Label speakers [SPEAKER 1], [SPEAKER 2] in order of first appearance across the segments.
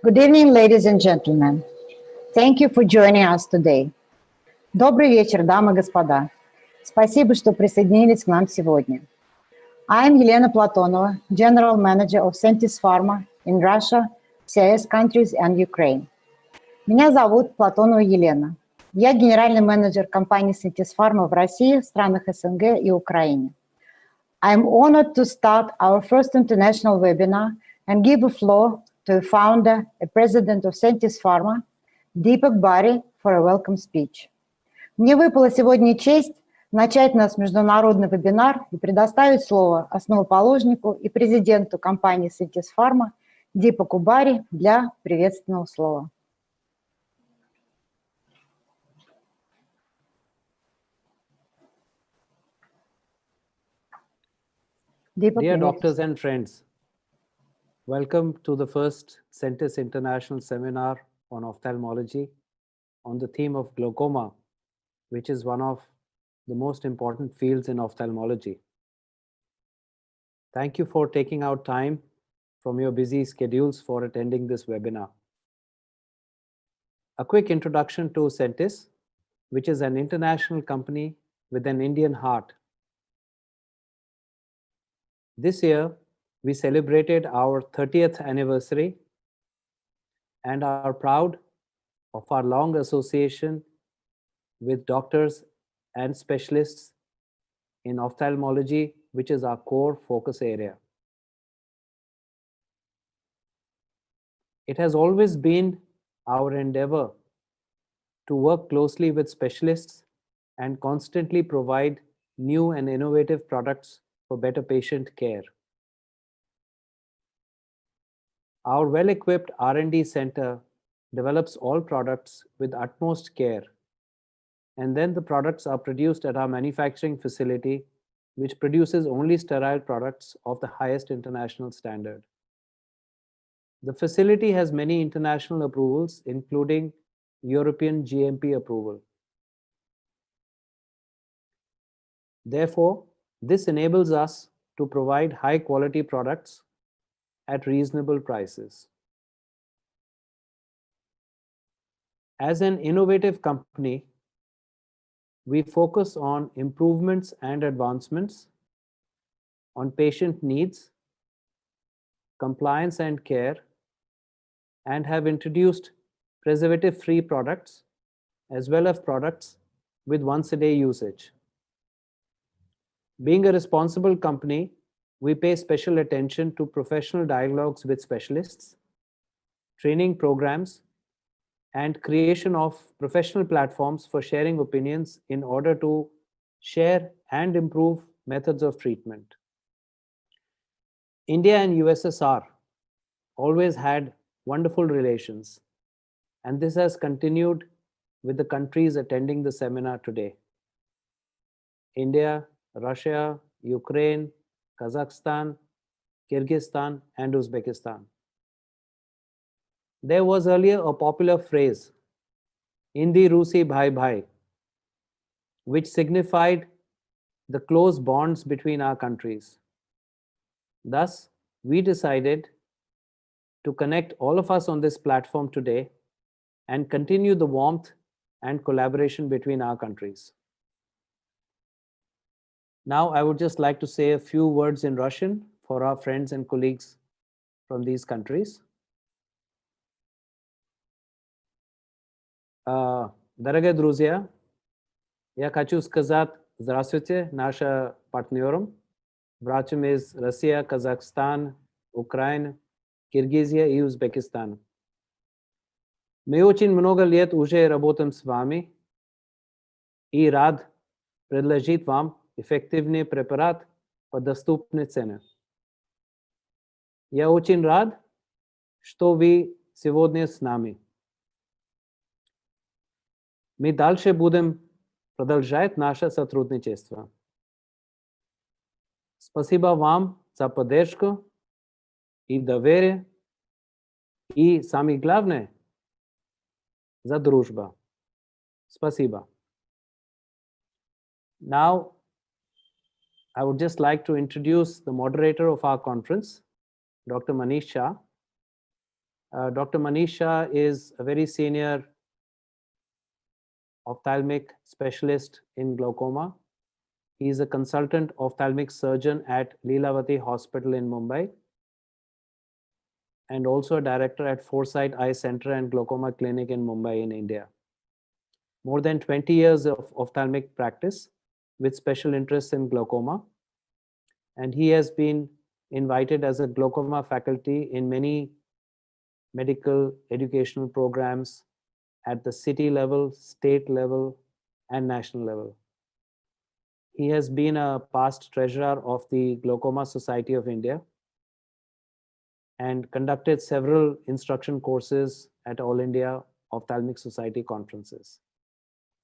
[SPEAKER 1] Good evening, ladies and gentlemen. Thank you for joining us today. Добрый вечер, дамы и господа. Спасибо, что присоединились к нам сегодня. I am Елена Platonova, General Manager of Sentis Pharma in Russia, CIS countries and Ukraine. Меня зовут Платонова Елена. Я генеральный менеджер компании Sentis Pharma в России, странах СНГ и Украине. I am honored to start our first international webinar and give the floor to the founder and president of Sentis Pharma, Deepak Bari, for a welcome speech. Мне выпала сегодня честь начать наш международный вебинар и предоставить слово основоположнику и президенту компании Sentis Pharma Deepaku Bari для приветственного слова.
[SPEAKER 2] Dear doctors and friends, welcome to the first Sentis International Seminar on Ophthalmology on the theme of glaucoma, which is one of the most important fields in ophthalmology. Thank you for taking out time from your busy schedules for attending this webinar. A quick introduction to Sentis, which is an international company with an Indian heart. This year, we celebrated our 30th anniversary and are proud of our long association with doctors and specialists in ophthalmology, which is our core focus area. It has always been our endeavor to work closely with specialists and constantly provide new and innovative products for better patient care. Our well-equipped R&D center develops all products with utmost care, and then the products are produced at our manufacturing facility, which produces only sterile products of the highest international standard. The facility has many international approvals, including European GMP approval. Therefore, this enables us to provide high-quality products at reasonable prices. As an innovative company, we focus on improvements and advancements on patient needs, compliance and care, and have introduced preservative-free products as well as products with once-a-day usage. Being a responsible company, we pay special attention to professional dialogues with specialists, training programs, and creation of professional platforms for sharing opinions in order to share and improve methods of treatment. India and USSR always had wonderful relations, and this has continued with the countries attending the seminar today. India, Russia, Ukraine, Kazakhstan, Kyrgyzstan, and Uzbekistan. There was earlier a popular phrase, Hindi Rusi Bhai Bhai, which signified the close bonds between our countries. Thus, we decided to connect all of us on this platform today and continue the warmth and collaboration between our countries. Now, I would just like to say a few words in Russian for our friends and colleagues from these countries. Дорогие друзья, я хочу сказать здравствуйте нашим партнерам, братьям из России, Казахстан, Украина, Киргизия и Узбекистан. Мы очень много лет уже работаем с вами и рад предложить вам эффективный препарат по доступной цене. Я очень рад, что вы сегодня с нами. Мы дальше будем продолжать наше сотрудничество. Спасибо вам за поддержку и доверие, и самое главное, за дружбу. Спасибо. Now, I would just like to introduce the moderator of our conference, Dr. Manish Shah. Dr. Manisha is a very senior ophthalmic specialist in glaucoma. He is a consultant ophthalmic surgeon at Leelavati Hospital in Mumbai and also a director at Foresight Eye Center and Glaucoma Clinic in Mumbai in India. More than 20 years of ophthalmic practice with special interests in glaucoma. And he has been invited as a glaucoma faculty in many medical educational programs at the city level, state level, and national level. He has been a past treasurer of the Glaucoma Society of India and conducted several instruction courses at All India Ophthalmic Society conferences.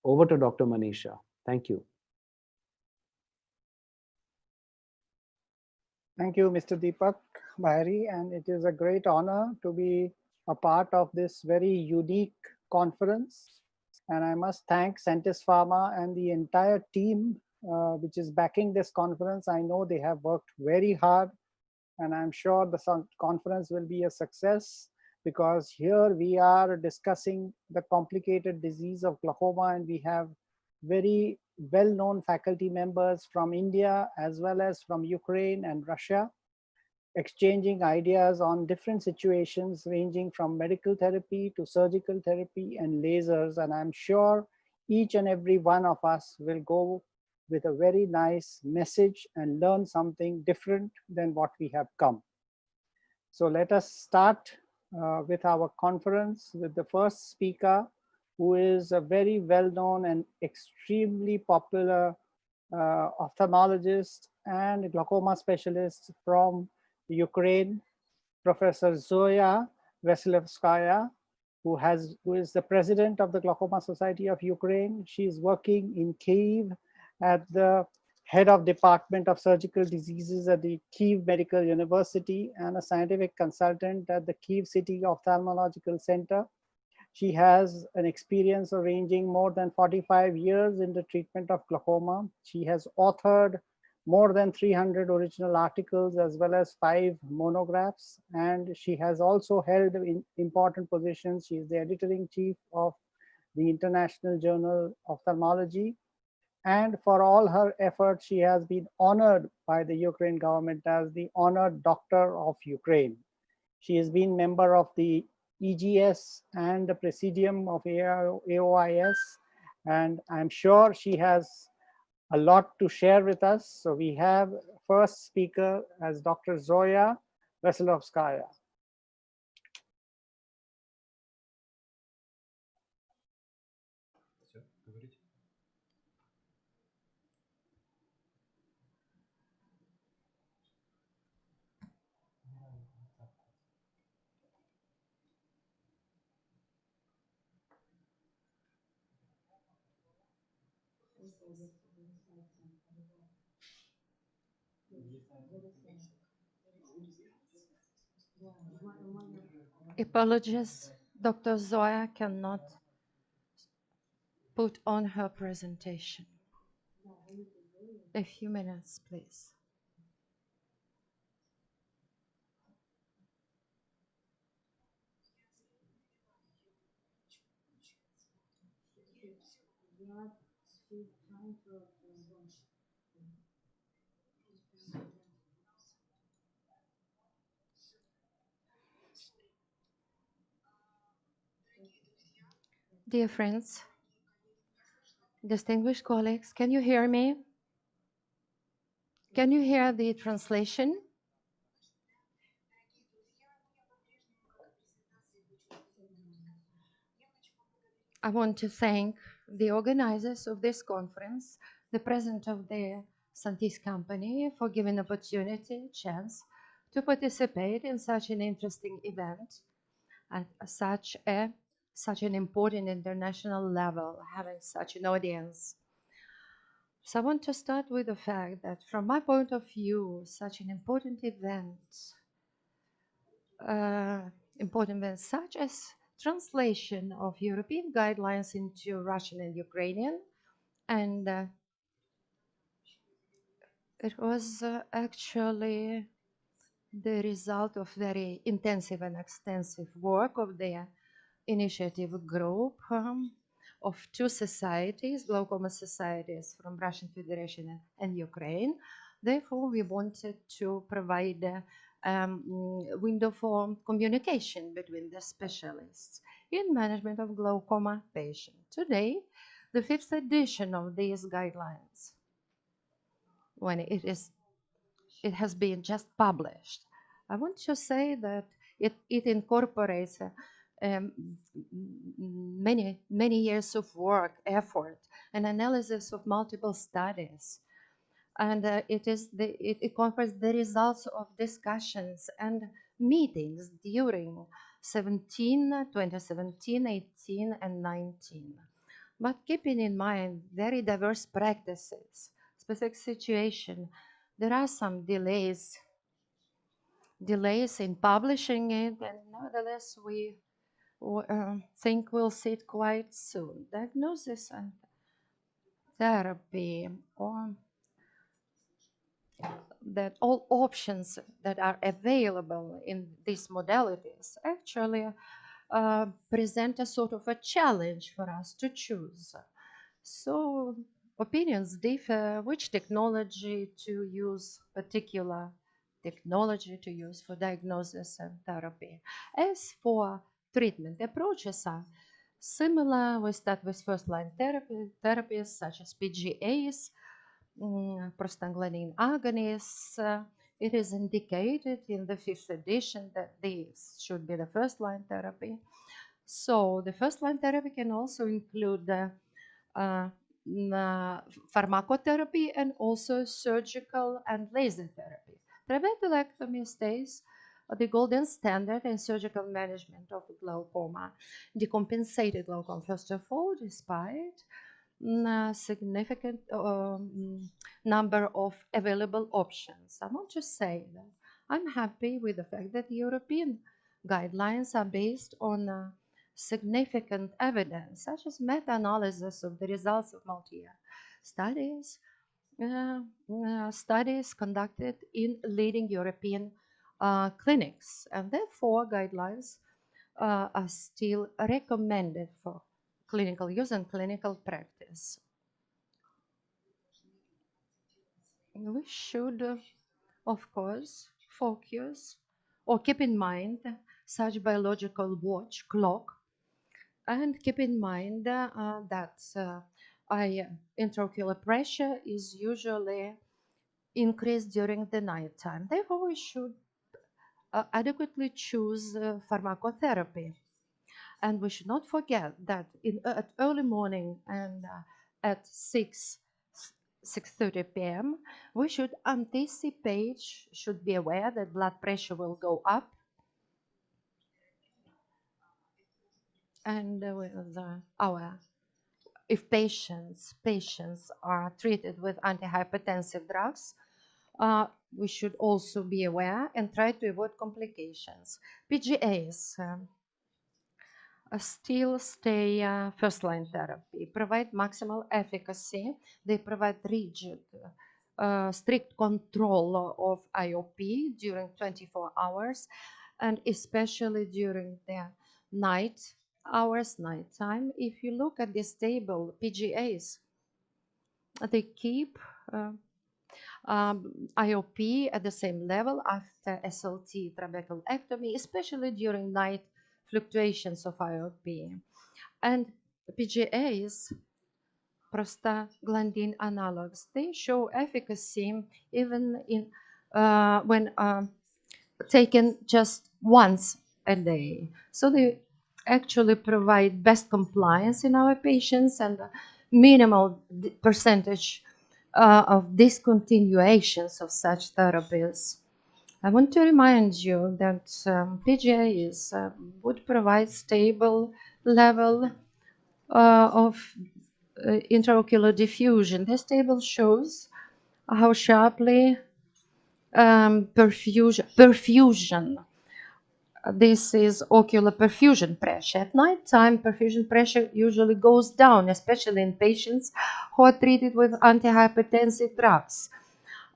[SPEAKER 2] Over to Dr. Manisha. Thank you.
[SPEAKER 3] Thank you, Mr. Deepak Bahari, and it is a great honor to be a part of this very unique conference. And I must thank Centis Pharma and the entire team which is backing this conference. I know they have worked very hard, and I'm sure the conference will be a success because here we are discussing the complicated disease of glaucoma, and we have very well-known faculty members from India as well as from Ukraine and Russia, exchanging ideas on different situations ranging from medical therapy to surgical therapy and lasers. And I'm sure each and every one of us will go with a very nice message and learn something different than what we have come. So let us start with our conference with the first speaker, who is a very well-known and extremely popular ophthalmologist and glaucoma specialist from Ukraine, Professor Zoya Vasilevskaya, who is the president of the Glaucoma Society of Ukraine. She is working in Kyiv at the head of Department of Surgical Diseases at the Kyiv Medical University and a scientific consultant at the Kyiv City Ophthalmological Center. She has an experience ranging more than 45 years in the treatment of glaucoma. She has authored more than 300 original articles as well as 5 monographs, and she has also held important positions. She is the editor-in-chief of the International Journal of Ophthalmology, and for all her efforts, she has been honored by the Ukraine government as the honored doctor of Ukraine. She has been member of the EGS and the Presidium of AOIS, and I'm sure she has a lot to share with us. So we have first speaker as Dr. Zoya Vasilevskaya.
[SPEAKER 4] Apologies, Dr. Zoya cannot put on her presentation. A few minutes, please. Dear friends, distinguished colleagues, can you hear me? Can you hear the translation? I want to thank the organizers of this conference, the president of the Santis company, for giving opportunity, chance to participate in such an interesting event at such an important international level, having such an audience. So I want to start with the fact that from my point of view, such an important event such as translation of European guidelines into Russian and Ukrainian, and it was actually the result of very intensive and extensive work of the initiative group of two societies, glaucoma societies from Russian Federation and Ukraine. Therefore, we wanted to provide a window for communication between the specialists in management of glaucoma patients. Today, the 5th edition of these guidelines, when it has been just published, I want to say that it incorporates many years of work, effort, and analysis of multiple studies. And it incorporates the results of discussions and meetings during 2017, 18, and 19. But keeping in mind very diverse practices, specific situation, there are some delays in publishing it, and nevertheless we think we'll see it quite soon. Diagnosis and therapy, or that all options that are available in these modalities actually present a sort of a challenge for us to choose. So opinions differ which technology to use, particular technology to use for diagnosis and therapy. As for treatment approaches are similar. We start with first-line therapies such as PGAs, prostaglandin agonists. It is indicated in the 5th edition that these should be the first-line therapy. So the first-line therapy can also include pharmacotherapy and also surgical and laser therapy. Trabeculectomy stays the golden standard in surgical management of glaucoma, decompensated glaucoma, first of all, despite significant number of available options. I want to say that I'm happy with the fact that European guidelines are based on significant evidence, such as meta-analysis of the results of multi-year studies, studies conducted in leading European clinics, and therefore guidelines are still recommended for clinical use and clinical practice. We should, of course, focus or keep in mind such biological watch clock, and keep in mind that intraocular pressure is usually increased during the night time. Therefore, we should adequately choose pharmacotherapy. And we should not forget that at early morning and at 6:30 p.m., we should anticipate, should be aware that blood pressure will go up. And if patients are treated with antihypertensive drugs, we should also be aware and try to avoid complications. PGAs still stay first-line therapy, provide maximal efficacy. They provide rigid, strict control of IOP during 24 hours, and especially during the night hours, nighttime. If you look at this table, PGAs, they keep IOP at the same level after SLT trabeculectomy, especially during night fluctuations of IOP. And PGAs, prostaglandin analogs, they show efficacy even in when taken just once a day. So they actually provide best compliance in our patients and minimal percentage of discontinuations of such therapies. I want to remind you that PGAs would provide stable level of intraocular diffusion. This table shows how sharply perfusion. This is ocular perfusion pressure. At night time, perfusion pressure usually goes down, especially in patients who are treated with antihypertensive drugs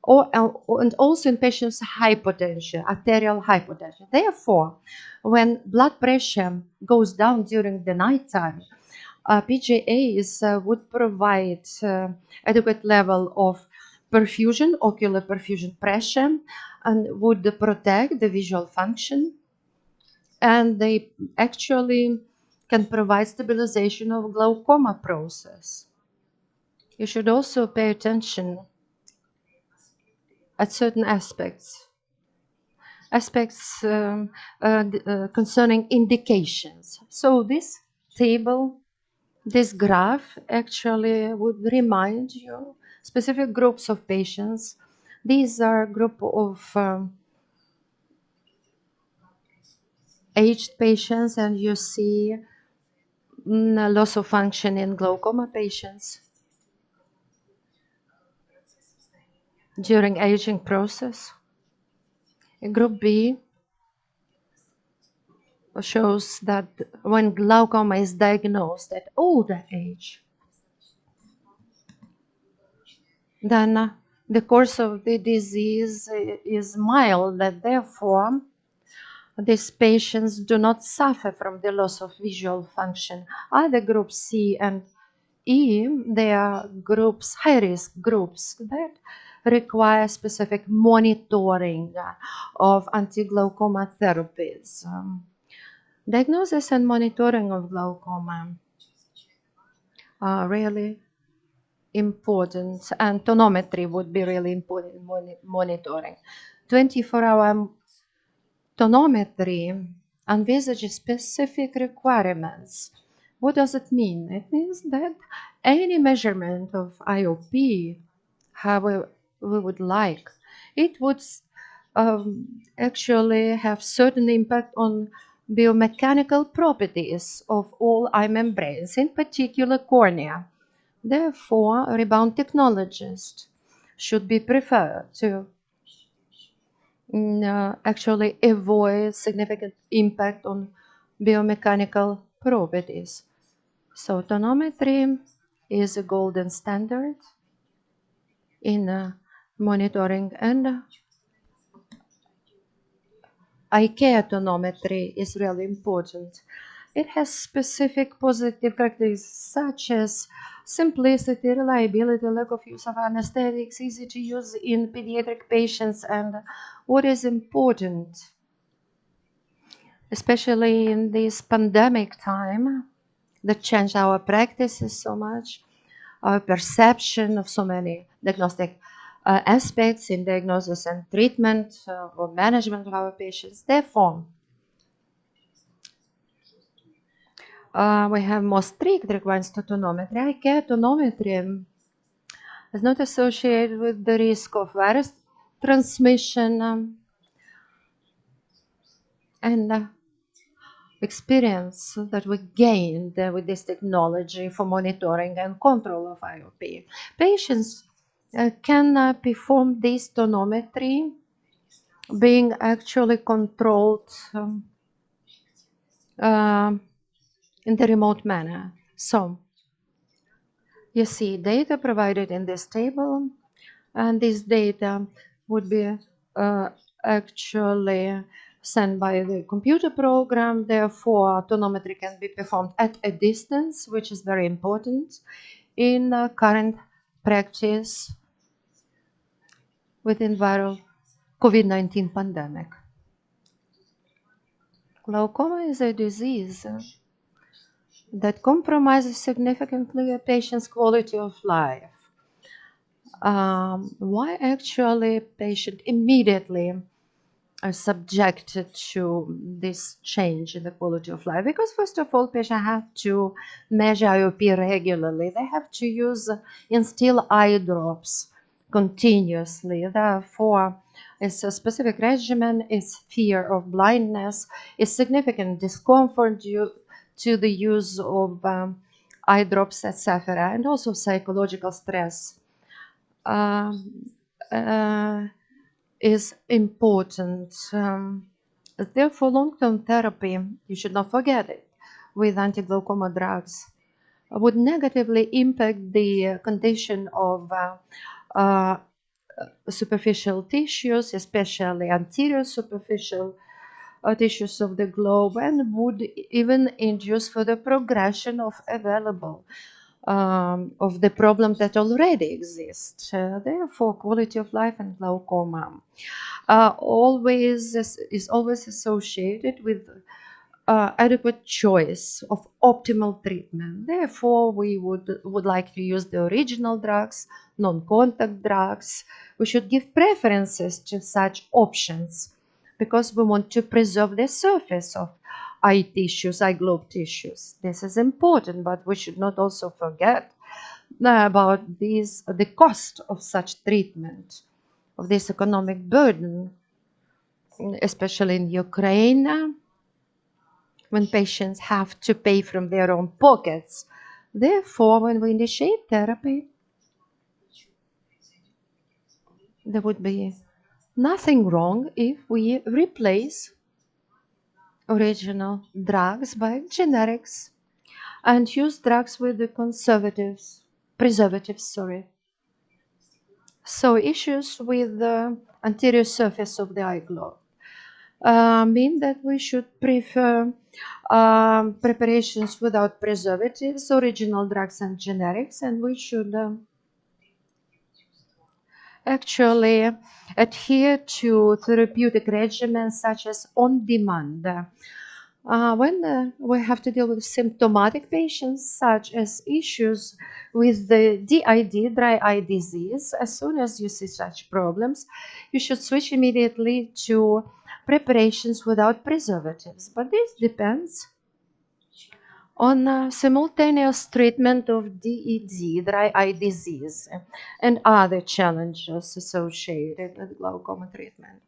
[SPEAKER 4] and also in patients with hypotension, arterial hypertension. Therefore, when blood pressure goes down during the nighttime, PGAs would provide adequate level of perfusion, ocular perfusion pressure, and would protect the visual function. And they actually can provide stabilization of glaucoma process. You should also pay attention at certain aspects concerning indications. So this table, this graph actually would remind you specific groups of patients. These are a group of aged patients, and you see loss of function in glaucoma patients during aging process. Group B shows that when glaucoma is diagnosed at older age, then the course of the disease is mild, and therefore these patients do not suffer from the loss of visual function. Other groups C and E, they are groups, high-risk groups that require specific monitoring of anti-glaucoma therapies. Diagnosis and monitoring of glaucoma are really important, and tonometry would be really important in monitoring. 24-hour tonometry envisages specific requirements. What does it mean? It means that any measurement of IOP, however we would like, it would actually have certain impact on biomechanical properties of all eye membranes, in particular cornea. Therefore, rebound technologists should be preferred to actually avoid significant impact on biomechanical properties. So tonometry is a golden standard in monitoring, and eye care tonometry is really important. It has specific positive characteristics such as simplicity, reliability, lack of use of anesthetics, easy to use in pediatric patients, and what is important, especially in this pandemic time that changed our practices so much, our perception of so many diagnostic aspects in diagnosis and treatment or management of our patients. Therefore, we have more strict requirements to tonometry. Eye care tonometry is not associated with the risk of virus transmission, and experience that we gained with this technology for monitoring and control of IOP. Patients can perform this tonometry being actually controlled in the remote manner. So you see data provided in this table, and this data would be actually sent by the computer program. Therefore, tonometry can be performed at a distance, which is very important in current practice within viral COVID-19 pandemic. Glaucoma is a disease that compromises significantly a patient's quality of life. Why actually patient immediately are subjected to this change in the quality of life? Because first of all, patients have to measure IOP regularly. They have to use instill eye drops continuously. Therefore, it's a specific regimen, it's fear of blindness, it's significant discomfort due to the use of eye drops, etc., and also psychological stress is important. Therefore, long-term therapy, you should not forget it, with anti-glaucoma drugs would negatively impact the condition of superficial tissues, especially anterior superficial tissues of the globe, and would even induce further progression of available of the problem that already exists. Therefore, quality of life and glaucoma is always associated with adequate choice of optimal treatment. Therefore, we would like to use the original drugs, non-contact drugs. We should give preferences to such options because we want to preserve the surface of eye tissues, eye globe tissues. This is important, but we should not also forget about the cost of such treatment, of this economic burden, especially in Ukraine, when patients have to pay from their own pockets. Therefore, when we initiate therapy, there would be nothing wrong if we replace original drugs by generics and use drugs with the preservatives, sorry. So issues with the anterior surface of the eye globe mean that we should prefer preparations without preservatives, original drugs and generics, and we should actually adhere to therapeutic regimens such as on-demand. When we have to deal with symptomatic patients, such as issues with the DID, dry eye disease, as soon as you see such problems, you should switch immediately to preparations without preservatives. But this depends on simultaneous treatment of DED, dry eye disease, and other challenges associated with glaucoma treatment.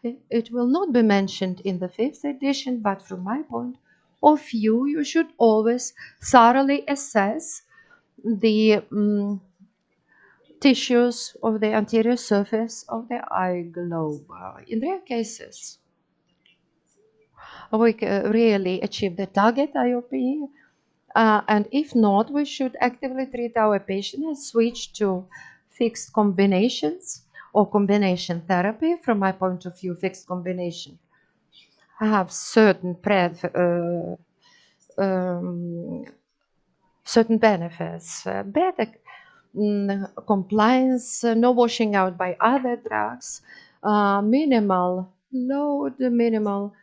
[SPEAKER 4] It will not be mentioned in the 5th edition, but from my point of view, you should always thoroughly assess the tissues of the anterior surface of the eye globe. In rare cases, we really achieve the target IOP, and if not, we should actively treat our patient and switch to fixed combinations or combination therapy. From my point of view, fixed combination have certain certain benefits, better compliance, no washing out by other drugs, minimal load, minimal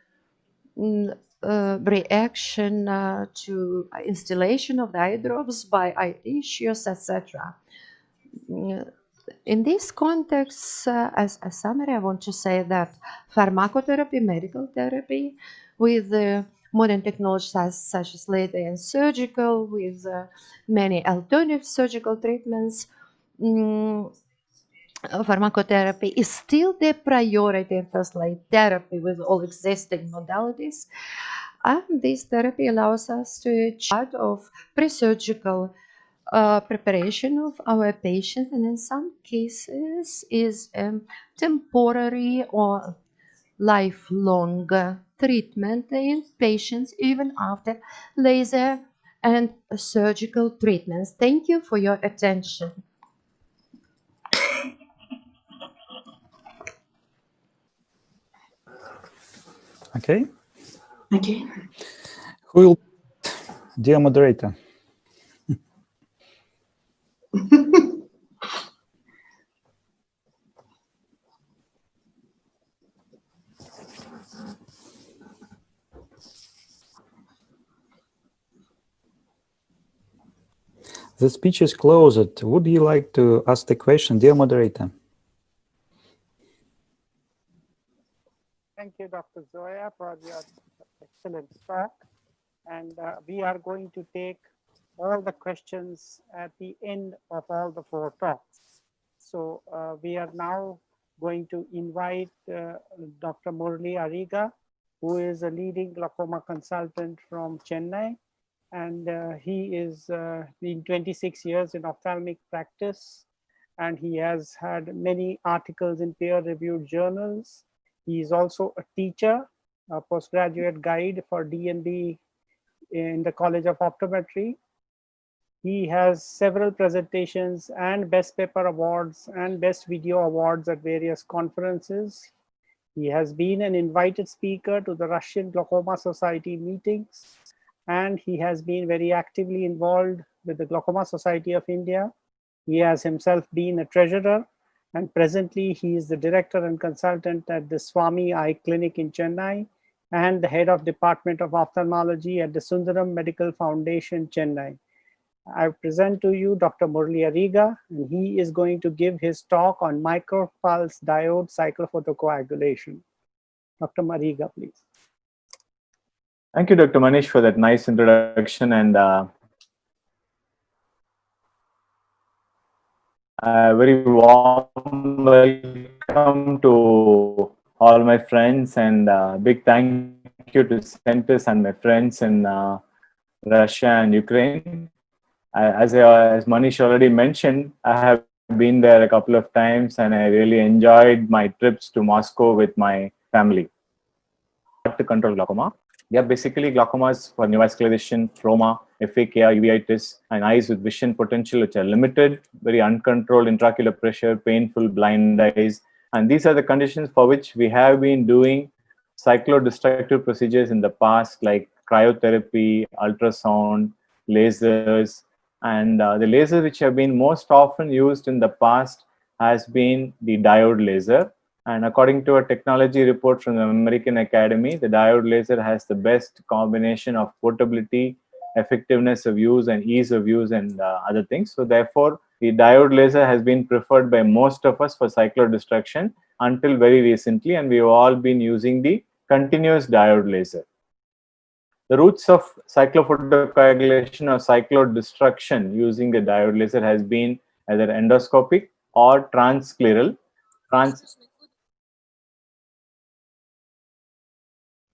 [SPEAKER 4] reaction to installation of the eye drops by eye tissues, etc. In this context, as a summary, I want to say that pharmacotherapy, medical therapy, with modern technologies such as laser and surgical, with many alternative surgical treatments, pharmacotherapy is still the priority in first-line therapy with all existing modalities. And this therapy allows us to chart of pre-surgical preparation of our patients, and in some cases is temporary or lifelong treatment in patients even after laser and surgical treatments. Thank you for your attention.
[SPEAKER 5] Okay.
[SPEAKER 6] Okay.
[SPEAKER 5] Who will, dear moderator? The speech is closed. Would you like to ask the question, dear moderator?
[SPEAKER 3] Thank you, Dr. Zoya, for your excellent talk. And we are going to take all the questions at the end of all the 4 talks. So we are now going to invite Dr. Murli Ariga, who is a leading glaucoma consultant from Chennai. And he is been 26 years in ophthalmic practice, and he has had many articles in peer-reviewed journals. He is also a teacher, a postgraduate guide for D&D in the College of Optometry. He has several presentations and Best Paper Awards and Best Video Awards at various conferences. He has been an invited speaker to the Russian Glaucoma Society meetings, and he has been very actively involved with the Glaucoma Society of India. He has himself been a treasurer, and presently he is the director and consultant at the Swami Eye Clinic in Chennai and the head of Department of Ophthalmology at the Sundaram Medical Foundation, Chennai. I present to you Dr. Murli Ariga, and he is going to give his talk on micropulse diode cyclophotocoagulation. Dr. Ariga, please.
[SPEAKER 6] Thank you, Dr. Manish, for that nice introduction, and a very warm welcome to all my friends, and big thank you to Centus and my friends in Russia and Ukraine. As Manish already mentioned, I have been there a couple of times, and I really enjoyed my trips to Moscow with my family. To control glaucoma. They are basically glaucomas for neovascularization, trauma, FAKR, uveitis, and eyes with vision potential which are limited, very uncontrolled intraocular pressure, painful blind eyes. And these are the conditions for which we have been doing cyclodestructive procedures in the past, like cryotherapy, ultrasound, lasers. And the lasers which have been most often used in the past has been the diode laser. And according to a technology report from the American Academy, the diode laser has the best combination of portability, effectiveness of use, and ease of use, and other things. So therefore, the diode laser has been preferred by most of us for cyclodestruction until very recently, and we've all been using the continuous diode laser. The routes of cyclophotocoagulation or cyclodestruction using the diode laser has been either endoscopic or transscleral.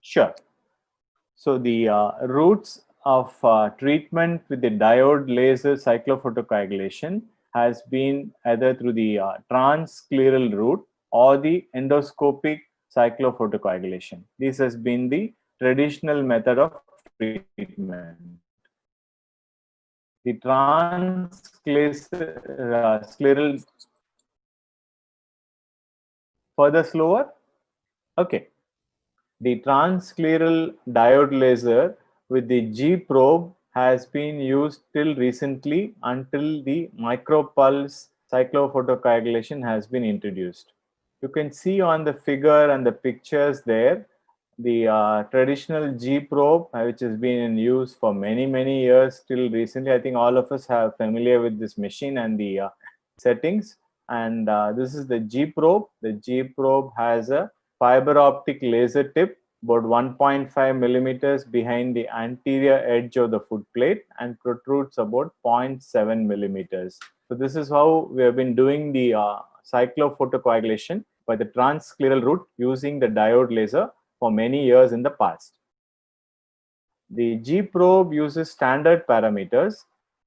[SPEAKER 6] Sure. So the routes of treatment with the diode laser cyclophotocoagulation has been either through the transscleral route or the endoscopic cyclophotocoagulation. This has been the traditional method of treatment. The transscleral further slower. Okay. The transscleral diode laser with the G probe has been used till recently until the micropulse cyclophotocoagulation has been introduced. You can see on the figure and the pictures there, the traditional G probe, which has been in use for many years till recently. I think all of us are familiar with this machine and the settings. And this is the G probe. The G probe has a fiber optic laser tip about 1.5 millimeters behind the anterior edge of the foot plate and protrudes about 0.7 millimeters. So this is how we have been doing the cyclophotocoagulation by the transscleral route using the diode laser for many years in the past. The G probe uses standard parameters.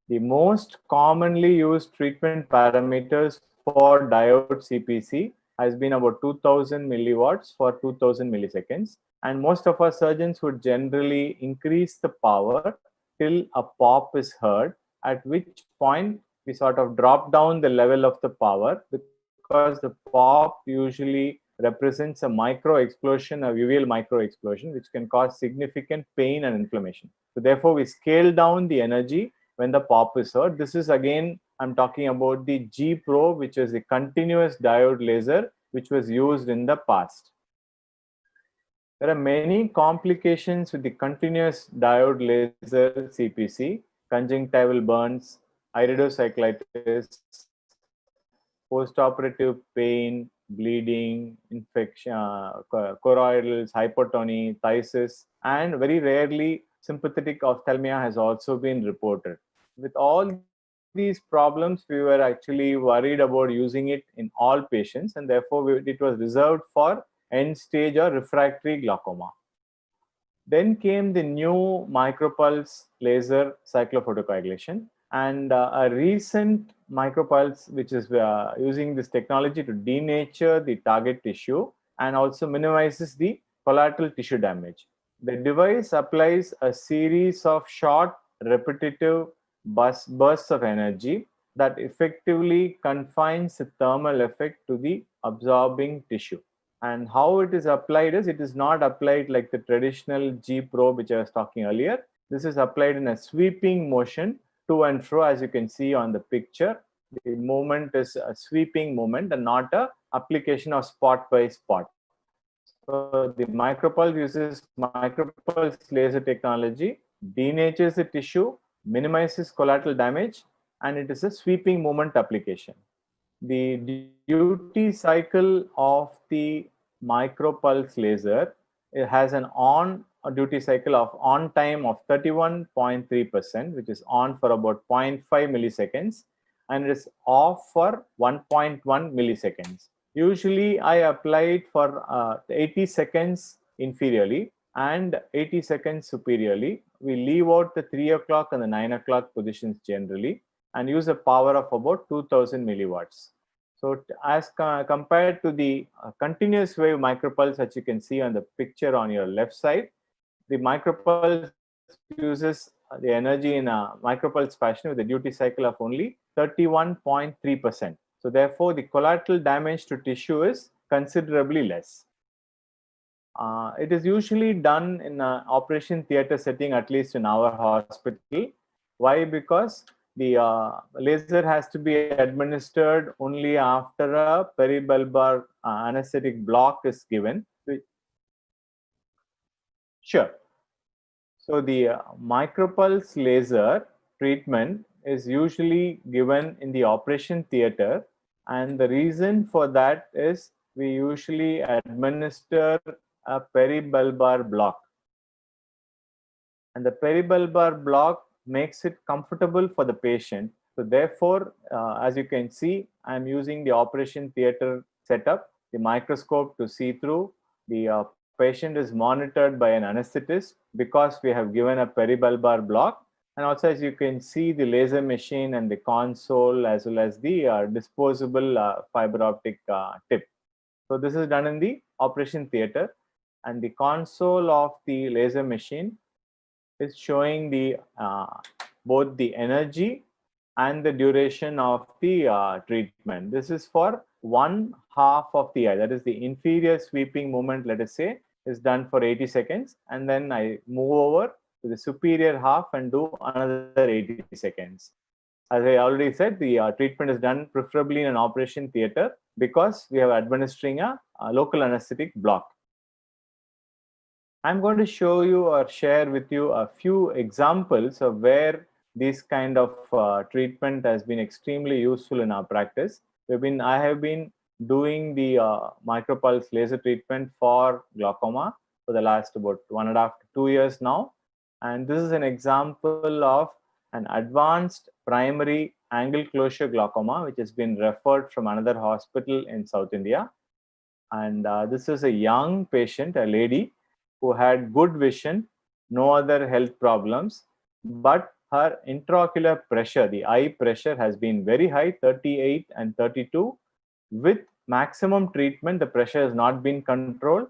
[SPEAKER 6] The most commonly used treatment parameters for diode CPC has been about 2000 milliwatts for 2000 milliseconds. And most of our surgeons would generally increase the power till a pop is heard, at which point we sort of drop down the level of the power, because the pop usually represents a micro explosion, a uveal micro explosion, which can cause significant pain and inflammation. So therefore, we scale down the energy when the pop is heard. This is again, I'm talking about the G probe, which is a continuous diode laser, which was used in the past. There are many complications with the continuous diode laser CPC: conjunctival burns, iridocyclitis, postoperative pain, bleeding, infection, choroidals, hypotony, phthisis, and very rarely sympathetic ophthalmia has also been reported. With all these problems, we were actually worried about using it in all patients, and therefore it was reserved for end stage or refractory glaucoma. Then came the new micropulse laser cyclophotocoagulation, and a recent micropulse which is using this technology to denature the target tissue and also minimizes the collateral tissue damage. The device applies a series of short, repetitive bursts of energy that effectively confines the thermal effect to the absorbing tissue. And how it is applied is, it is not applied like the traditional G probe which I was talking earlier. This is applied in a sweeping motion to and fro, as you can see on the picture. The movement is a sweeping movement and not a application of spot by spot. So the micropulse uses micropulse laser technology, denatures the tissue, minimizes collateral damage, and it is a sweeping movement application. The duty cycle of the micropulse laser, it has an on duty cycle of on time of 31.3%, which is on for about 0.5 milliseconds, and it is off for 1.1 milliseconds. Usually I apply it for 80 seconds inferiorly and 80 seconds superiorly. We leave out the 3 o'clock and the 9 o'clock positions generally and use a power of about 2000 milliwatts. So as compared to the continuous wave micropulse, that you can see on the picture on your left side, the micropulse uses the energy in a micropulse fashion with a duty cycle of only 31.3%. So therefore, the collateral damage to tissue is considerably less. It is usually done in an operation theater setting, at least in our hospital. Why? Because the laser has to be administered only after a peribulbar anesthetic block is given. Sure. So the micropulse laser treatment is usually given in the operation theater, and the reason for that is we usually administer a peribulbar block, and the peribulbar block makes it comfortable for the patient. So therefore, as you can see, I'm using the operation theater setup, the microscope to see through. The patient is monitored by an anesthetist because we have given a peribulbar block. And also, as you can see, the laser machine and the console, as well as the disposable fiber optic tip. So this is done in the operation theater, and the console of the laser machine is showing the both the energy and the duration of the treatment. This is for one half of the eye, that is the inferior sweeping movement, let us say, is done for 80 seconds, and then I move over to the superior half and do another 80 seconds. As I already said, the treatment is done preferably in an operation theater because we are administering a local anesthetic block. I'm going to show you or share with you a few examples of where this kind of treatment has been extremely useful in our practice. I have been doing the micropulse laser treatment for glaucoma for the last about 1.5 to 2 years now. And this is an example of an advanced primary angle closure glaucoma, which has been referred from another hospital in South India. And this is a young patient, a lady, who had good vision, no other health problems, but her intraocular pressure, the eye pressure, has been very high, 38 and 32. With maximum treatment, the pressure has not been controlled.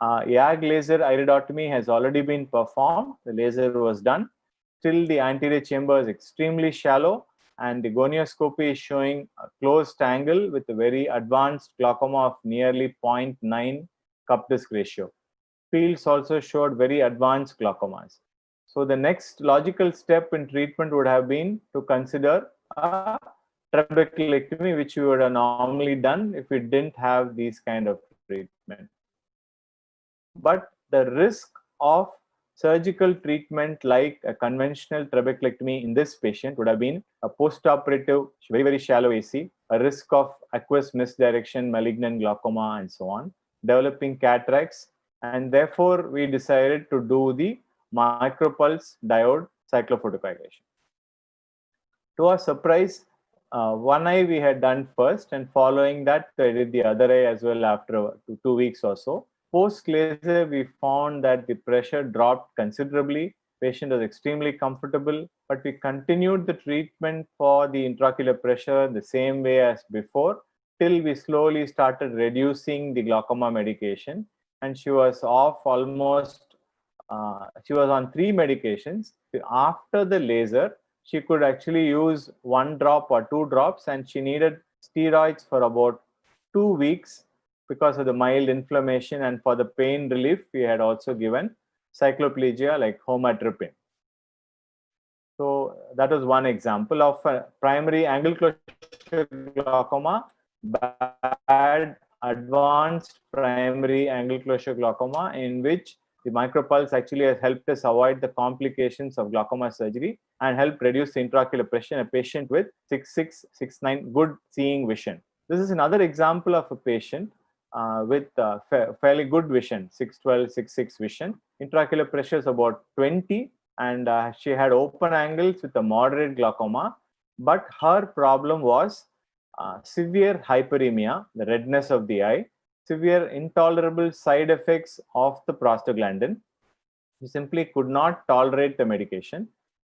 [SPEAKER 6] YAG laser iridotomy has already been performed. The laser was done. Still, the anterior chamber is extremely shallow, and the gonioscopy is showing a closed angle with a very advanced glaucoma of nearly 0.9 cup disc ratio. Fields also showed very advanced glaucomas. So the next logical step in treatment would have been to consider a trabeculectomy, which we would have normally done if we didn't have these kind of treatment. But the risk of surgical treatment like a conventional trabeculectomy in this patient would have been a post-operative, very shallow AC, a risk of aqueous misdirection, malignant glaucoma, and so on, developing cataracts, and therefore we decided to do the micropulse diode cyclophotocoagulation. To our surprise, one eye we had done first, and following that I did the other eye as well after 2 weeks or so. Post laser, we found that the pressure dropped considerably. Patient was extremely comfortable, but we continued the treatment for the intraocular pressure the same way as before, till we slowly started reducing the glaucoma medication, and she was off almost, she was on 3 medications. After the laser, she could actually use 1 drop or 2 drops, and she needed steroids for about 2 weeks because of the mild inflammation, and for the pain relief we had also given cycloplegia like homatropine. So that was one example of primary angle closure glaucoma, bad advanced primary angle closure glaucoma, in which the micropulse actually has helped us avoid the complications of glaucoma surgery and help reduce the intraocular pressure in a patient with 6.6, 6.9 good seeing vision. This is another example of a patient with fairly good vision, 6.12, 6.6 vision. Intraocular pressure is about 20, and she had open angles with a moderate glaucoma, but her problem was severe hyperemia, the redness of the eye, severe intolerable side effects of the prostaglandin. She simply could not tolerate the medication,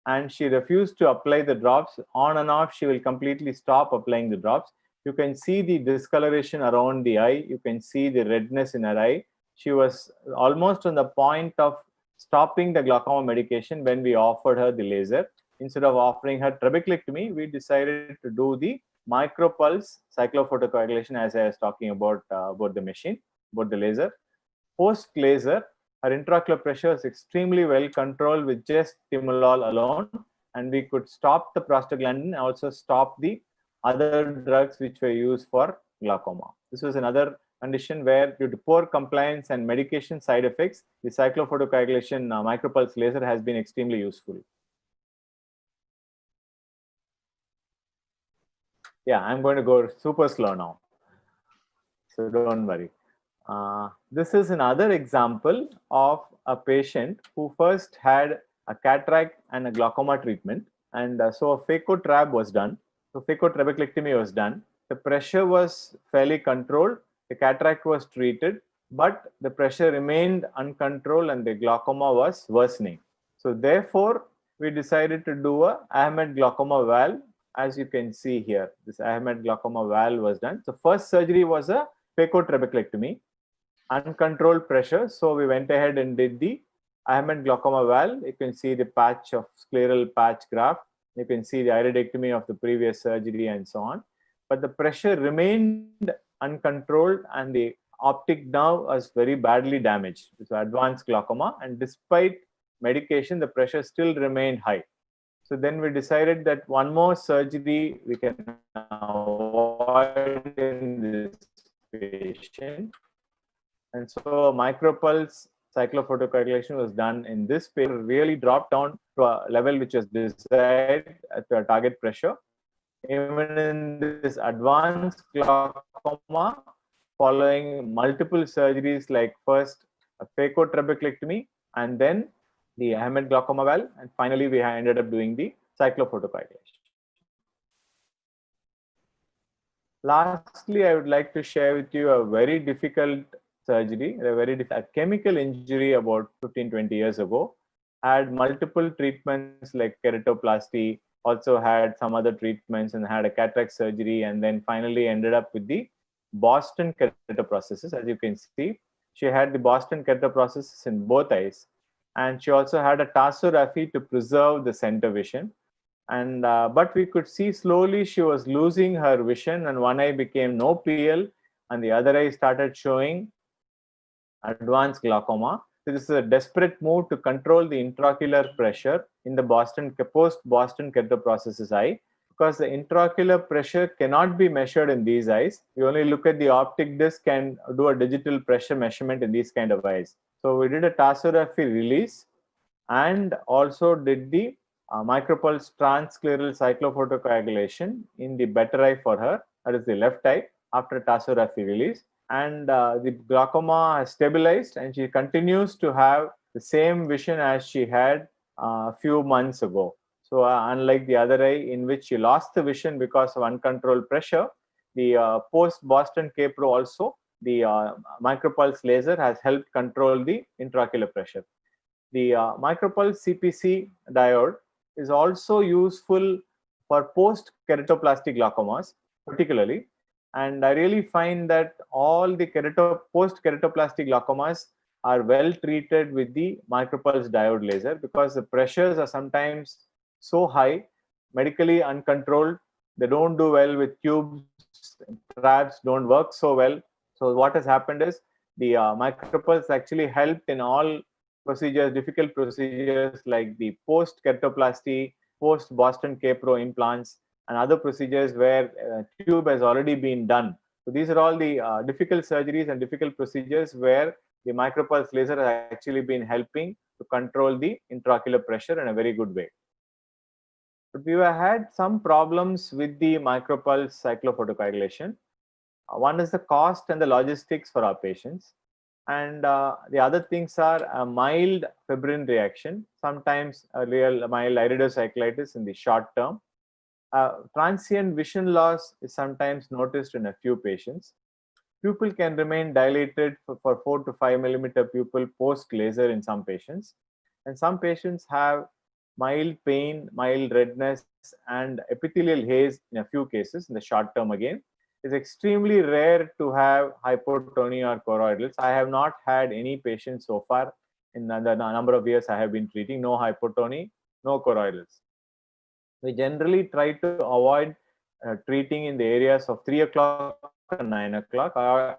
[SPEAKER 6] and she refused to apply the drops. On and off, she will completely stop applying the drops. You can see the discoloration around the eye. You can see the redness in her eye. She was almost on the point of stopping the glaucoma medication when we offered her the laser. Instead of offering her trabeculectomy, we decided to do the micropulse cyclophotocoagulation, as I was talking about the machine, about the laser. Post laser, her intraocular pressure is extremely well controlled with just timolol alone, and we could stop the prostaglandin and also stop the other drugs which were used for glaucoma. This was another condition where, due to poor compliance and medication side effects, the cyclophotocoagulation micropulse laser has been extremely useful. Yeah, I'm going to go super slow now, so don't worry. This is another example of a patient who first had a cataract and a glaucoma treatment, and so a phacotrab was done. So phacotrabeculectomy was done. The pressure was fairly controlled. The cataract was treated, but the pressure remained uncontrolled and the glaucoma was worsening. So therefore, we decided to do a Ahmed glaucoma valve. As you can see here, this Ahmed glaucoma valve was done. So first surgery was a phacotrabeculectomy, uncontrolled pressure. So we went ahead and did the Ahmed glaucoma valve. You can see the patch of scleral patch graft. You can see the iridectomy of the previous surgery and so on. But the pressure remained uncontrolled and the optic nerve was very badly damaged. It's advanced glaucoma, and despite medication, the pressure still remained high. So then we decided that one more surgery we can avoid in this patient. And so micropulse cyclophotocoagulation was done in this patient, really dropped down to a level which was desired at the target pressure. Even in this advanced glaucoma, following multiple surgeries, like first a phacotrabeculectomy and then the Ahmed glaucoma valve, and finally we ended up doing the cyclophotocoagulation. Lastly, I would like to share with you a very difficult surgery, a chemical injury about 15-20 years ago. Had multiple treatments like keratoplasty, also had some other treatments and had a cataract surgery, and then finally ended up with the Boston keratoprosthesis. As you can see, she had the Boston keratoprosthesis in both eyes, and she also had a tarsorrhaphy to preserve the center vision. And but we could see slowly she was losing her vision, and one eye became no PL and the other eye started showing advanced glaucoma. So this is a desperate move to control the intraocular pressure in the post-Boston keratoprosthesis eye, because the intraocular pressure cannot be measured in these eyes. We only look at the optic disc and do a digital pressure measurement in these kind of eyes. So we did a tarsorrhaphy release and also did the micropulse transscleral cyclophotocoagulation in the better eye for her, that is the left eye, after tarsorrhaphy release. And the glaucoma has stabilized and she continues to have the same vision as she had a few months ago. So unlike the other eye in which she lost the vision because of uncontrolled pressure, the post-Boston K-Pro also, the micropulse laser has helped control the intraocular pressure. The micropulse CPC diode is also useful for post-keratoplastic glaucomas, particularly. And I really find that all the post-keratoplastic glaucomas are well treated with the micropulse diode laser, because the pressures are sometimes so high medically uncontrolled. They don't do well with tubes, traps don't work so well. So what has happened is the micropulse actually helped in all procedures, difficult procedures like the post-keratoplasty, post-Boston K-Pro implants, and other procedures where tube has already been done. So these are all the difficult surgeries and difficult procedures where the micropulse laser has actually been helping to control the intraocular pressure in a very good way. But we have had some problems with the micropulse cyclophotocoagulation. One is the cost and the logistics for our patients. And the other things are a mild fibrin reaction, sometimes a real mild iridocyclitis in the short term. Transient vision loss is sometimes noticed in a few patients. Pupil can remain dilated for 4 to 5 millimeter pupil post laser in some patients. And some patients have mild pain, mild redness, and epithelial haze in a few cases in the short term again. It's extremely rare to have hypotony or choroidals. I have not had any patients so far in the number of years I have been treating, no hypotony, no choroidals. We generally try to avoid treating in the areas of 3 o'clock and 9 o'clock,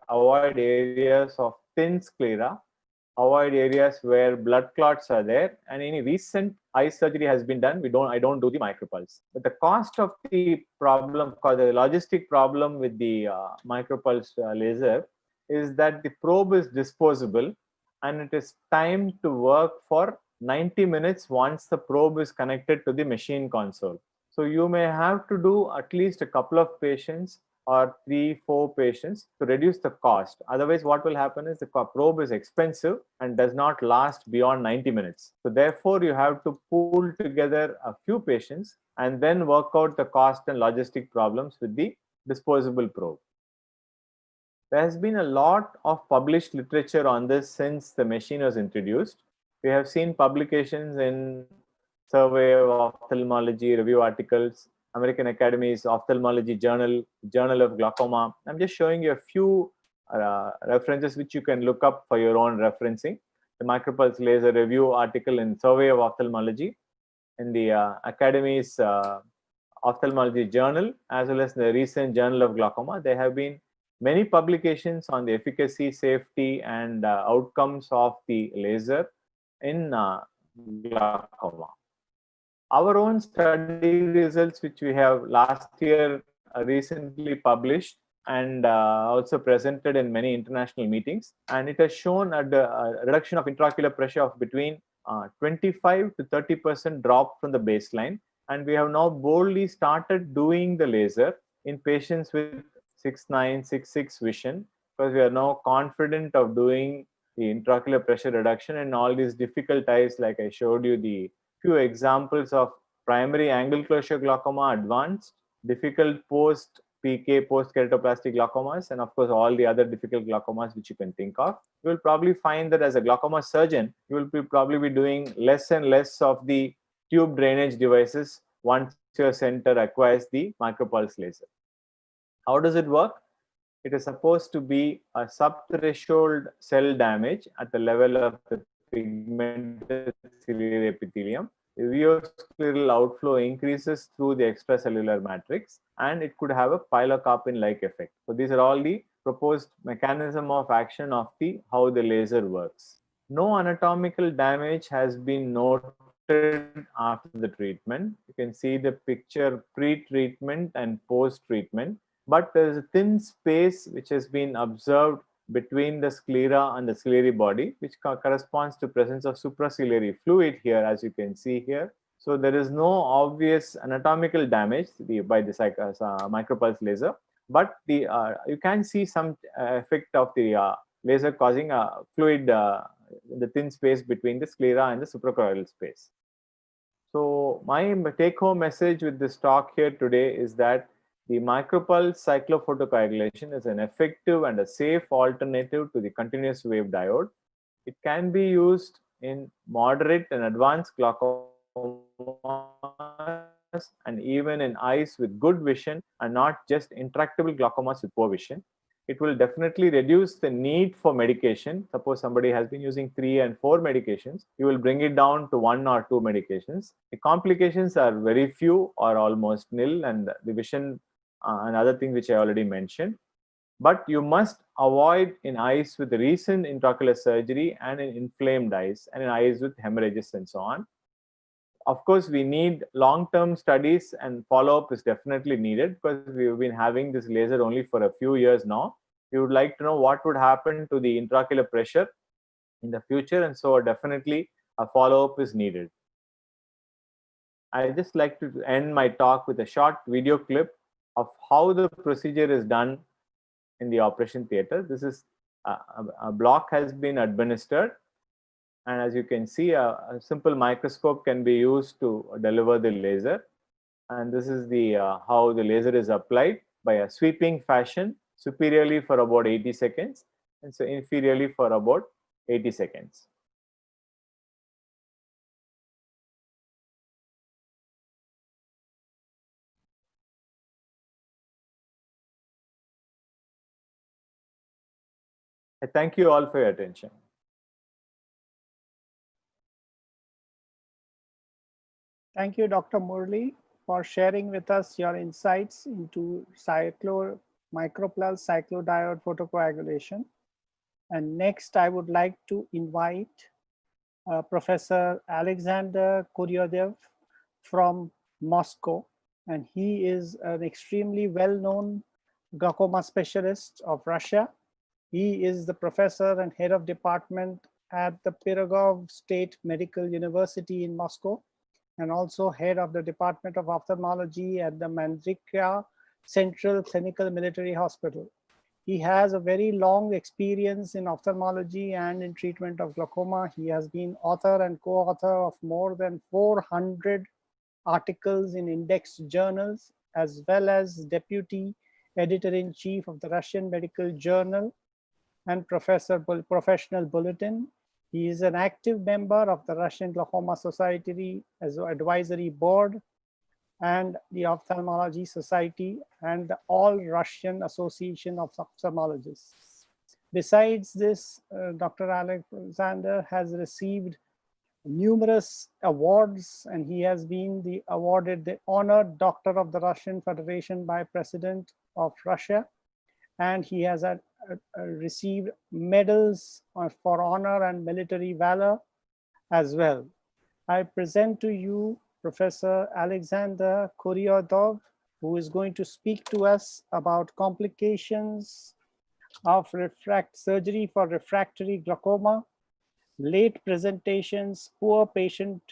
[SPEAKER 6] avoid areas of thin sclera, avoid areas where blood clots are there, and any recent eye surgery has been done, I don't do the micropulse. But the cost of the problem, the logistic problem with the micropulse laser is that the probe is disposable and it is timed to work for 90 minutes once the probe is connected to the machine console. So you may have to do at least a couple of patients or 3-4 patients to reduce the cost. Otherwise, what will happen is the probe is expensive and does not last beyond 90 minutes. So therefore, you have to pool together a few patients and then work out the cost and logistic problems with the disposable probe. There has been a lot of published literature on this since the machine was introduced. We have seen publications in Survey of Ophthalmology, review articles, American Academy's Ophthalmology Journal, Journal of Glaucoma. I'm just showing you a few references which you can look up for your own referencing. The micropulse laser review article in Survey of Ophthalmology, in the Academy's Ophthalmology Journal, as well as the recent Journal of Glaucoma. There have been many publications on the efficacy, safety, and outcomes of the laser in glaucoma. Our own study results, which we have last year recently published and also presented in many international meetings, and it has shown a reduction of intraocular pressure of between 25 to 30% drop from the baseline. And we have now boldly started doing the laser in patients with 6/9, 6/6 vision, because we are now confident of doing the intraocular pressure reduction in all these difficult eyes, like I showed you the few examples of primary angle closure glaucoma, advanced, difficult post-PK, post-keratoplastic glaucomas, and of course all the other difficult glaucomas which you can think of. You will probably find that as a glaucoma surgeon, you will probably be doing less and less of the tube drainage devices once your center acquires the micropulse laser. How does it work? It is supposed to be a subthreshold cell damage at the level of the pigmented ciliary epithelium. The vioscleral outflow increases through the extracellular matrix, and it could have a pilocarpine-like effect. So these are all the proposed mechanism of action of how the laser works. No anatomical damage has been noted after the treatment. You can see the picture pre-treatment and post-treatment, but there is a thin space which has been observed between the sclera and the ciliary body, which corresponds to presence of supraciliary fluid here, as you can see here. So there is no obvious anatomical damage by the micropulse laser, but you can see some effect of the laser causing a fluid in the thin space between the sclera and the suprachoroidal space. So my take-home message with this talk here today is that the micropulse cyclophotocoagulation is an effective and a safe alternative to the continuous wave diode. It can be used in moderate and advanced glaucoma and even in eyes with good vision and not just intractable glaucomas with poor vision. it will definitely reduce the need for medication. Suppose somebody has been using 3 and 4 medications, you will bring it down to 1 or 2 medications. The complications are very few or almost nil, and the vision and other things which I already mentioned. But you must avoid in eyes with recent intraocular surgery and in inflamed eyes and in eyes with hemorrhages and so on. Of course, we need long-term studies and follow-up is definitely needed because we've been having this laser only for a few years now. We would like to know what would happen to the intraocular pressure in the future, and so definitely a follow-up is needed. I just like to end my talk with a short video clip of how the procedure is done in the operation theater. This is a block has been administered, and as you can see, a simple microscope can be used to deliver the laser. And this is the how the laser is applied by a sweeping fashion, superiorly for about 80 seconds, and so inferiorly for about 80 seconds. I thank you all for your attention.
[SPEAKER 3] Thank you, Dr. Murli, for sharing with us your insights into micropulse cyclodiode photocoagulation. And next, I would like to invite Professor Alexander Kuryadev from Moscow. And he is an extremely well-known glaucoma specialist of Russia. He is the professor and head of department at the Pirogov State Medical University in Moscow, and also head of the Department of Ophthalmology at the Mandrika Central Clinical Military Hospital. He has a very long experience in ophthalmology and in treatment of glaucoma. He has been author and co-author of more than 400 articles in indexed journals, as well as deputy editor-in-chief of the Russian Medical Journal and professional bulletin. He is an active member of the Russian Glaucoma Society as an advisory board and the Ophthalmology Society and the All Russian Association of Ophthalmologists. Besides this, Dr. Alexander has received numerous awards, and he has been awarded the honored Doctor of the Russian Federation by President of Russia, and he has received medals for honor and military valor as well. I present to you Professor Alexander Kuryadev, who is going to speak to us about complications of surgery for refractory glaucoma, late presentations, poor patient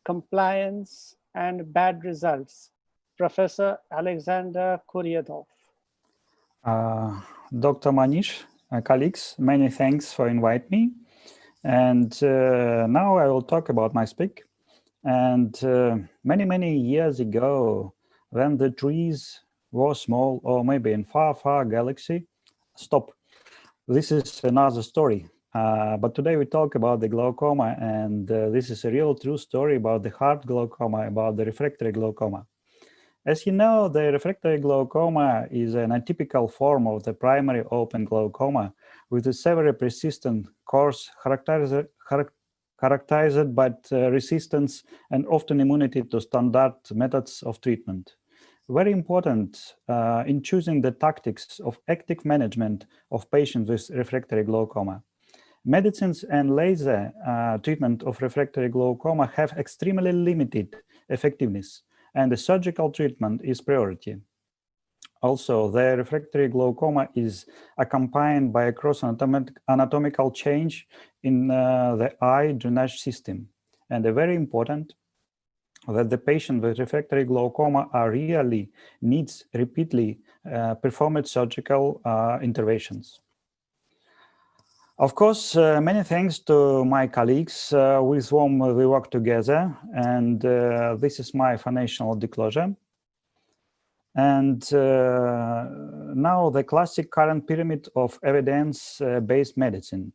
[SPEAKER 3] compliance, and bad results. Professor Alexander Kuryadev.
[SPEAKER 5] Dr. Manish, colleagues, many thanks for inviting me. And now I will talk about my speak. And many years ago, when the trees were small, or maybe in far galaxy, stop. This is another story. But today we talk about the glaucoma, and this is a real true story about the hard glaucoma, about the refractory glaucoma. As you know, the refractory glaucoma is an atypical form of the primary open glaucoma with a severe persistent course characterized by resistance and often immunity to standard methods of treatment. Very important in choosing the tactics of active management of patients with refractory glaucoma. Medicines and laser treatment of refractory glaucoma have extremely limited effectiveness, and the surgical treatment is priority. Also, the refractory glaucoma is accompanied by a cross-anatomical change in the eye drainage system. And very important that the patient with refractory glaucoma really needs repeatedly performed surgical interventions. Of course, many thanks to my colleagues with whom we work together, and this is my financial disclosure. And now the classic current pyramid of evidence-based medicine.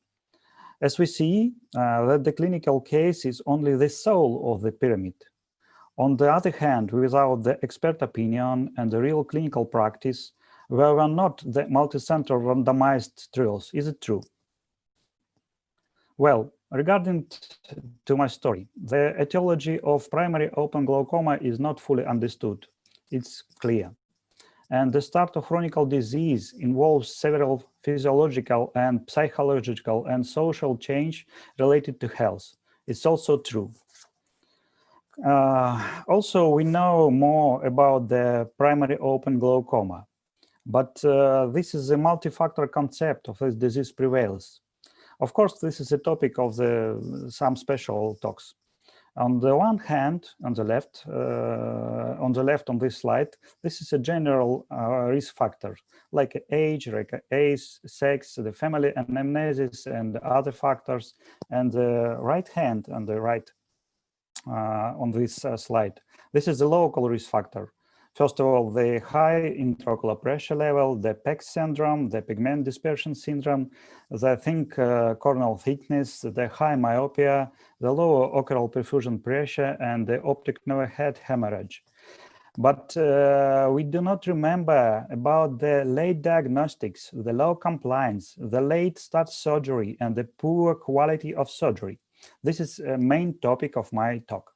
[SPEAKER 5] As we see, that the clinical case is only the soul of the pyramid. On the other hand, without the expert opinion and the real clinical practice, were not the multicenter randomized trials. Is it true? Well, regarding to my story, the etiology of primary open glaucoma is not fully understood. It's clear. And the start of chronic disease involves several physiological and psychological and social change related to health. It's also true. Also, we know more about the primary open glaucoma, but this is a multi-factor concept of this disease prevails. Of course, this is a topic of some special talks. On the one hand, on the left on this slide, this is a general risk factor, like age, sex, the family anamnesis, and other factors. And the right hand on the right on this slide, this is the local risk factor. First of all, the high intraocular pressure level, the PEX syndrome, the pigment dispersion syndrome, the thin corneal thickness, the high myopia, the lower ocular perfusion pressure, and the optic nerve head hemorrhage. But we do not remember about the late diagnostics, the low compliance, the late start surgery, and the poor quality of surgery. This is a main topic of my talk.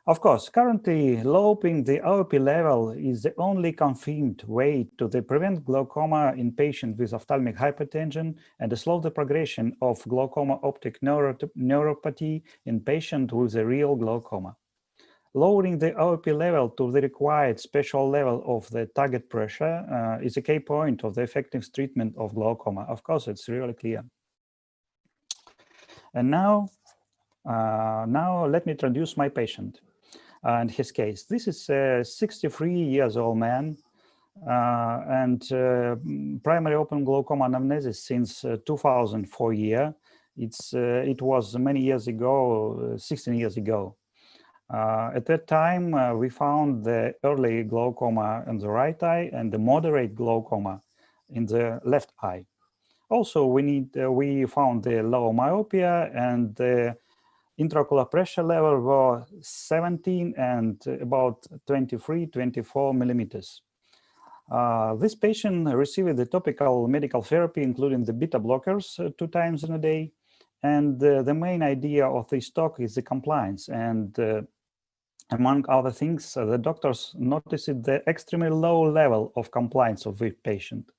[SPEAKER 5] Of course, currently, lowering the AOP level is the only confirmed way to prevent glaucoma in patients with ophthalmic hypertension and to slow the progression of glaucoma optic neuropathy in patients with a real glaucoma. Lowering the AOP level to the required special level of the target pressure is a key point of the effective treatment of glaucoma. Of course, it's really clear. And now let me introduce my patient and his case. This is a 63 years old man and primary open glaucoma anamnesis since 2004 year. It was many years ago, 16 years ago. At that time, we found the early glaucoma in the right eye and the moderate glaucoma in the left eye. Also, we found the low myopia and the intraocular pressure level were 17 and about 23-24 millimeters. This patient received the topical medical therapy, including the beta blockers 2 times in a day. And the main idea of this talk is the compliance. And among other things, the doctors noticed the extremely low level of compliance of the patient.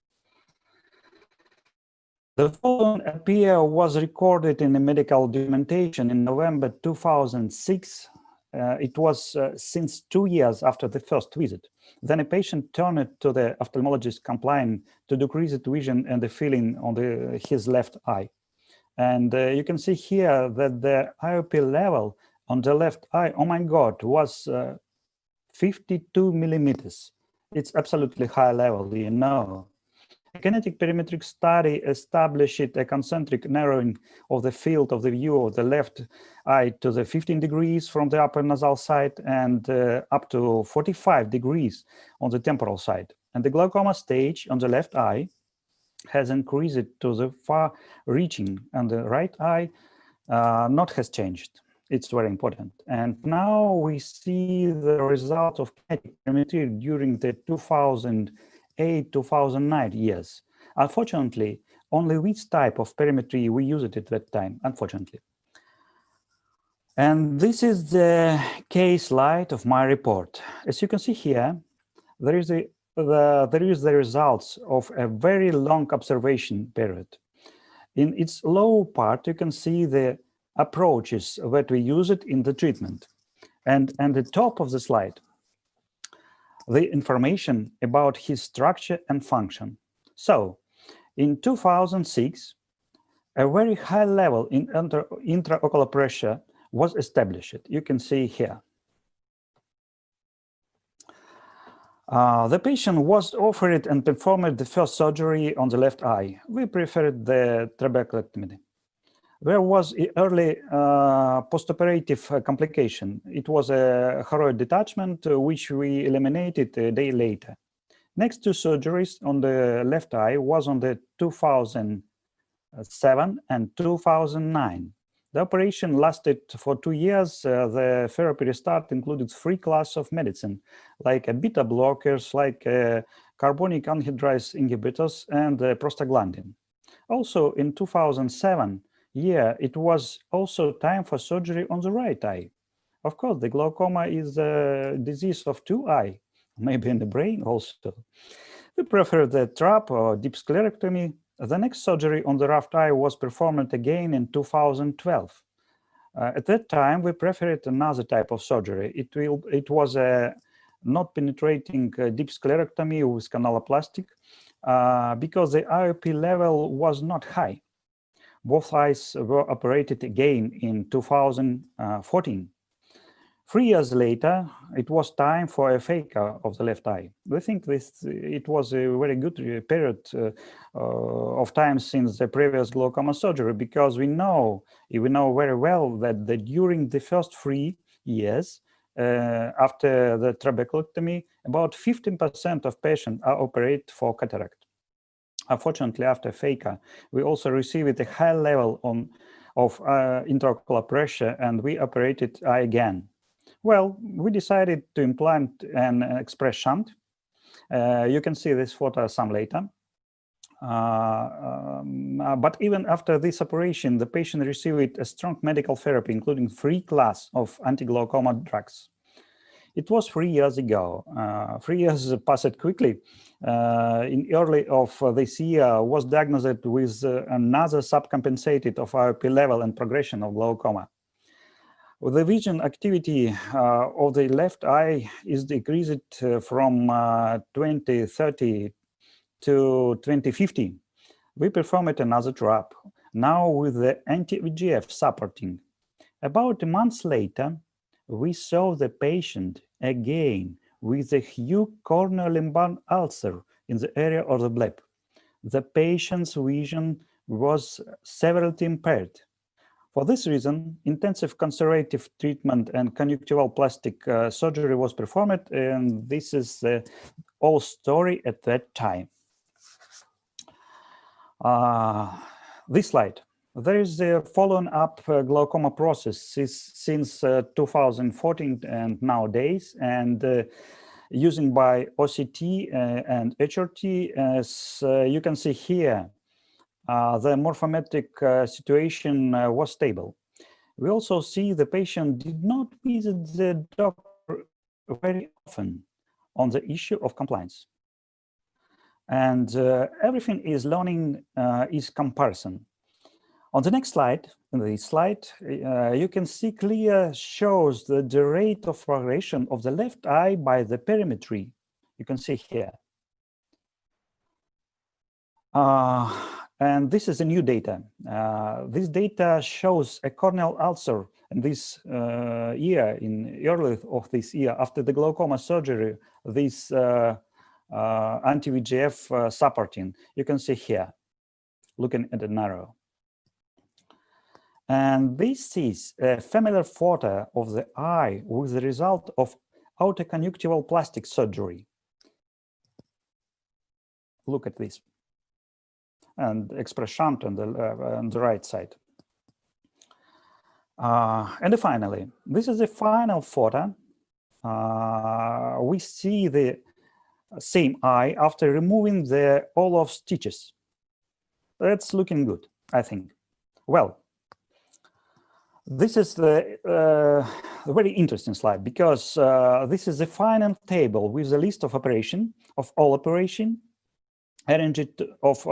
[SPEAKER 5] The following appeal was recorded in the medical documentation in November 2006. It was since 2 years after the first visit. Then a patient turned to the ophthalmologist complaining to decrease the vision and the feeling on his left eye. And you can see here that the IOP level on the left eye, oh my God, was 52 millimeters. It's absolutely high level, you know. A kinetic perimetric study established a concentric narrowing of the field of the view of the left eye to the 15 degrees from the upper nasal side and up to 45 degrees on the temporal side. And the glaucoma stage on the left eye has increased to the far reaching, and the right eye not has changed. It's very important. And now we see the result of kinetic perimetry during the 2008-2009 years. Unfortunately, only this type of perimetry we used at that time, unfortunately. And this is the case slide of my report. As you can see here, there is the results of a very long observation period. In its low part, you can see the approaches that we use it in the treatment. And at the top of the slide, the information about his structure and function. So, in 2006, a very high level in intraocular pressure was established. You can see here. The patient was offered and performed the first surgery on the left eye. We preferred the trabeculectomy. There was an early postoperative complication. It was a choroid detachment, which we eliminated a day later. Next 2 surgeries on the left eye was on the 2007 and 2009. The operation lasted for 2 years. The therapy restart included 3 classes of medicine, like beta blockers, like carbonic anhydrase inhibitors, and prostaglandin. Also, in 2007, it was also time for surgery on the right eye. Of course, the glaucoma is a disease of two eyes, maybe in the brain also. We prefer the trap or deep sclerectomy. The next surgery on the left eye was performed again in 2012. At that time, we preferred another type of surgery. It was a not penetrating deep sclerectomy with canaloplastic because the IOP level was not high. Both eyes were operated again in 2014. 3 years later, it was time for a phaco of the left eye. We think it was a very good period of time since the previous glaucoma surgery, because we know very well that during the first 3 years after the trabeculectomy, about 15% of patients are operated for cataract. Unfortunately, after phaco, we also received a high level of intraocular pressure, and we operated eye again. Well, we decided to implant an express shunt. You can see this photo some later. But even after this operation, the patient received a strong medical therapy, including 3 classes of anti-glaucoma drugs. It was 3 years ago. 3 years passed quickly. In early of this year, was diagnosed with another subcompensated of IOP level and progression of glaucoma. The vision activity of the left eye is decreased from 2030 to 2050. We performed another trap, now with the anti-VEGF supporting. About a month later, we saw the patient again with a huge corneal lumbar ulcer in the area of the bleb. The patient's vision was severely impaired. For this reason, intensive conservative treatment and conjunctival plastic surgery was performed, and this is the whole story at that time. This slide. There is a following up glaucoma process since 2014 and nowadays, and using by OCT and HRT, as you can see here. The morphometric situation was stable. We also see the patient did not visit the doctor very often on the issue of compliance. And everything is learning is comparison. On the next slide, in this slide, you can see clear shows the rate of progression of the left eye by the perimetry. You can see here. And this is a new data. This data shows a corneal ulcer in this year, in early of this year, after the glaucoma surgery, this anti-VEGF supporting. You can see here, looking at the narrow. And this is a familiar photo of the eye with the result of outer conjunctival plastic surgery. Look at this. And express shunt on the right side. And finally, this is the final photo. We see the same eye after removing the all of stitches. That's looking good, I think. Well, this is the very interesting slide, because this is the final table with the list of operation, of all operation, arranged of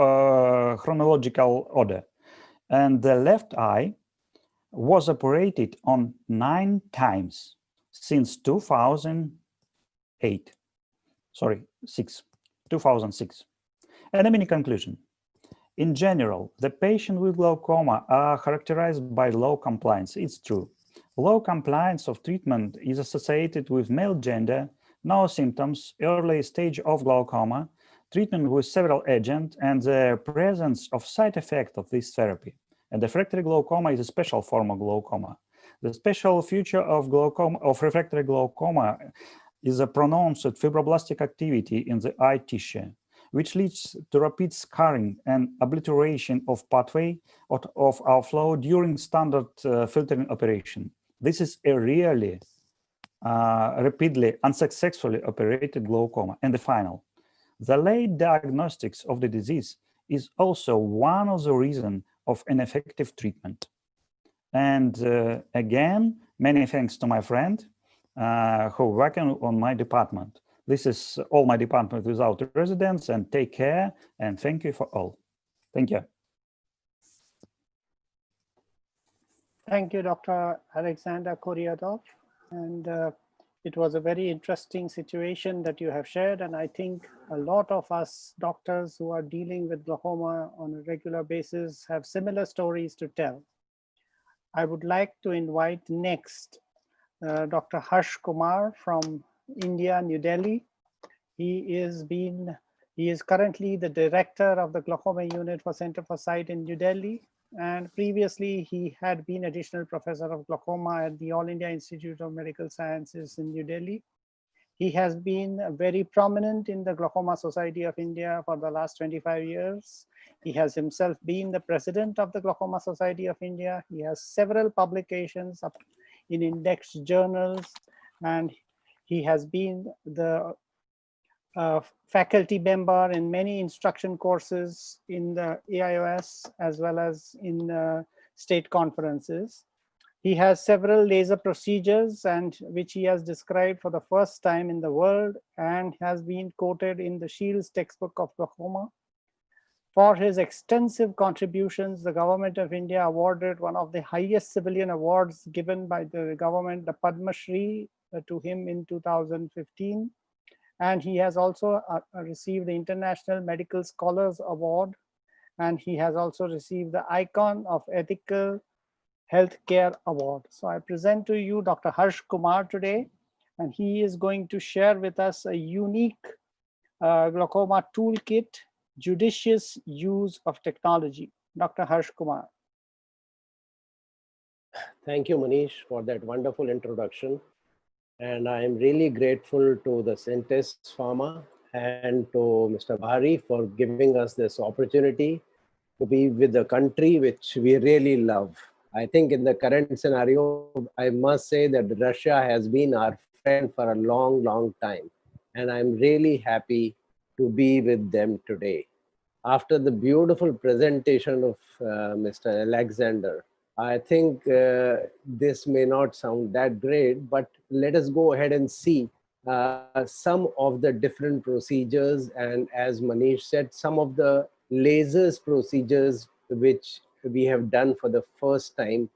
[SPEAKER 5] chronological order. And the left eye was operated on 9 times since 2006. And a mini conclusion. In general, the patient with glaucoma are characterized by low compliance. It's true. Low compliance of treatment is associated with male gender, no symptoms, early stage of glaucoma, treatment with several agents, and the presence of side effect of this therapy. And refractory glaucoma is a special form of glaucoma. The special feature of glaucoma, of refractory glaucoma, is a pronounced fibroblastic activity in the eye tissue, which leads to rapid scarring and obliteration of pathway of outflow during standard filtering operation. This is a really rapidly unsuccessfully operated glaucoma. And the final. The late diagnostics of the disease is also one of the reasons of ineffective treatment. And again, many thanks to my friend who working on my department. This is all my department without residents, and take care, and thank you for all. Thank you.
[SPEAKER 3] Thank you, Dr. Alexander Koryadov. And it was a very interesting situation that you have shared. And I think a lot of us doctors who are dealing with glaucoma on a regular basis have similar stories to tell. I would like to invite next Dr. Harsh Kumar from India, New Delhi. He is currently the director of the glaucoma unit for Center for Sight in New Delhi. And previously he had been additional professor of glaucoma at the All India Institute of Medical Sciences in New Delhi. He has been very prominent in the Glaucoma Society of India for the last 25 years. He has himself been the president of the Glaucoma Society of India. He has several publications in indexed journals, and he has been the faculty member in many instruction courses in the AIOS as well as in state conferences. He has several laser procedures and which he has described for the first time in the world and has been quoted in the Shields textbook of glaucoma. For his extensive contributions, the government of India awarded one of the highest civilian awards given by the government, the Padma Shri, to him in 2015. And he has also received the International Medical Scholars Award. And he has also received the Icon of Ethical Healthcare Award. So I present to you Dr. Harsh Kumar today, and he is going to share with us a unique glaucoma toolkit, judicious use of technology. Dr. Harsh Kumar.
[SPEAKER 7] Thank you, Manish, for that wonderful introduction. And I am really grateful to the Centis Pharma and to Mr. Bahari for giving us this opportunity to be with the country which we really love. I think in the current scenario, I must say that Russia has been our friend for a long, long time. And I'm really happy to be with them today. After the beautiful presentation of Mr. Alexander, I think this may not sound that great, but let us go ahead and see some of the different procedures. And as Manish said, some of the lasers procedures which we have done for the first time,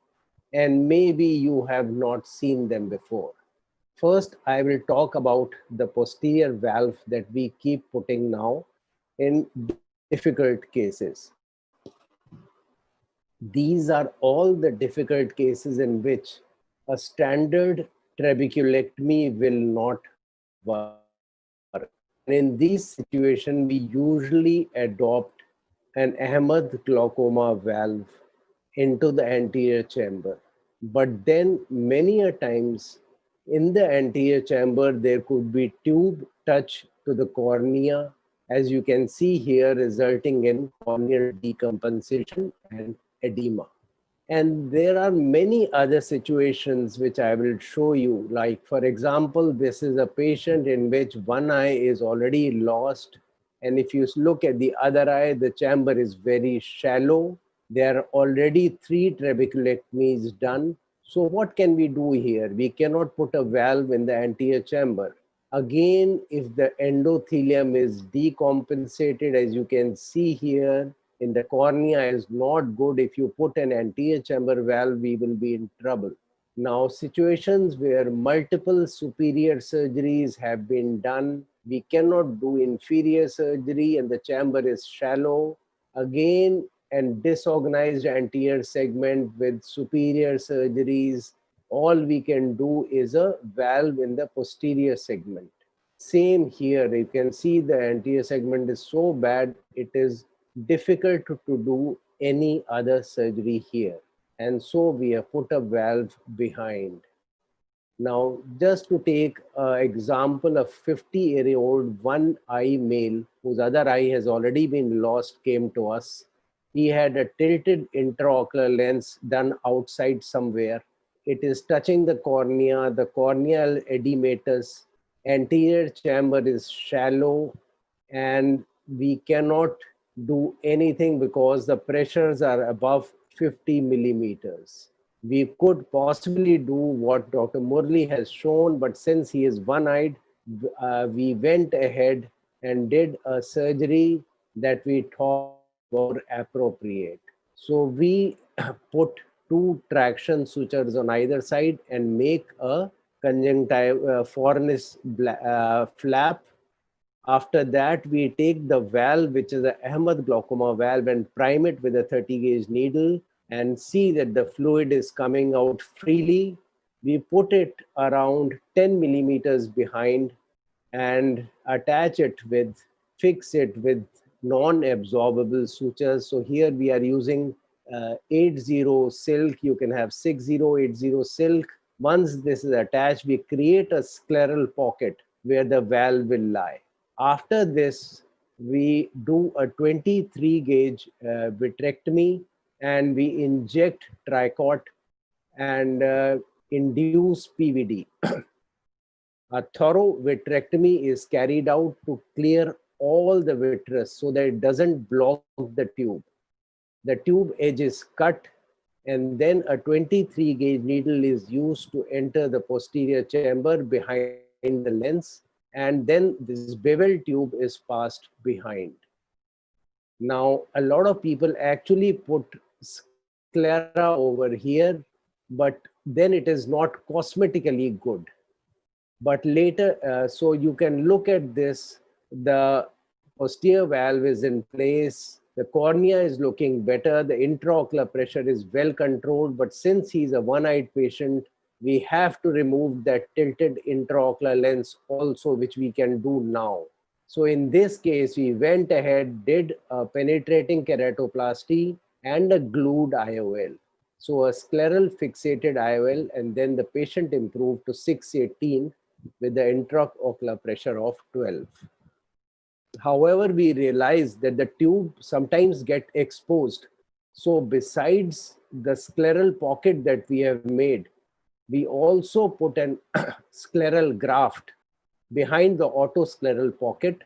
[SPEAKER 7] and maybe you have not seen them before. First, I will talk about the posterior valve that we keep putting now in difficult cases. These are all the difficult cases in which a standard trabeculectomy will not work. And in these situations, we usually adopt an Ahmed glaucoma valve into the anterior chamber. But then many a times in the anterior chamber, there could be tube touch to the cornea, as you can see here, resulting in corneal decompensation and edema. And there are many other situations which I will show you. Like, for example, this is a patient in which one eye is already lost. And if you look at the other eye, the chamber is very shallow. There are already 3 trabeculectomies done. So what can we do here? We cannot put a valve in the anterior chamber. Again, if the endothelium is decompensated, as you can see here, in the cornea is not good. If you put an anterior chamber valve, we will be in trouble. Now, situations where multiple superior surgeries have been done, we cannot do inferior surgery and the chamber is shallow. Again, and disorganized anterior segment with superior surgeries, all we can do is a valve in the posterior segment. Same here, you can see the anterior segment is so bad, it is difficult to do any other surgery here. And so we have put a valve behind. Now, just to take an example of 50-year-old one-eye male whose other eye has already been lost came to us. He had a tilted intraocular lens done outside somewhere. It is touching the corneal edematous. Anterior chamber is shallow. and we cannot do anything because the pressures are above 50 millimeters. We could possibly do what Dr. Murli has shown, but since he is one-eyed, we went ahead and did a surgery that we thought were appropriate. So we put 2 traction sutures on either side and make a conjunctival fornis flap. After that, we take the valve, which is the Ahmed glaucoma valve, and prime it with a 30 gauge needle and see that the fluid is coming out freely. We put it around 10 millimeters behind and attach it with, fix it with non-absorbable sutures. So here we are using 80 silk. You can have 6080 silk. Once this is attached, we create a scleral pocket where the valve will lie. After this, we do a 23 gauge vitrectomy, and we inject tricot and induce PVD. A thorough vitrectomy is carried out to clear all the vitreous so that it doesn't block the tube. The tube edge is cut, and then a 23 gauge needle is used to enter the posterior chamber behind the lens, and then this bevel tube is passed behind. Now, a lot of people actually put sclera over here, but then it is not cosmetically good. But later, so you can look at this, the posterior valve is in place, the cornea is looking better, the intraocular pressure is well controlled, but since he's a one-eyed patient, we have to remove that tilted intraocular lens also, which we can do now. So in this case, we went ahead, did a penetrating keratoplasty and a glued IOL. So a scleral fixated IOL, and then the patient improved to 618 with the intraocular pressure of 12. However, we realized that the tube sometimes get exposed. So besides the scleral pocket that we have made, we also put an scleral graft behind the autoscleral pocket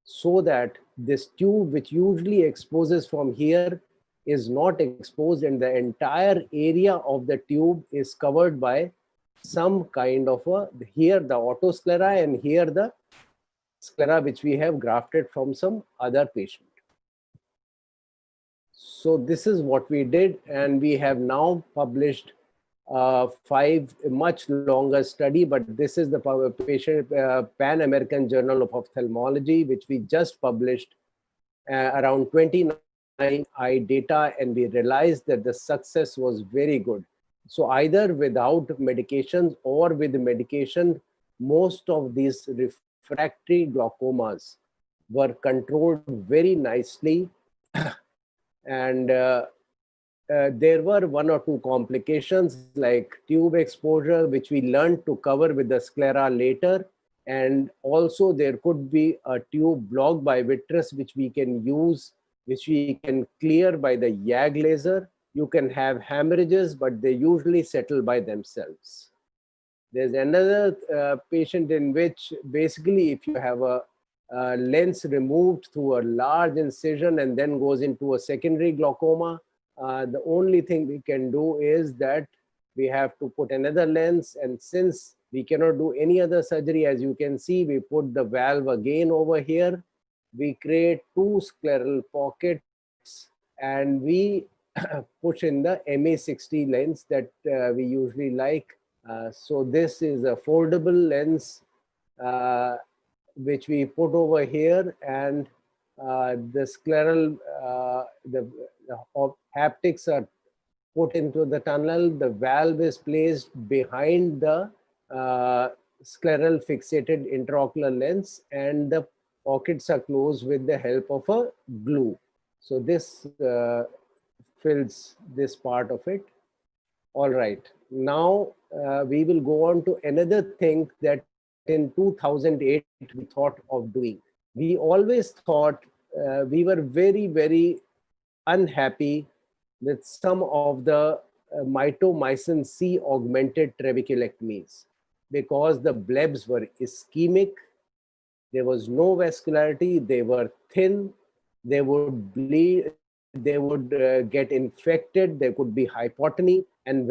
[SPEAKER 7] so that this tube, which usually exposes from here, is not exposed, and the entire area of the tube is covered by some kind of a, here the autosclera and here the sclera which we have grafted from some other patient. So this is what we did, and we have now published 5 much longer study, but this is the patient Pan American Journal of Ophthalmology, which we just published around 29 eye data, and we realized that the success was very good. So either without medications or with medication, most of these refractory glaucomas were controlled very nicely. And there were 1 or 2 complications like tube exposure, which we learned to cover with the sclera later. And also there could be a tube blocked by vitreous, which we can use, which we can clear by the YAG laser. You can have hemorrhages, but they usually settle by themselves. There's another patient in which basically if you have a lens removed through a large incision and then goes into a secondary glaucoma, the only thing we can do is that we have to put another lens, and since we cannot do any other surgery, as you can see, we put the valve again over here. We create 2 scleral pockets, and we push in the MA60 lens that we usually like. So this is a foldable lens which we put over here, and the scleral, the haptics are put into the tunnel. The valve is placed behind the scleral fixated intraocular lens, and the pockets are closed with the help of a glue. So this fills this part of it. All right, now we will go on to another thing that in 2008 we thought of doing. We always thought we were very, very unhappy with some of the mitomycin C augmented trabeculectomies because the blebs were ischemic There was no vascularity. They were thin. They would bleed. They would get infected. There could be hypotony, and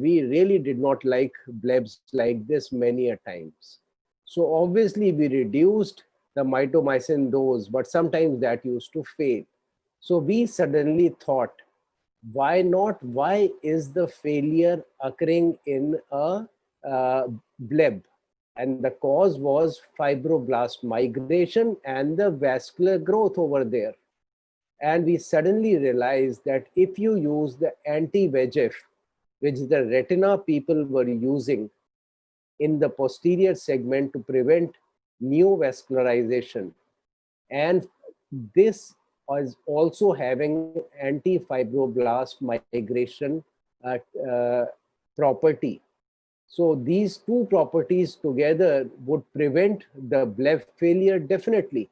[SPEAKER 7] we really did not like blebs like this many a times. So obviously we reduced the mitomycin dose, but sometimes that used to fail. So we suddenly thought, why not? Why is the failure occurring in a bleb? And the cause was fibroblast migration and the vascular growth over there. And we suddenly realized that if you use the anti-VEGF, which the retina people were using in the posterior segment to prevent neovascularization, and this is also having anti-fibroblast migration property. So these two properties together would prevent the bleb failure definitely.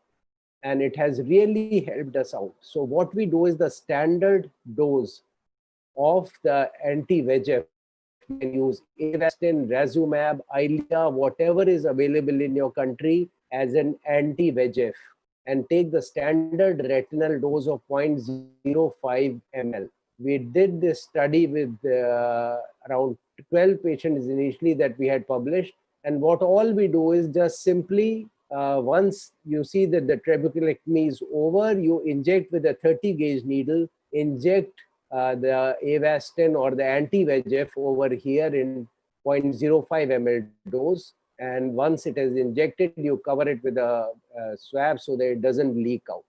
[SPEAKER 7] And it has really helped us out. So what we do is the standard dose of the anti-VEGF. You can use Avastin, Razumab, Eylea, whatever is available in your country as an anti-VEGF, and take the standard retinal dose of 0.05 ml. We did this study with around 12 patients initially that we had published. And what all we do is just simply, once you see that the trabeculectomy is over, you inject with a 30 gauge needle, inject the Avastin or the anti-VEGF over here in 0.05 ml dose. And once it is injected, you cover it with a swab so that it doesn't leak out.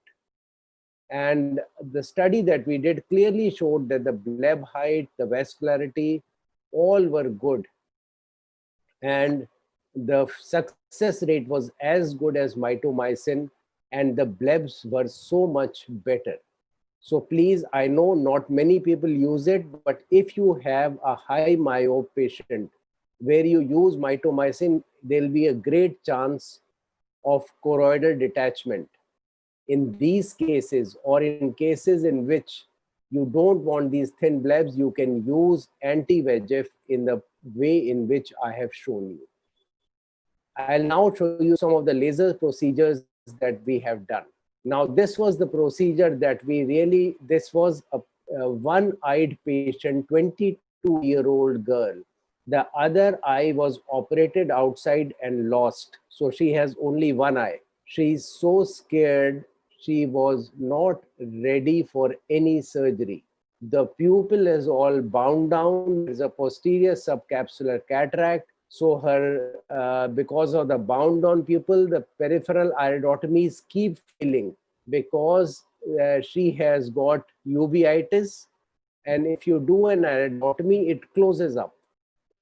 [SPEAKER 7] And the study that we did clearly showed that the bleb height, the vascularity, all were good. And the success rate was as good as mitomycin, and the blebs were so much better. So please, I know not many people use it, but if you have a high myope patient where you use mitomycin, there'll be a great chance of choroidal detachment. In these cases, or in cases in which you don't want these thin blebs, you can use anti-VEGF in the way in which I have shown you. I'll now show you some of the laser procedures that we have done. Now, this was the procedure that this was a one-eyed patient, 22-year-old girl. The other eye was operated outside and lost. So she has only one eye. She's so scared. She was not ready for any surgery. The pupil is all bound down. There's a posterior subcapsular cataract. So her, because of the bound down pupil, the peripheral iridotomies keep failing because she has got uveitis. And if you do an iridotomy, it closes up.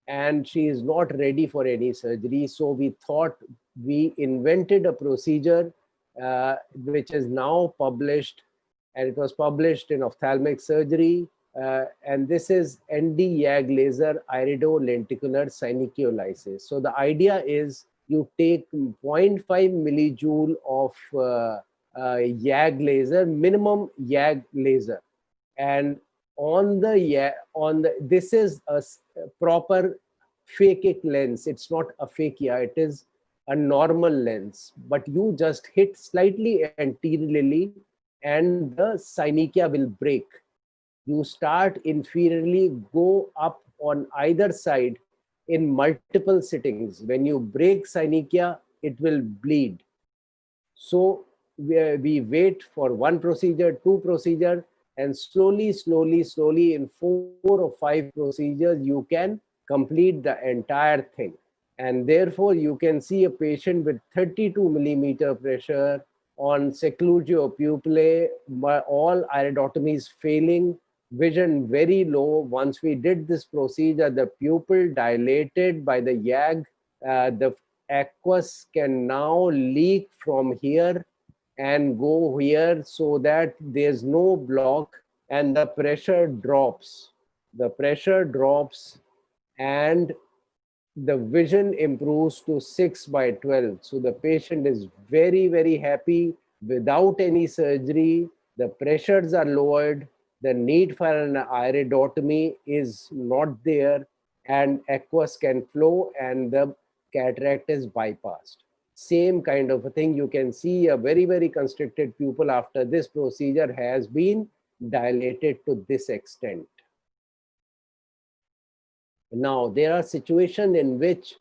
[SPEAKER 7] And she is not ready for any surgery. So we thought, we invented a procedure which is now published, and it was published in Ophthalmic Surgery. And this is ND-YAG laser iridolenticular synecholysis. So the idea is you take 0.5 millijoule of YAG laser, minimum YAG laser, and this is a proper phakic lens. It's not a phakia, it is a normal lens, but you just hit slightly anteriorly and the synechia will break. You start inferiorly, go up on either side in multiple sittings. When you break synechia, it will bleed. So we wait for one procedure, two procedure, and slowly in 4 or 5 procedures, you can complete the entire thing. And therefore, you can see a patient with 32 millimeter pressure on seclugio pupillae, all iridotomies failing, vision very low. Once we did this procedure, the pupil dilated by the YAG, the aqueous can now leak from here and go here so that there's no block, and the pressure drops. The pressure drops and the vision improves to 6/12. So the patient is very happy without any surgery. The pressures are lowered. The need for an iridotomy is not there, and aqueous can flow and the cataract is bypassed. Same kind of a thing. You can see a very, very constricted pupil after this procedure has been dilated to this extent. Now, there are situations in which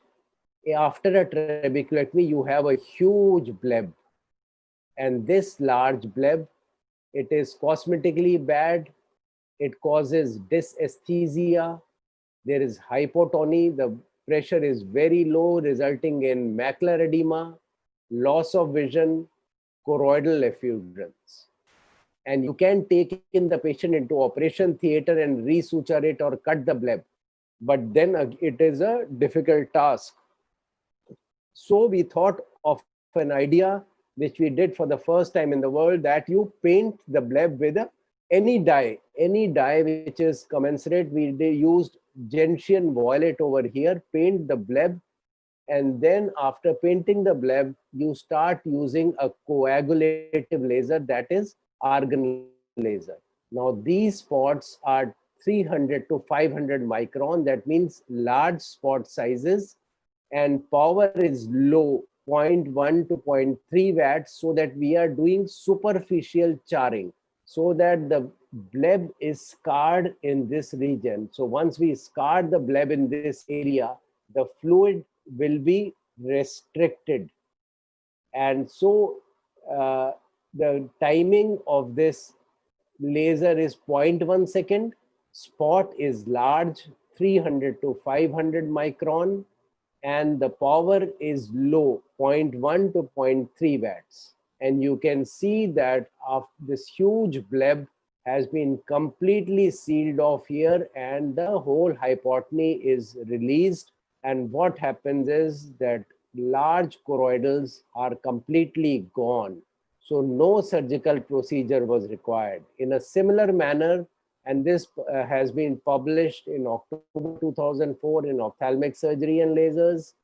[SPEAKER 7] after a trabeculectomy, you have a huge bleb. And this large bleb, it is cosmetically bad. It causes dysesthesia. There is hypotony. The pressure is very low, resulting in macular edema, loss of vision, choroidal effusions. And you can take in the patient into operation theater and resuture it or cut the bleb. But then it is a difficult task. So we thought of an idea which we did for the first time in the world, that you paint the bleb with any dye which is commensurate. We used gentian violet over here, paint the bleb, and then after painting the bleb, you start using a coagulative laser, that is argon laser. Now these spots are 300 to 500 micron, that means large spot sizes, and power is low, 0.1 to 0.3 watts, so that we are doing superficial charring, so that the bleb is scarred in this region. So once we scar the bleb in this area, the fluid will be restricted. And so the timing of this laser is 0.1 second, spot is large, 300 to 500 micron, and the power is low, 0.1 to 0.3 watts. And you can see that this huge bleb has been completely sealed off here, and the whole hypotony is released. And what happens is that large choroidals are completely gone. So no surgical procedure was required. In a similar manner, and this has been published in October 2004 in Ophthalmic Surgery and Lasers.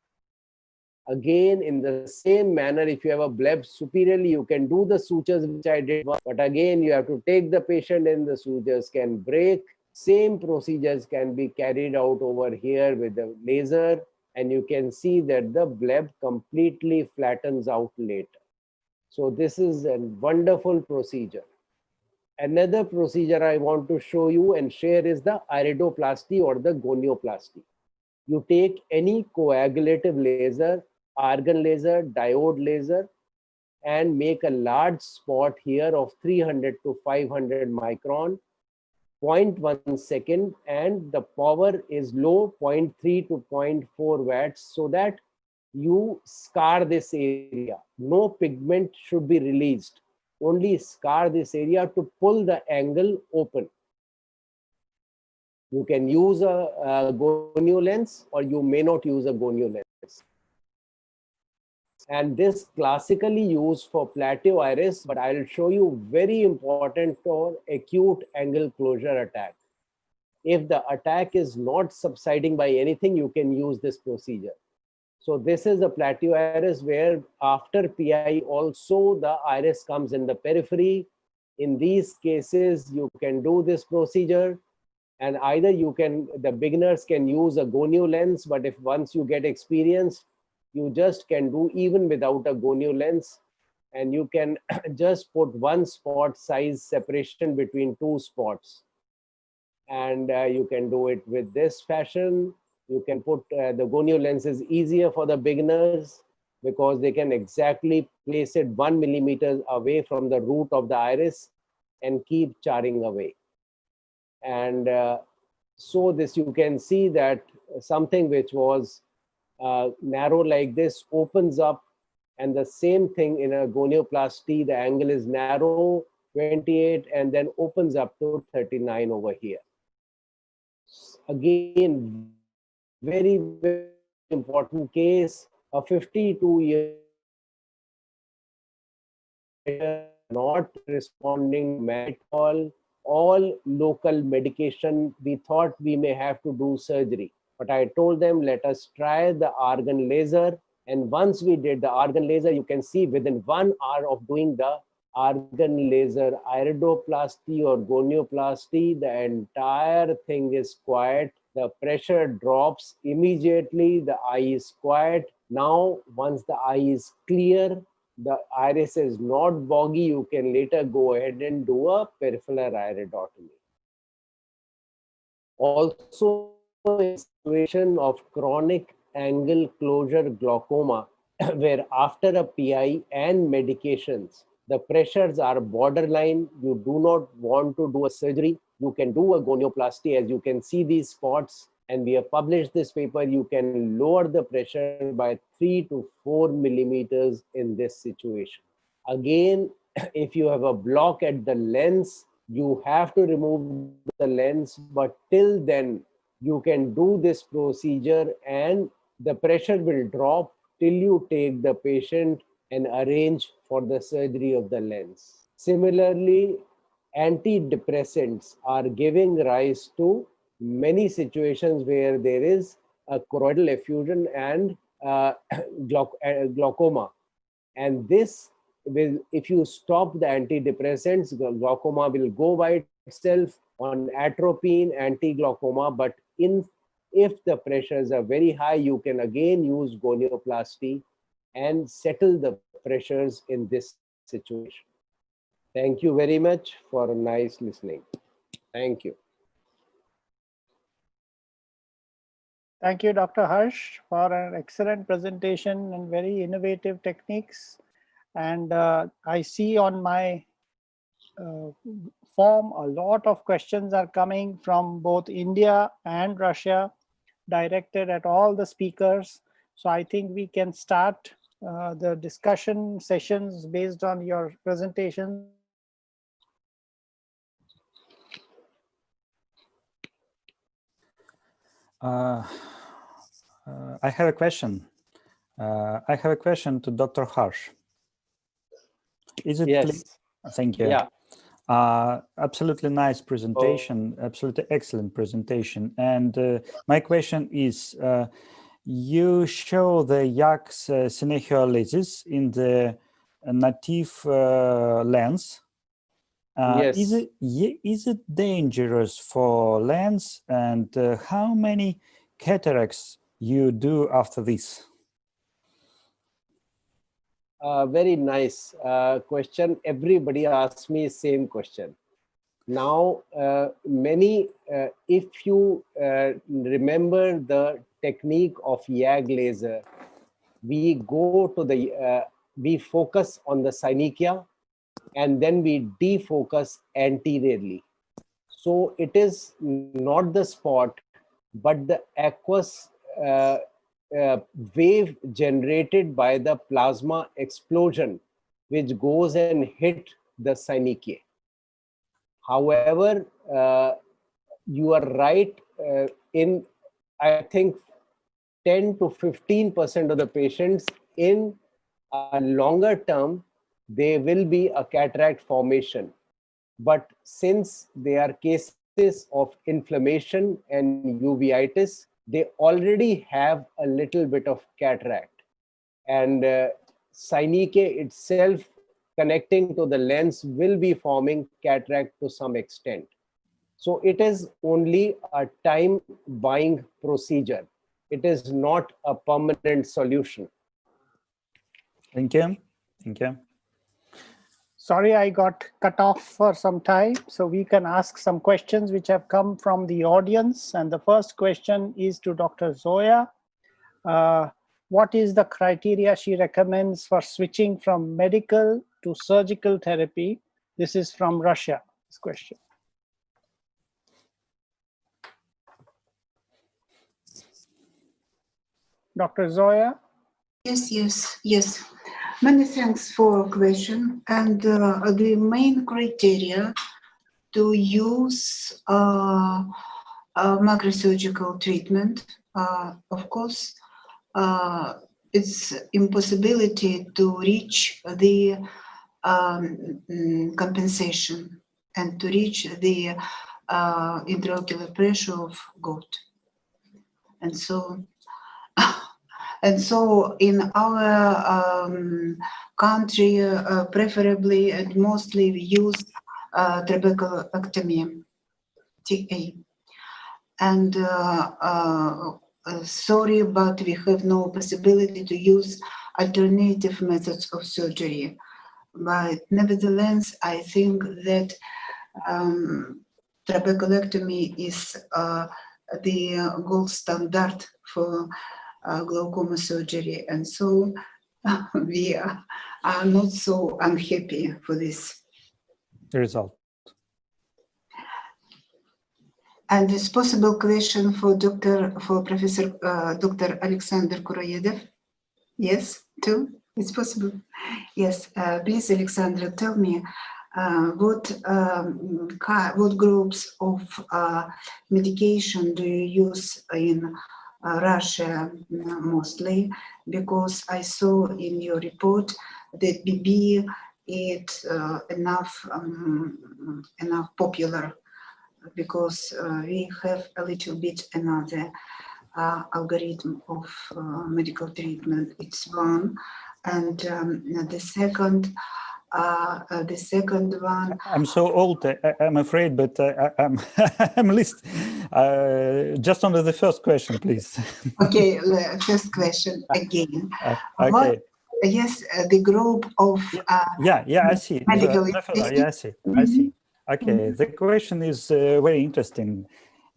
[SPEAKER 7] Again, in the same manner, if you have a bleb superiorly, you can do the sutures, which I did, but again, you have to take the patient and the sutures can break. Same procedures can be carried out over here with the laser, and you can see that the bleb completely flattens out later. So this is a wonderful procedure. Another procedure I want to show you and share is the iridoplasty or the gonioplasty. You take any coagulative laser, argon laser, diode laser, and make a large spot here of 300 to 500 micron, 0.1 second, and the power is low, 0.3 to 0.4 watts, so that you scar this area. No pigment should be released. Only scar this area to pull the angle open. You can use a gonio lens, or you may not use a gonio lens. And this classically used for plateau iris, but I'll show you very important for acute angle closure attack. If the attack is not subsiding by anything, you can use this procedure. So this is a plateau iris where after PI also the iris comes in the periphery. In these cases, you can do this procedure, and either the beginners can use a gonio lens, but if once you get experience, you just can do even without a gonio lens, and you can just put one spot size separation between two spots. And you can do it with this fashion. You can put the gonio lens is easier for the beginners because they can exactly place it 1 millimeter away from the root of the iris and keep charring away. And so this, you can see that something which was narrow like this opens up, and the same thing in a gonioplasty, the angle is narrow, 28, and then opens up to 39 over here. Again, very, very important case, a 52-year not responding at all local medication. We thought we may have to do surgery, but I told them, let us try the argon laser. And once we did the argon laser, you can see within 1 hour of doing the argon laser iridoplasty or gonioplasty, the entire thing is quiet. the pressure drops immediately, the eye is quiet. Now, once the eye is clear, the iris is not boggy, you can later go ahead and do a peripheral iridotomy. Also, in situation of chronic angle closure glaucoma, where after a PI and medications, the pressures are borderline, you do not want to do a surgery, you can do a gonioplasty. As you can see these spots, and we have published this paper, you can lower the pressure by 3 to 4 millimeters in this situation. Again, if you have a block at the lens, you have to remove the lens, but till then, you can do this procedure and the pressure will drop till you take the patient and arrange for the surgery of the lens. Similarly, antidepressants are giving rise to many situations where there is a choroidal effusion and glaucoma. And this will, if you stop the antidepressants, glaucoma will go by itself on atropine, anti-glaucoma, but if the pressures are very high, you can again use gonioplasty and settle the pressures in this situation. Thank you very much for a nice listening. Thank you.
[SPEAKER 3] Thank you, Dr. Harsh, for an excellent presentation and very innovative techniques. And I see on my form a lot of questions are coming from both India and Russia, directed at all the speakers. So I think we can start the discussion sessions based on your presentation.
[SPEAKER 5] I have a question. I have a question to Dr. Harsh. Is it
[SPEAKER 7] Yes.
[SPEAKER 5] clear? Thank you.
[SPEAKER 7] Yeah.
[SPEAKER 5] Absolutely nice presentation, absolutely excellent presentation. And my question is, you show the YAG's synecholysis in the native lens.
[SPEAKER 7] Yes.
[SPEAKER 5] Is it dangerous for lens, and how many cataracts you do after this?
[SPEAKER 7] Very nice question. Everybody asks me same question. Now, if you remember the technique of YAG laser, we go to the, we focus on the synechia and then we defocus anteriorly. So it is not the spot, but the aqueous wave generated by the plasma explosion, which goes and hit the synechia. However, you are right in, I think, 10 to 15% of the patients in a longer term, there will be a cataract formation. But since they are cases of inflammation and uveitis, they already have a little bit of cataract. And synechia itself connecting to the lens will be forming cataract to some extent. So it is only a time buying procedure. It is not a permanent solution.
[SPEAKER 5] Thank you. Thank you.
[SPEAKER 3] Sorry, I got cut off for some time, so we can ask some questions which have come from the audience. And the first question is to Dr. Zoya. What is the criteria she recommends for switching from medical to surgical therapy? This is from Russia, this question. Dr. Zoya?
[SPEAKER 8] Yes. Many thanks for question. And the main criteria to use macrosurgical treatment, of course, it's impossibility to reach the compensation and to reach the intraocular pressure of gout. And so in our country, preferably and mostly we use trabeculectomy, TA. and sorry, but we have no possibility to use alternative methods of surgery. But nevertheless, I think that trabeculectomy is the gold standard for glaucoma surgery, and so we are not so unhappy for this.
[SPEAKER 5] The result.
[SPEAKER 8] And this possible question for Professor Dr. Alexander Kuroyev. Yes, too. It's possible. Yes, please, Alexandra, tell me what groups of medication do you use in Russia mostly? Because I saw in your report that BB is enough popular, because we have a little bit another algorithm of medical treatment. It's one, and the second one.
[SPEAKER 5] I'm so old, I'm afraid, but I'm I'm just on the first question, please.
[SPEAKER 8] Okay, first question again.
[SPEAKER 5] Okay.
[SPEAKER 8] What, yes, the group of
[SPEAKER 5] yeah, I see.
[SPEAKER 8] medical
[SPEAKER 5] Yeah, I see. Okay, the question is very interesting,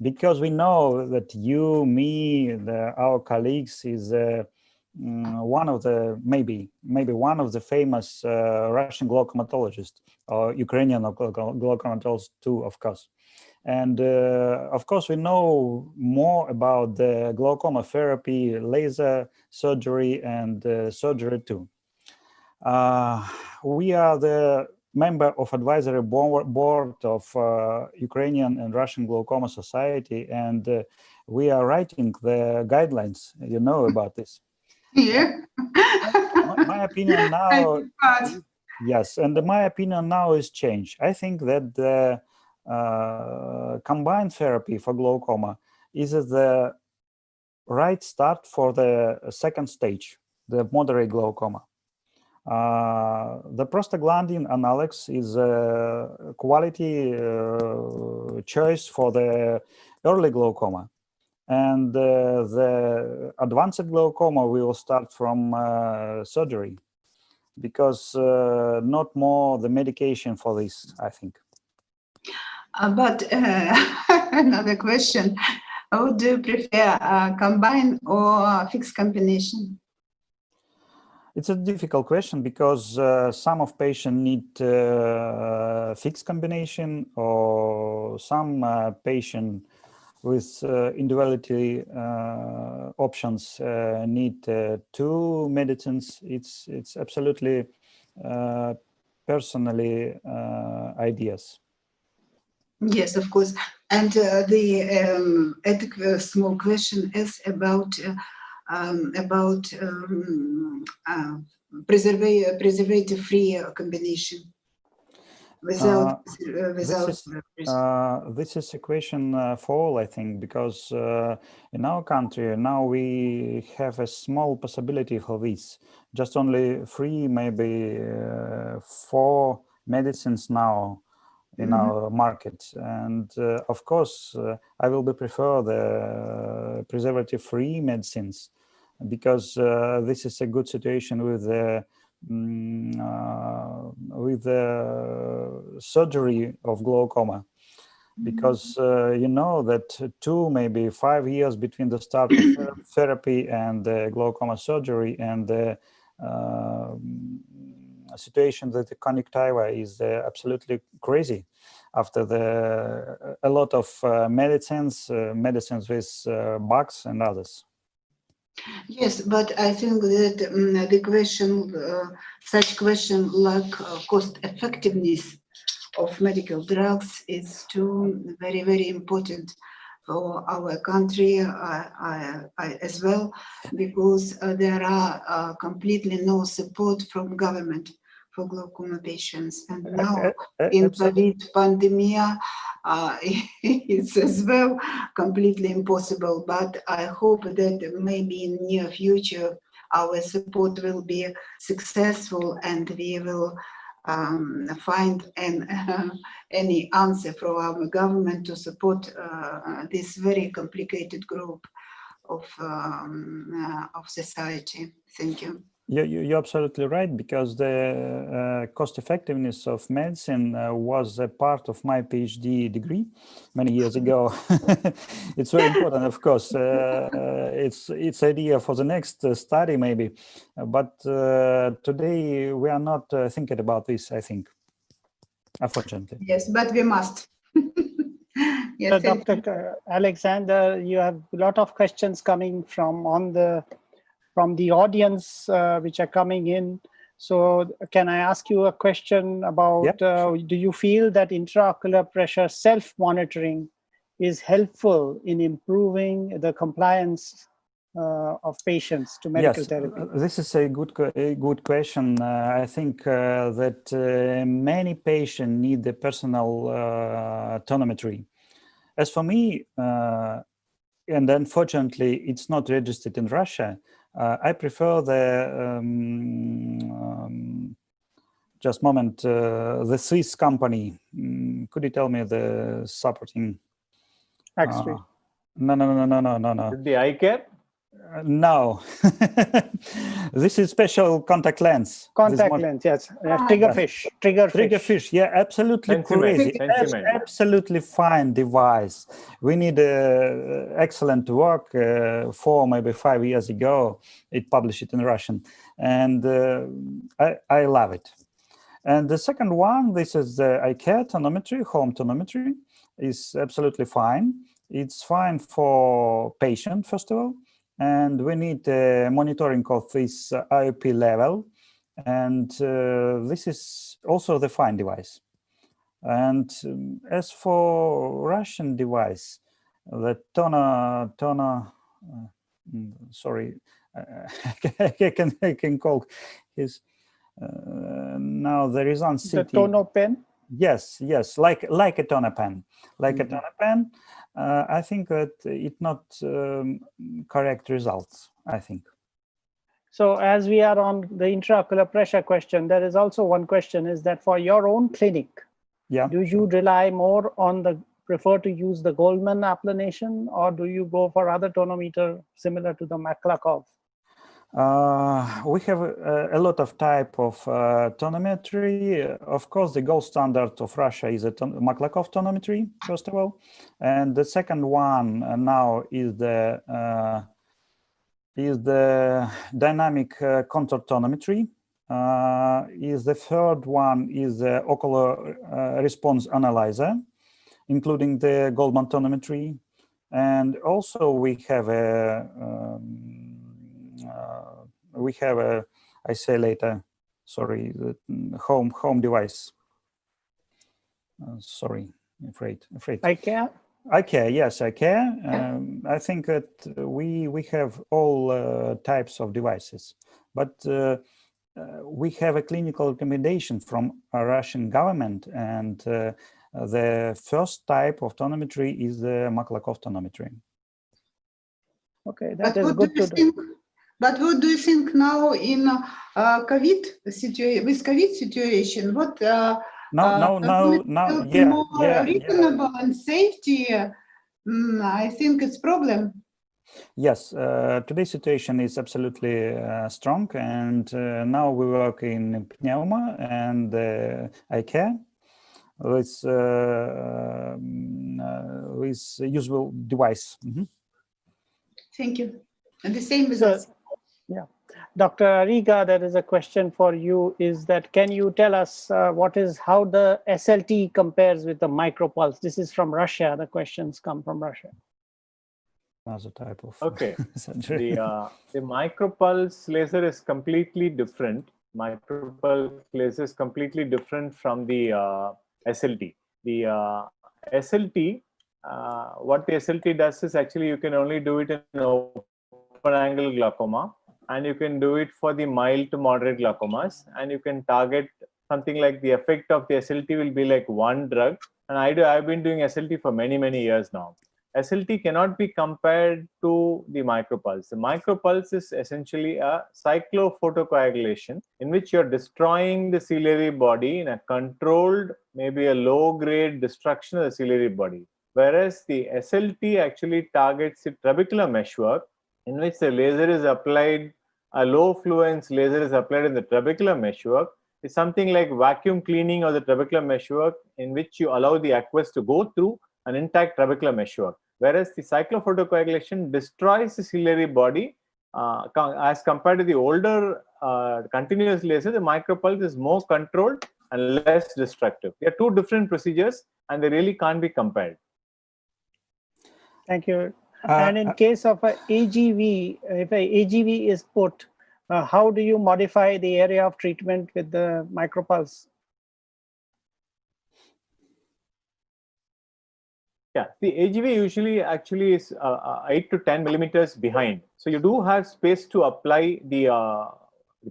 [SPEAKER 5] because we know that you, me, our colleagues is one of the maybe one of the famous Russian glaucomatologists, or Ukrainian glaucomatologists too, of course. And of course, we know more about the glaucoma therapy, laser surgery, and surgery too. We are the member of advisory board of Ukrainian and Russian Glaucoma Society, and we are writing the guidelines. You know about this.
[SPEAKER 8] Yeah.
[SPEAKER 5] My opinion now, yes, and my opinion now is changed. I think that the combined therapy for glaucoma is the right start for the second stage, the moderate glaucoma. The prostaglandin analogs is a quality choice for the early glaucoma. And the advanced glaucoma will start from surgery, because not more the medication for this, I think.
[SPEAKER 8] But another question, would you prefer combine or fixed combination?
[SPEAKER 5] It's a difficult question, because some of patients need fixed combination, or some patient with individuality options need two medicines. It's absolutely personally ideas.
[SPEAKER 8] Yes, of course. And the small question is about preservative-free combination. Without
[SPEAKER 5] this is a question for all, I think, because in our country now we have a small possibility for this. Just only 3, maybe 4 medicines now in our market, and of course I will prefer the preservative-free medicines, because this is a good situation with the surgery of glaucoma, because you know that 2, maybe 5 years between the start of therapy and the glaucoma surgery, and the situation that the conjunctiva is absolutely crazy after a lot of medicines with bugs and others.
[SPEAKER 8] Yes, but I think that the question, such question like cost effectiveness of medical drugs is too very, very important for our country as well, because there are completely no support from government for glaucoma patients. And now in COVID pandemic, it's as well completely impossible. But I hope that maybe in near future, our support will be successful, and we will find any answer from our government to support this very complicated group of society. Thank you.
[SPEAKER 5] You're absolutely right, because the cost effectiveness of medicine was a part of my PhD degree many years ago. It's very important, of course. It's idea for the next study maybe, but today we are not thinking about this, I think, unfortunately.
[SPEAKER 8] Yes, but we must. Yes,
[SPEAKER 3] So Dr. Alexander, you have a lot of questions coming from the audience which are coming in. So can I ask you a question about, do you feel that intraocular pressure self-monitoring is helpful in improving the compliance of patients to medical therapy?
[SPEAKER 5] This is a good question. I think that many patients need the personal tonometry. As for me, and unfortunately, it's not registered in Russia, I prefer the, just a moment, the Swiss company. Could you tell me the supporting?
[SPEAKER 3] Actually.
[SPEAKER 5] No.
[SPEAKER 6] The eye care?
[SPEAKER 5] No. This is special contact lens.
[SPEAKER 3] Contact lens, yes. Triggerfish.
[SPEAKER 5] Triggerfish, yeah, absolutely crazy. Absolutely fine device. We need excellent work. 4, maybe 5 years ago, it published it in Russian, and I love it. And the second one, this is the eye care tonometry, home tonometry, is absolutely fine. It's fine for patient, first of all, and we need monitoring of this IOP level. And this is also the fine device. And as for Russian device, the sorry, I can call his, now there is on city.
[SPEAKER 3] The tono pen?
[SPEAKER 5] Yes, like a toner pen, like a toner pen. I think that it not correct results, I think.
[SPEAKER 3] So as we are on the intraocular pressure question, there is also one question, is that for your own clinic, do you rely more on prefer to use the Goldman applanation, or do you go for other tonometer similar to the Maklakov?
[SPEAKER 5] We have a lot of type of tonometry. Of course, the gold standard of Russia is a Maklakov tonometry, first of all. And the second one now is the dynamic contour tonometry. Is the third one is the ocular response analyzer, including the Goldman tonometry. And also we have a I say later, sorry, the home device. Sorry, afraid.
[SPEAKER 3] Eye care?
[SPEAKER 5] Eye care, yes, eye care. I think that we have all types of devices, but we have a clinical recommendation from a Russian government, and the first type of tonometry is the Maklakov tonometry.
[SPEAKER 3] Okay, that is good to know.
[SPEAKER 8] But what do you think now in COVID situation? What more reasonable and safety? I think it's problem.
[SPEAKER 5] Yes, today's situation is absolutely strong, and now we work in pneuma and eye care with usual device.
[SPEAKER 8] Thank you. And the same with us.
[SPEAKER 3] Yeah, Dr. Riga, there is a question for you. Is that, can you tell us how the SLT compares with the micropulse? This is from Russia. The questions come from Russia.
[SPEAKER 5] As a type of
[SPEAKER 6] surgery. The micropulse laser is completely different. Micropulse laser is completely different from the SLT. The SLT, what the SLT does is actually you can only do it in open angle glaucoma, and you can do it for the mild to moderate glaucomas, and you can target something like the effect of the SLT will be like one drug. And I've been doing SLT for many years now. SLT cannot be compared to the micropulse. The micropulse is essentially a cyclophotocoagulation in which you're destroying the ciliary body in a controlled, maybe a low-grade destruction of the ciliary body. Whereas the SLT actually targets the trabecular meshwork, in which the laser is applied, a low fluence laser is applied in the trabecular meshwork. It's something like vacuum cleaning of the trabecular meshwork, in which you allow the aqueous to go through an intact trabecular meshwork. Whereas the cyclophotocoagulation destroys the ciliary body as compared to the older continuous laser. The micropulse is more controlled and less destructive. They are two different procedures and they really can't be compared.
[SPEAKER 3] Thank you. And in case of a AGV, if a AGV is put, how do you modify the area of treatment with the micropulse?
[SPEAKER 6] Yeah, the AGV usually actually is 8 to 10 millimeters behind. So you do have space to apply the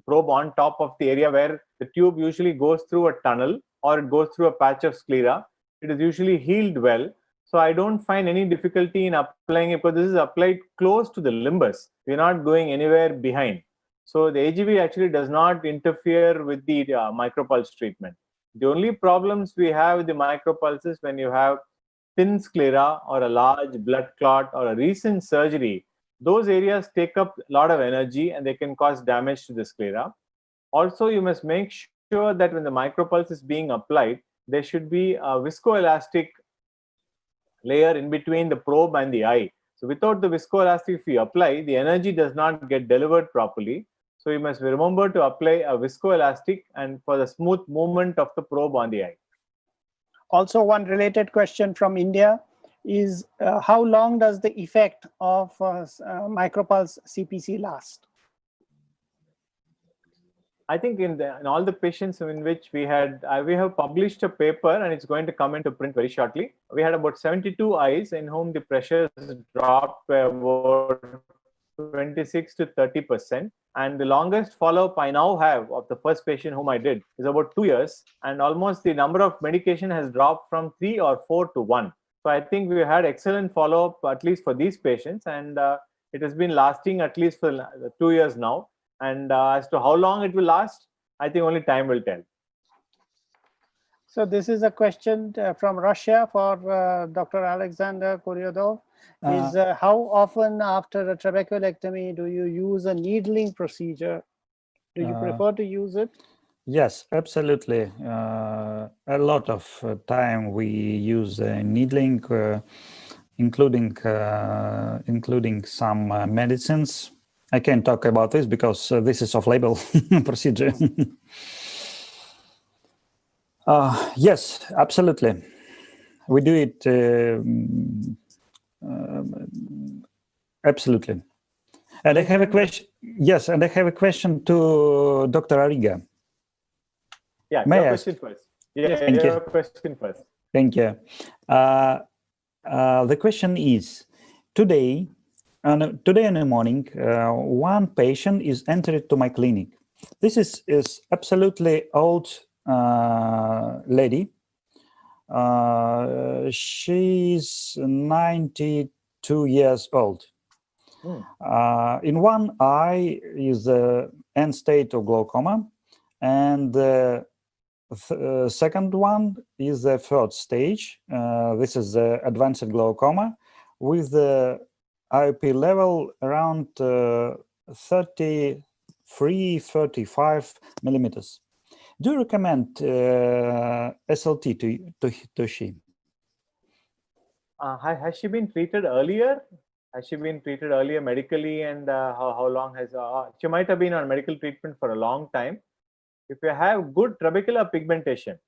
[SPEAKER 6] probe on top of the area where the tube usually goes through a tunnel or it goes through a patch of sclera. It is usually healed well. So I don't find any difficulty in applying it because this is applied close to the limbus. We're not going anywhere behind. So the AGV actually does not interfere with the micropulse treatment. The only problems we have with the micropulse is when you have thin sclera or a large blood clot or a recent surgery. Those areas take up a lot of energy and they can cause damage to the sclera. Also, you must make sure that when the micropulse is being applied, there should be a viscoelastic layer in between the probe and the eye. So without the viscoelastic, if you apply, the energy does not get delivered properly. So you must remember to apply a viscoelastic and for the smooth movement of the probe on the eye.
[SPEAKER 3] Also, one related question from India is how long does the effect of micropulse CPC last?
[SPEAKER 6] I think in all the patients in which we had, we have published a paper and it's going to come into print very shortly. We had about 72 eyes in whom the pressures dropped by about 26 to 30%. And the longest follow-up I now have of the first patient whom I did is about 2 years. And almost the number of medication has dropped from 3 or 4 to 1. So I think we had excellent follow-up, at least for these patients. And it has been lasting at least for 2 years now. And as to how long it will last, I think only time will tell.
[SPEAKER 3] So this is a question from Russia for Dr. Alexander Kuryodov. Is how often after a trabeculectomy do you use a needling procedure? Do you prefer to use it?
[SPEAKER 5] Yes, absolutely. A lot of time we use needling, including some medicines. I can't talk about this because this is off-label procedure. Yes, absolutely. We do it absolutely. And I have a question. Yes, and I have a question to Dr. Ariga.
[SPEAKER 6] Yeah,
[SPEAKER 5] May
[SPEAKER 6] your
[SPEAKER 5] I ask?
[SPEAKER 6] question first. Yeah,
[SPEAKER 5] Thank
[SPEAKER 6] your
[SPEAKER 5] you.
[SPEAKER 6] question first.
[SPEAKER 5] Thank you. The question is, today in the morning, one patient is entered to my clinic. This is absolutely old lady. She's 92 years old. In one eye is the end state of glaucoma, and the second one is the third stage. This is the advanced glaucoma with the IOP level around 33-35 millimeters. Do you recommend SLT to she?
[SPEAKER 6] Has she been treated earlier? Has she been treated earlier medically, and how long has she might have been on medical treatment for a long time? If you have good trabecular pigmentation,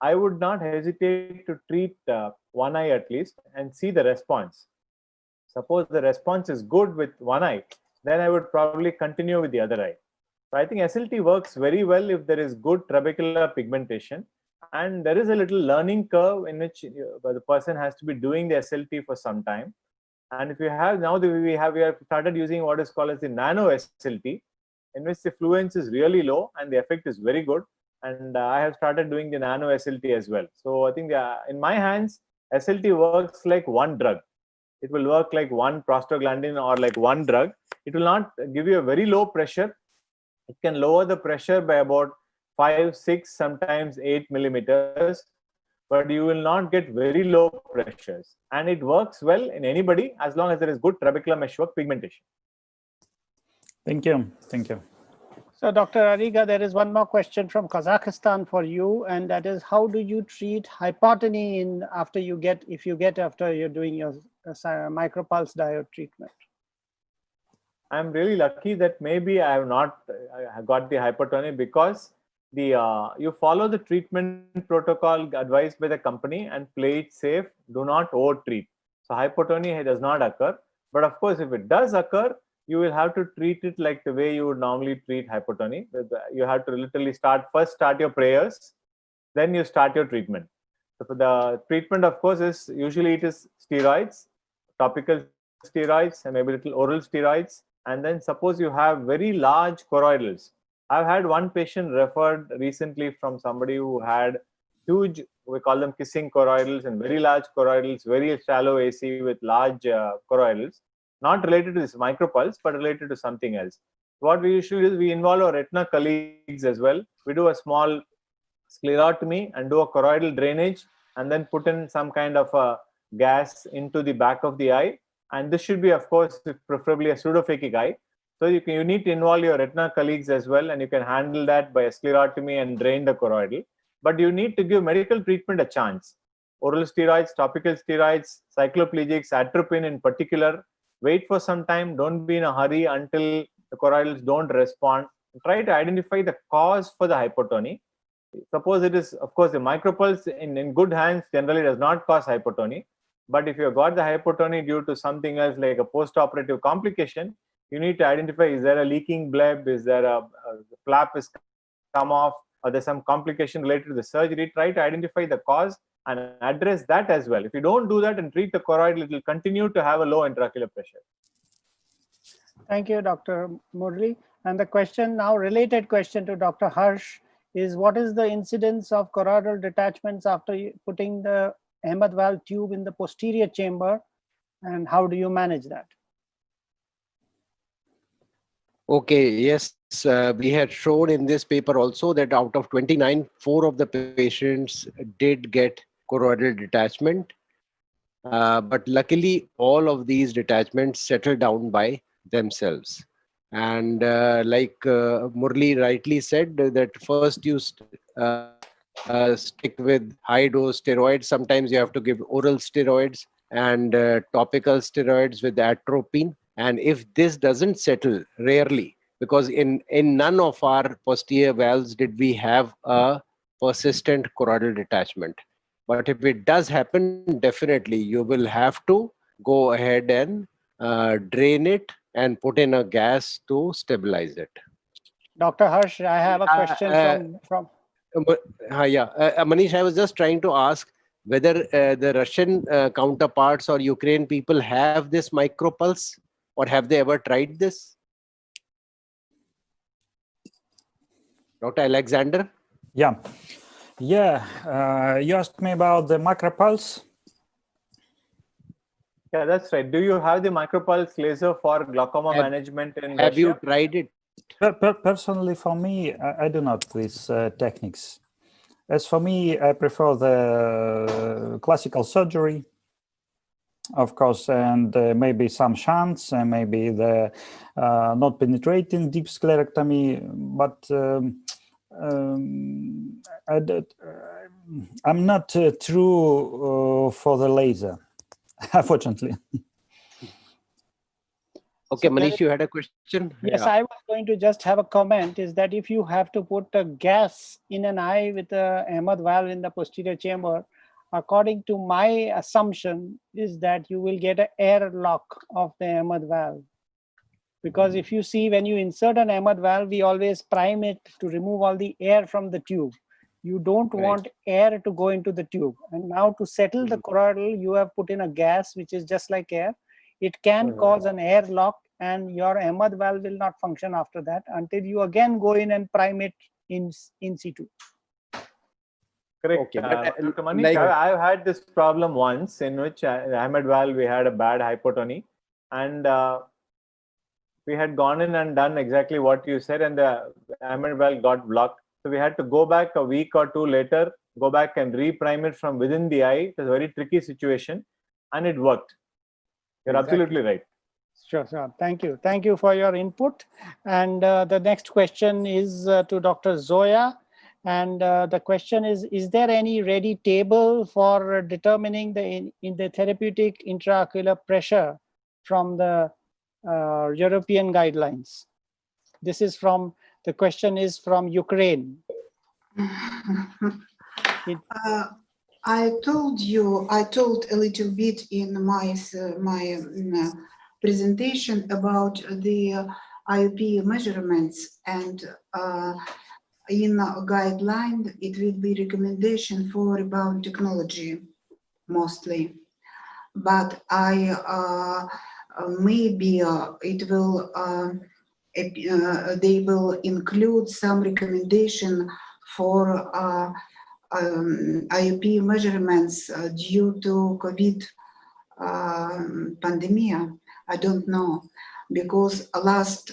[SPEAKER 6] I would not hesitate to treat one eye at least and see the response. Suppose the response is good with one eye, then I would probably continue with the other eye. So I think SLT works very well if there is good trabecular pigmentation, and there is a little learning curve in which the person has to be doing the SLT for some time. And if you have now, we have started using what is called as the nano SLT, in which the fluence is really low and the effect is very good. and I have started doing the nano SLT as well. So I think in my hands, SLT works like one drug. It will work like one prostaglandin or like one drug. It will not give you a very low pressure. It can lower the pressure by about 5, 6, sometimes 8 millimeters, but you will not get very low pressures. And it works well in anybody as long as there is good trabecular meshwork pigmentation.
[SPEAKER 5] Thank you. Thank you.
[SPEAKER 3] So Dr. Ariga, there is one more question from Kazakhstan for you, and that is, how do you treat hypotony after you're doing your micropulse diode treatment?
[SPEAKER 6] I'm really lucky that maybe I have not got the hypotony, because you follow the treatment protocol advised by the company and play it safe. Do not over treat. So hypotony does not occur. But of course, if it does occur, you will have to treat it like the way you would normally treat hypotony. You have to literally first start your prayers, then you start your treatment. So for the treatment, of course, is usually it is steroids, topical steroids, and maybe little oral steroids. And then suppose you have very large choroidals. I've had one patient referred recently from somebody who had huge, we call them kissing choroidals, and very large choroidals, very shallow AC with large choroidals, not related to this micropulse, but related to something else. What we usually do is we involve our retina colleagues as well. We do a small sclerotomy and do a choroidal drainage, and then put in some kind of a gas into the back of the eye. And this should be, of course, preferably a pseudophakic eye. So you need to involve your retina colleagues as well, and you can handle that by a sclerotomy and drain the choroidal. But you need to give medical treatment a chance. Oral steroids, topical steroids, cycloplegics, atropine in particular. Wait for some time. Don't be in a hurry until the choroidals don't respond. Try to identify the cause for the hypotony. Suppose it is, of course, the micropulse in good hands generally does not cause hypotony. But if you have got the hypotony due to something else like a post-operative complication, you need to identify, is there a leaking bleb, is there a flap is come off, or there's some complication related to the surgery. Try to identify the cause and address that as well. If you don't do that and treat the choroid, it will continue to have a low intraocular pressure.
[SPEAKER 3] Thank you, Dr. Murli. And the question now, related question to Dr. Harsh, is what is the incidence of choroidal detachments after putting the Ahmed valve tube in the posterior chamber, and how do you manage that?
[SPEAKER 7] Okay, yes, we had shown in this paper also that out of 29, 4 of the patients did get choroidal detachment. But luckily, all of these detachments settled down by themselves. And like Murli rightly said, that first you stick with high dose steroids. Sometimes you have to give oral steroids and topical steroids with atropine. And if this doesn't settle, rarely, because in none of our posterior valves did we have a persistent choroidal detachment. But if it does happen, definitely you will have to go ahead and drain it and put in a gas to stabilize it.
[SPEAKER 3] Dr. Harsh, I have a question from
[SPEAKER 7] Manish, I was just trying to ask whether the Russian counterparts or Ukraine people have this micropulse, or have they ever tried this? Dr. Alexander?
[SPEAKER 5] Yeah. You asked me about the micropulse.
[SPEAKER 6] Yeah, that's right. Do you have the micropulse laser for glaucoma management in Russia?
[SPEAKER 7] Have you tried it?
[SPEAKER 5] Personally, for me, I do not these techniques. As for me, I prefer the classical surgery, of course, and maybe some shunts, and maybe the not penetrating deep sclerectomy. But I'm not true for the laser, unfortunately.
[SPEAKER 7] Okay, so Manish, you had a question?
[SPEAKER 3] Yes, yeah. I was going to just have a comment, is that if you have to put a gas in an eye with a Ahmed valve in the posterior chamber, according to my assumption is that you will get an air lock of the Ahmed valve. Because if you see, when you insert an Ahmed valve, we always prime it to remove all the air from the tube. You don't want air to go into the tube. And now to settle the choroidal, you have put in a gas, which is just like air. It can cause an air lock, and your Ahmed valve will not function after that until you again go in and prime it in situ.
[SPEAKER 6] Correct.
[SPEAKER 7] Okay, but,
[SPEAKER 6] Dr. Manish,
[SPEAKER 7] like-
[SPEAKER 6] I've had this problem once in which Ahmedabad we had a bad hypotony, and we had gone in and done exactly what you said, and the Ahmedabad got blocked. So we had to go back a week or two later, go back and reprime it from within the eye. It was a very tricky situation, and it worked. You're
[SPEAKER 3] Exactly.
[SPEAKER 6] absolutely right.
[SPEAKER 3] Sure, sure. Thank you. Thank you for your input. And the next question is to Dr. Zoya. And the question is there any ready table for determining in the therapeutic intraocular pressure from the European guidelines? This is from, the question is from Ukraine.
[SPEAKER 8] I told a little bit in my presentation about the IOP measurements, and in a guideline it will be recommendation for rebound technology mostly, but maybe it will they will include some recommendation for IOP measurements due to COVID pandemic. I don't know, because last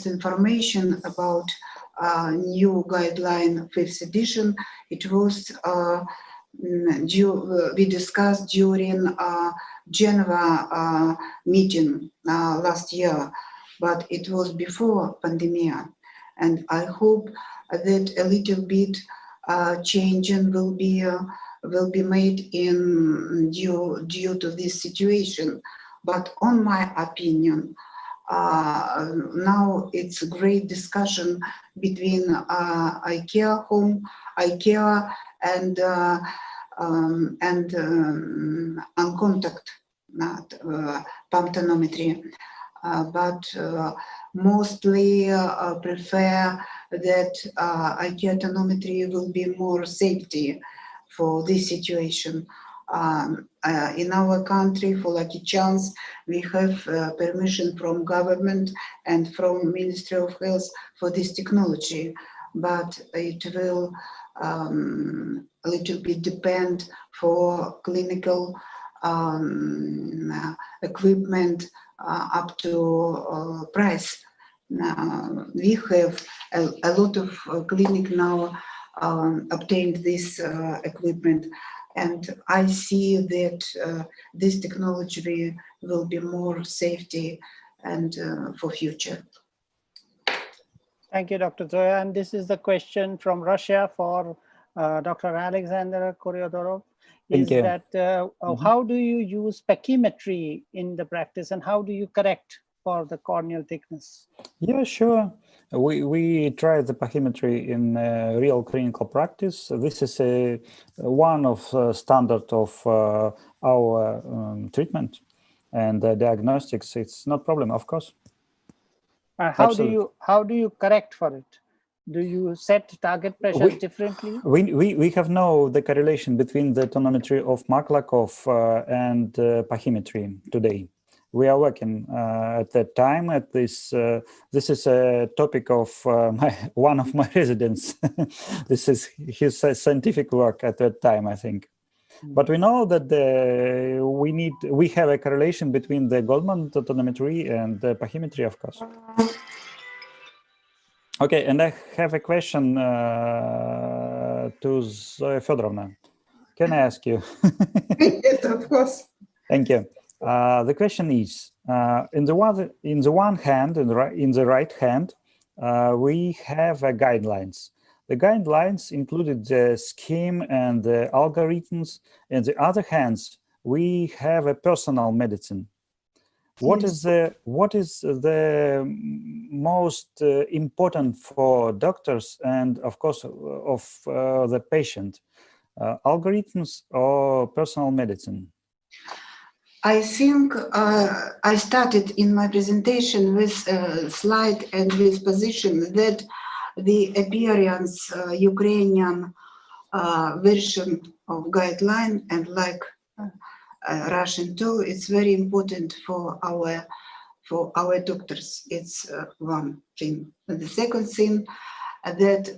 [SPEAKER 8] information about new guideline 5th edition, it was we discussed during Geneva meeting last year, but it was before pandemic, and I hope that a little bit changing will be made in due to this situation. But on my opinion, now it's a great discussion between IKEA and on contact pump tonometry, but mostly prefer that IKEA tonometry will be more safety for this situation. In our country, for lucky chance, we have permission from government and from Ministry of Health for this technology, but it will a little bit depend for clinical equipment up to price. We have a lot of clinic now obtained this equipment, and I see that this technology will be more safety and for future.
[SPEAKER 3] Thank you, Dr. Zoya. And this is the question from Russia for Dr. Alexander Koryodorov.
[SPEAKER 5] Thank you.
[SPEAKER 3] That how do you use pachymetry in the practice, and how do you correct for the corneal thickness?
[SPEAKER 5] Yeah, sure. We try the pachymetry in real clinical practice. This is one of standard of our treatment and diagnostics. It's not problem, of course.
[SPEAKER 3] How do you correct for it? Do you set target pressures differently?
[SPEAKER 5] We have no the correlation between the tonometry of Markov and pachymetry today. We are working at that time at this. This is a topic of one of my residents. This is his scientific work at that time, I think. But we know that we have a correlation between the Goldman tonometry and the pachymetry, of course. Okay, and I have a question to Zoya Fedorovna. Can I ask you?
[SPEAKER 8] Yes, of course.
[SPEAKER 5] Thank you. The question is, in the one hand, in the right hand, we have guidelines. The guidelines included the scheme and the algorithms. In the other hands, we have a personal medicine. What is the most important for doctors and, of course, of the patient? Algorithms or personal medicine?
[SPEAKER 8] I think I started in my presentation with a slide and with position that the appearance Ukrainian version of guideline and like Russian too, it's very important for our for our doctors. It's one thing. And the second thing that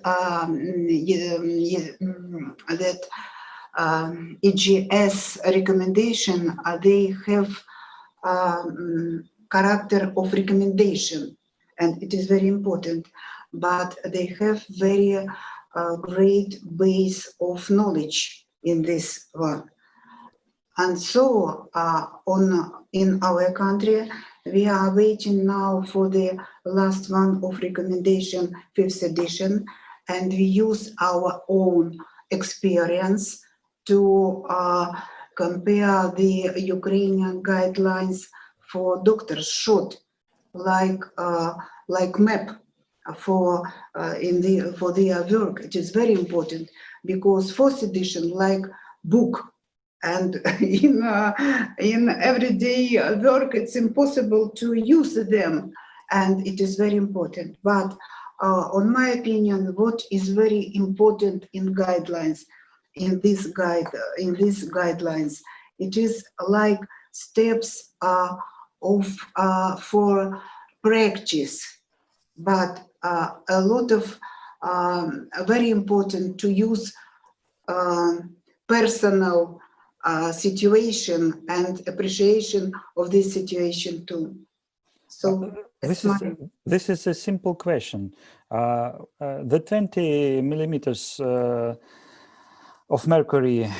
[SPEAKER 8] EGS recommendation, they have character of recommendation, and it is very important, but they have very great base of knowledge in this one. And so in our country, we are waiting now for the last one of recommendation, 5th edition, and we use our own experience to compare the Ukrainian guidelines for doctors should like map for their work. It is very important because 4th edition like book, and in everyday work it's impossible to use them, and it is very important. But on my opinion, what is very important in guidelines, in these guidelines, it is like steps for practice, but a lot of very important to use personal situation and appreciation of this situation too. So
[SPEAKER 5] this is a simple question. The 20 millimeters of mercury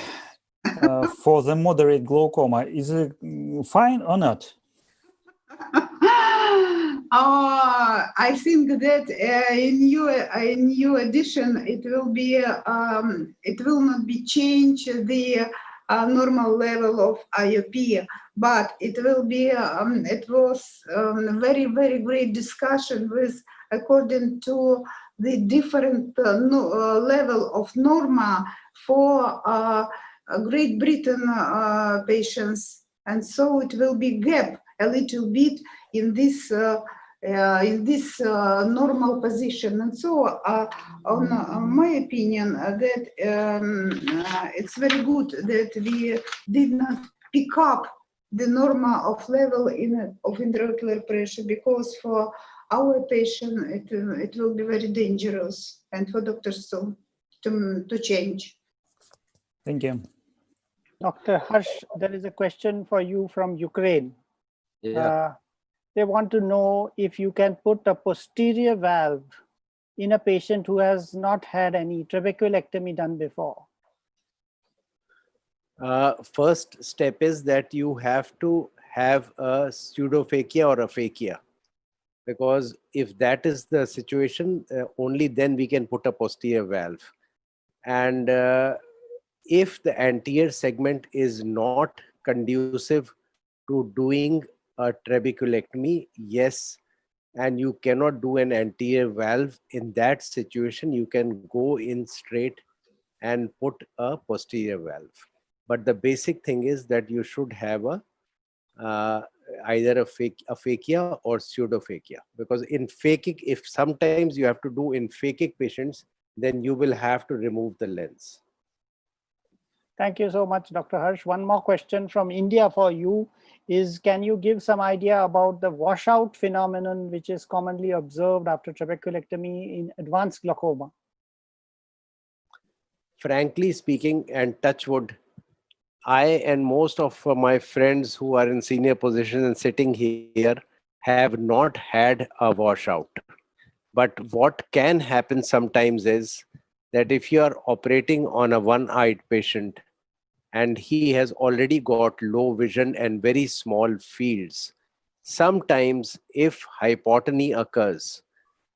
[SPEAKER 5] for the moderate glaucoma, is it fine or not?
[SPEAKER 8] I think that in new edition it will be it will not be changed the normal level of IOP, but it will be it was very great discussion with according to the different level of norma for Great Britain patients, and so it will be gap a little bit in this normal position. And so on my opinion that it's very good that we did not pick up the norma of level of intraocular pressure, because for our patient it will be very dangerous, and for doctors to change.
[SPEAKER 5] Thank you.
[SPEAKER 3] Dr. Harsh, there is a question for you from Ukraine.
[SPEAKER 7] Yeah.
[SPEAKER 3] They want to know if you can put a posterior valve in a patient who has not had any trabeculectomy done before.
[SPEAKER 7] First step is that you have to have a pseudophakia or a phakia, because if that is the situation, only then we can put a posterior valve. And if the anterior segment is not conducive to doing a trabeculectomy, yes, and you cannot do an anterior valve, in that situation you can go in straight and put a posterior valve. But the basic thing is that you should have a either a phakia or pseudophakia, because in phakic, if sometimes you have to do in phakic patients, then you will have to remove the lens.
[SPEAKER 3] Thank you so much, Dr. Harsh. One more question from India for you is, can you give some idea about the washout phenomenon which is commonly observed after trabeculectomy in advanced glaucoma?
[SPEAKER 7] Frankly speaking, and touch wood, I and most of my friends who are in senior positions and sitting here have not had a washout. But what can happen sometimes is that if you are operating on a one-eyed patient and he has already got low vision and very small fields, sometimes if hypotony occurs,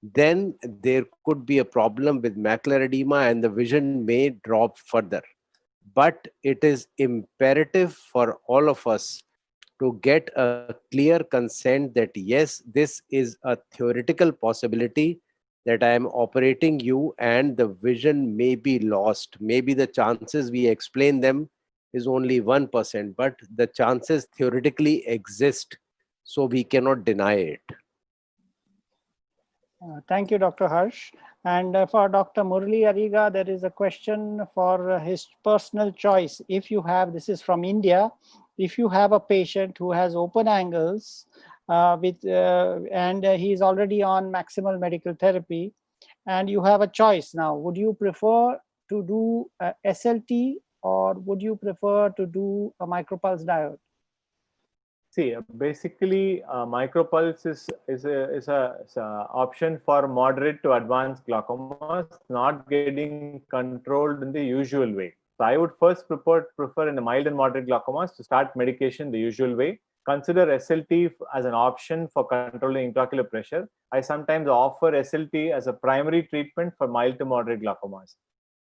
[SPEAKER 7] then there could be a problem with macular edema and the vision may drop further. But it is imperative for all of us to get a clear consent that yes, this is a theoretical possibility that I am operating you and the vision may be lost. Maybe the chances we explain them is only 1%, but the chances theoretically exist, so we cannot deny it.
[SPEAKER 3] Thank you, Dr. Harsh. And for Dr. Murli Ariga, there is a question for his personal choice. If you have, this is from India, if you have a patient who has open angles and he is already on maximal medical therapy, and you have a choice now. Would you prefer to do a SLT, or would you prefer to do a micropulse diode?
[SPEAKER 6] See, basically, micropulse is a option for moderate to advanced glaucomas, not getting controlled in the usual way. So I would first prefer in the mild and moderate glaucomas to start medication the usual way. Consider SLT as an option for controlling intraocular pressure. I sometimes offer SLT as a primary treatment for mild to moderate glaucomas.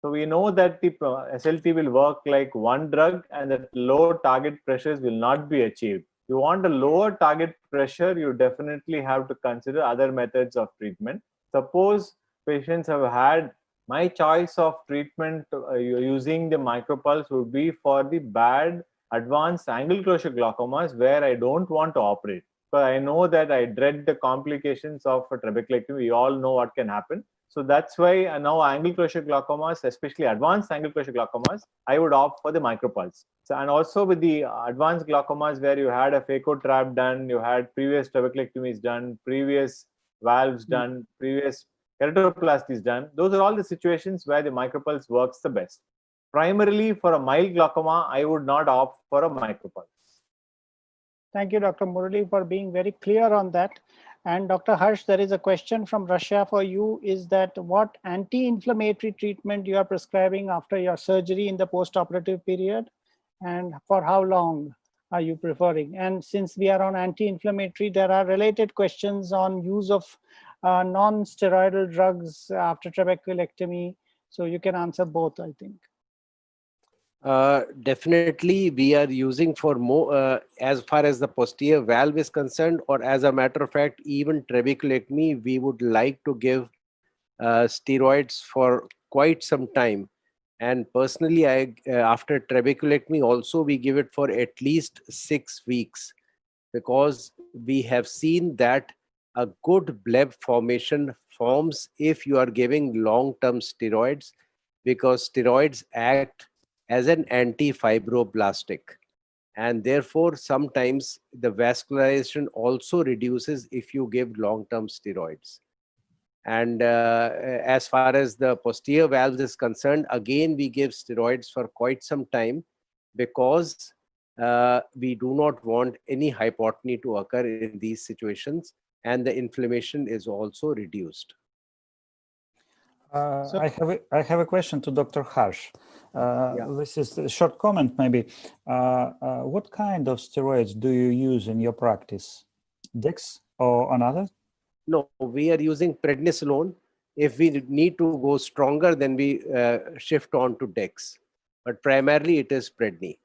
[SPEAKER 6] So we know that the SLT will work like one drug and that low target pressures will not be achieved. You want a lower target pressure, you definitely have to consider other methods of treatment. Suppose patients have had, my choice of treatment using the micropulse would be for the bad advanced angle closure glaucomas where I don't want to operate. But I know that I dread the complications of a trabeculectomy. We all know what can happen. So that's why now angle closure glaucomas, especially advanced angle closure glaucomas, I would opt for the micropulse. So, and also with the advanced glaucomas where you had a phaco trap done, you had previous trabeculectomies done, previous valves done, previous keratoplasties done, those are all the situations where the micropulse works the best. Primarily for a mild glaucoma, I would not opt for a micropulse.
[SPEAKER 3] Thank you, Dr. Murali, for being very clear on that. And Dr. Harsh, there is a question from Russia for you, is that what anti-inflammatory treatment you are prescribing after your surgery in the post-operative period, and for how long are you preferring? And since we are on anti-inflammatory, there are related questions on use of non-steroidal drugs after trabeculectomy. So you can answer both, I think.
[SPEAKER 7] Definitely, we are using for more as far as the posterior valve is concerned, or as a matter of fact, even trabeculectomy, we would like to give steroids for quite some time. And personally, after trabeculectomy also, we give it for at least 6 weeks, because we have seen that a good bleb formation forms if you are giving long-term steroids, because steroids act as an anti-fibroblastic, and therefore sometimes the vascularization also reduces if you give long-term steroids. And as far as the posterior valves is concerned, again we give steroids for quite some time, because we do not want any hypotony to occur in these situations, and the inflammation is also reduced.
[SPEAKER 5] I have a question to Dr. Harsh. This is a short comment, maybe. What kind of steroids do you use in your practice? Dex or another?
[SPEAKER 7] No, we are using prednisolone. If we need to go stronger, then we shift on to Dex. But primarily it is predni.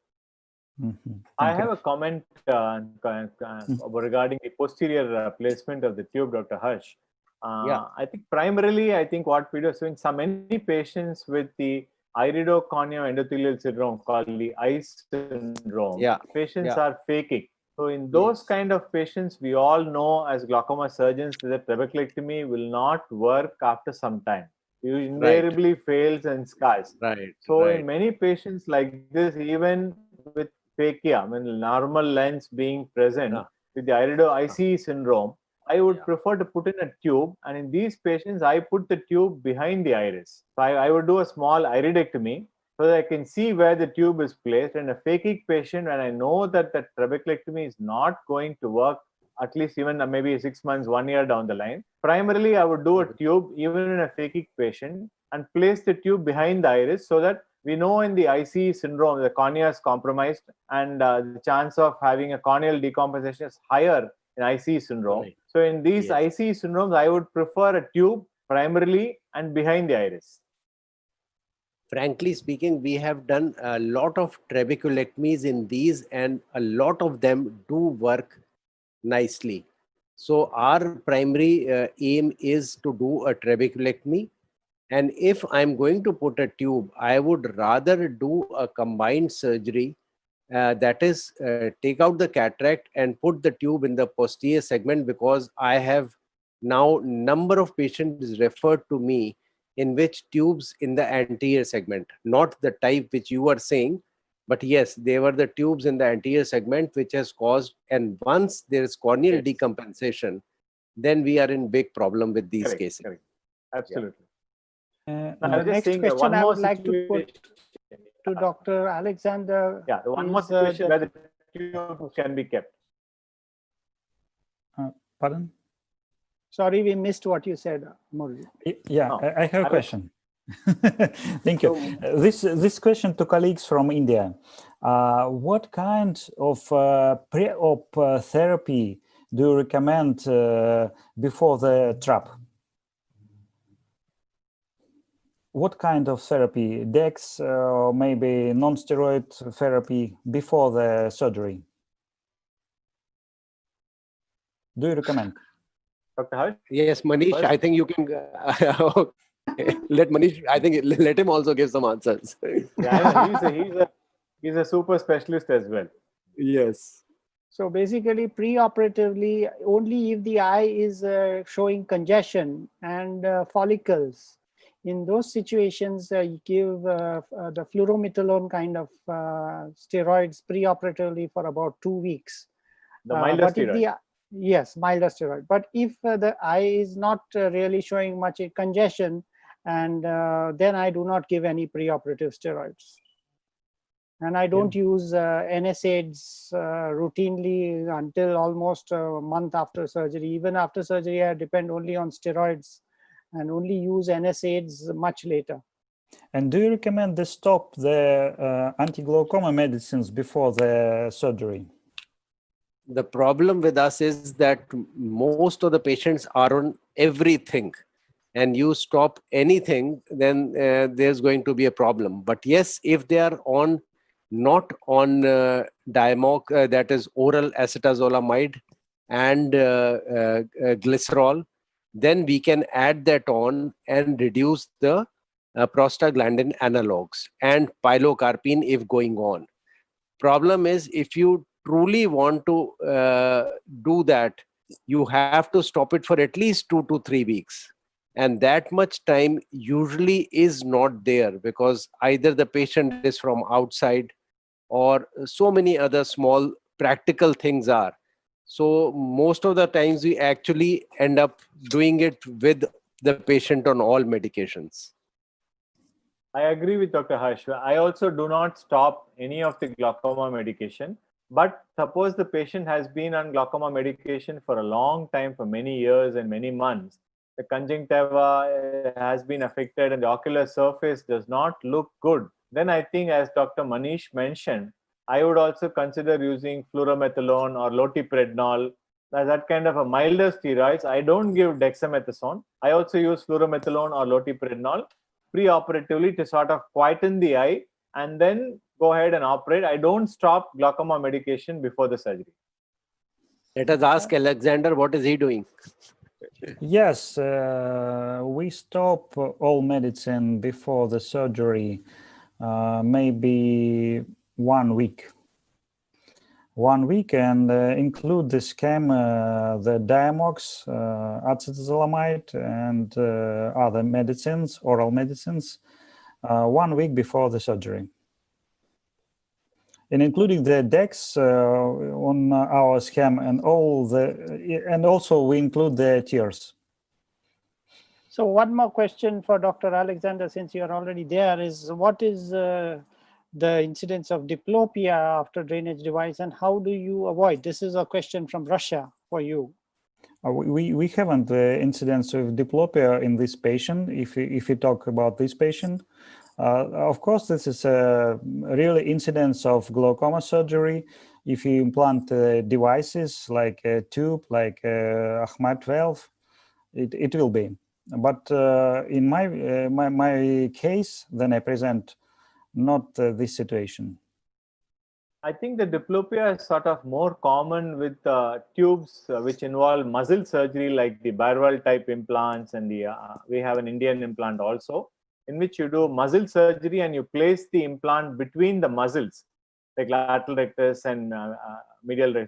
[SPEAKER 6] I have a comment regarding the posterior placement of the tube, Dr. Harsh. I think primarily, what we do is in many patients with the iridocorneal endothelial syndrome called the ICE syndrome, patients are faking. So in those kind of patients, we all know as glaucoma surgeons that trabeculectomy will not work after some time. It invariably fails and scars. So in many patients like this, even with phakia, normal lens being present with the ICE syndrome, I would prefer to put in a tube, and in these patients, I put the tube behind the iris. So I would do a small iridectomy so that I can see where the tube is placed. And a phakic patient, when I know that the trabeculectomy is not going to work, at least even maybe 6 months, 1 year down the line, primarily I would do a tube even in a phakic patient and place the tube behind the iris, so that we know in the ICE syndrome, the cornea is compromised, and the chance of having a corneal decomposition is higher in ICE syndrome. So in these ICE syndromes, I would prefer a tube primarily and behind the iris.
[SPEAKER 7] Frankly speaking, we have done a lot of trabeculectomies in these, and a lot of them do work nicely. So our primary aim is to do a trabeculectomy. And if I'm going to put a tube, I would rather do a combined surgery, that is take out the cataract and put the tube in the posterior segment, because I have now number of patients referred to me in which tubes in the anterior segment, not the type which you are saying, But yes, they were the tubes in the anterior segment which has caused, and once there is corneal
[SPEAKER 6] Yes.
[SPEAKER 7] decompensation, then we are in big problem with these
[SPEAKER 6] Correct,
[SPEAKER 7] cases.
[SPEAKER 6] correct. Absolutely.
[SPEAKER 5] Uh,
[SPEAKER 6] Now, I was just
[SPEAKER 3] Next
[SPEAKER 6] saying
[SPEAKER 3] question
[SPEAKER 6] one
[SPEAKER 3] I
[SPEAKER 6] more
[SPEAKER 3] would like to put
[SPEAKER 6] situation.
[SPEAKER 3] to Dr. Alexander.
[SPEAKER 6] Yeah, one more
[SPEAKER 3] is,
[SPEAKER 6] situation
[SPEAKER 3] that-
[SPEAKER 6] where the tube can be kept.
[SPEAKER 5] Pardon?
[SPEAKER 3] Sorry, we missed what you said, Murli.
[SPEAKER 5] Yeah,
[SPEAKER 6] Oh,
[SPEAKER 5] I have
[SPEAKER 6] I
[SPEAKER 5] a
[SPEAKER 6] was-
[SPEAKER 5] question. Thank you. This question to colleagues from India. What kind of pre-op therapy do you recommend before the trap? What kind of therapy? DEX or maybe non-steroid therapy before the surgery? Do you recommend?
[SPEAKER 6] Dr. Harsh?
[SPEAKER 7] Yes, Manish,
[SPEAKER 6] First.
[SPEAKER 7] I think you can let Manish, I think let him also give some answers.
[SPEAKER 6] Yeah, I know. He's a super specialist as well.
[SPEAKER 7] Yes.
[SPEAKER 3] So basically, preoperatively, only if the eye is showing congestion and follicles, in those situations, you give the fluoromethalone kind of steroids preoperatively for about 2 weeks.
[SPEAKER 6] The milder
[SPEAKER 3] But if
[SPEAKER 6] steroid.
[SPEAKER 3] yes, milder steroid. But if the eye is not really showing much congestion, and then I do not give any preoperative steroids. And I don't use NSAIDs routinely until almost a month after surgery. Even after surgery, I depend only on steroids and only use NSAIDs much later.
[SPEAKER 5] And do you recommend to stop the anti-glaucoma medicines before the surgery?
[SPEAKER 7] The problem with us is that most of the patients are on everything, and you stop anything, then there's going to be a problem. But yes, if they are on not on Diamox, that is oral acetazolamide and glycerol, then we can add that on and reduce the prostaglandin analogs and pilocarpine if going on. Problem is, if you truly want to do that, you have to stop it for at least 2 to 3 weeks. And that much time usually is not there, because either the patient is from outside or so many other small practical things are. So most of the times we actually end up doing it with the patient on all medications.
[SPEAKER 6] I agree with Dr. Harsh. I also do not stop any of the glaucoma medication. But suppose the patient has been on glaucoma medication for a long time, for many years and many months. The conjunctiva has been affected and the ocular surface does not look good. Then I think, as Dr. Manish mentioned, I would also consider using fluoromethalone or loteprednol, that kind of a milder steroids. I don't give dexamethasone. I also use fluoromethalone or loteprednol preoperatively to sort of quieten the eye and then go ahead and operate. I don't stop glaucoma medication before the surgery.
[SPEAKER 7] Let us ask Alexander, what is he doing?
[SPEAKER 5] Yes, we stop all medicine before the surgery, maybe 1 week. 1 week, and include the scheme, the Diamox, acetazolamide, and other medicines, oral medicines, 1 week before the surgery. And including the DEX on our scheme, and also we include the tears.
[SPEAKER 3] So one more question for Dr. Alexander, since you're already there, is what is the incidence of diplopia after drainage device, and how do you avoid? This is a question from Russia for you.
[SPEAKER 5] We haven't incidence of diplopia in this patient. If we talk about this patient, of course, this is a really incidence of glaucoma surgery. If you implant devices like a tube, like Ahmad 12, it will be. But in my case, then I present not this situation.
[SPEAKER 6] I think the diplopia is sort of more common with tubes which involve muzzle surgery, like the Barwell type implants, and we have an Indian implant also, in which you do muzzle surgery and you place the implant between the muzzles, like lateral rectus and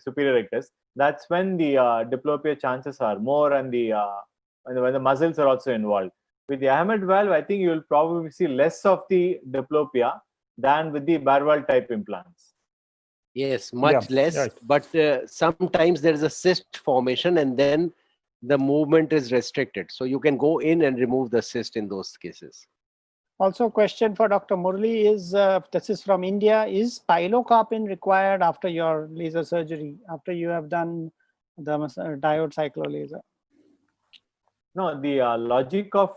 [SPEAKER 6] superior rectus. That's when the diplopia chances are more, and when the muzzles are also involved. With the Ahmed valve, I think you will probably see less of the diplopia, than with the Barwell type implants.
[SPEAKER 7] Yes, much less,
[SPEAKER 5] right.
[SPEAKER 7] but sometimes there is a cyst formation and then the movement is restricted. So you can go in and remove the cyst in those cases.
[SPEAKER 3] Also, question for Dr. Murli is, this is from India, is pilocarpine required after your laser surgery, after you have done the diode cyclolaser?
[SPEAKER 6] No, the logic of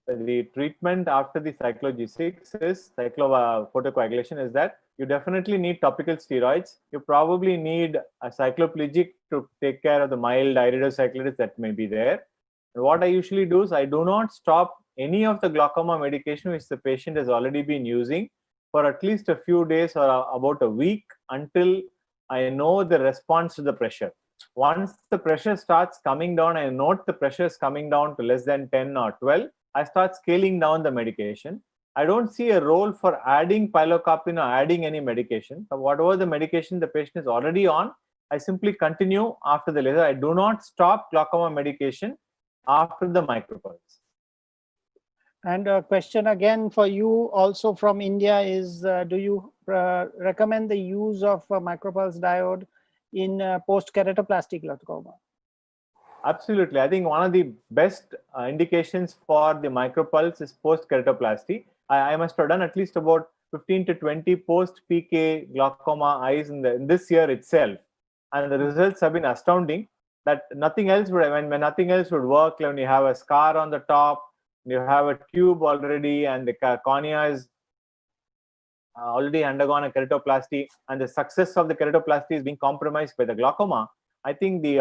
[SPEAKER 6] the treatment after the cyclogesics is cyclophotocoagulation is that you definitely need topical steroids. You probably need a cycloplegic to take care of the mild iridocyclitis that may be there. And what I usually do is I do not stop any of the glaucoma medication which the patient has already been using for at least a few days or about a week until I know the response to the pressure. Once the pressure starts coming down, I note the pressure is coming down to less than 10 or 12, I start scaling down the medication. I don't see a role for adding pilocarpine or adding any medication. So whatever the medication the patient is already on, I simply continue after the laser. I do not stop glaucoma medication after the micropulse.
[SPEAKER 3] And a question again for you also from India is, do you recommend the use of micropulse diode in post-keratoplasty glaucoma?
[SPEAKER 6] Absolutely. I think one of the best indications for the micropulse is post-keratoplasty. I must have done at least about 15 to 20 post-PK glaucoma eyes in this year itself. And the results have been astounding that nothing else would, when nothing else would work, when you have a scar on the top, you have a tube already, and the cornea is already undergone a keratoplasty, and the success of the keratoplasty is being compromised by the glaucoma. I think the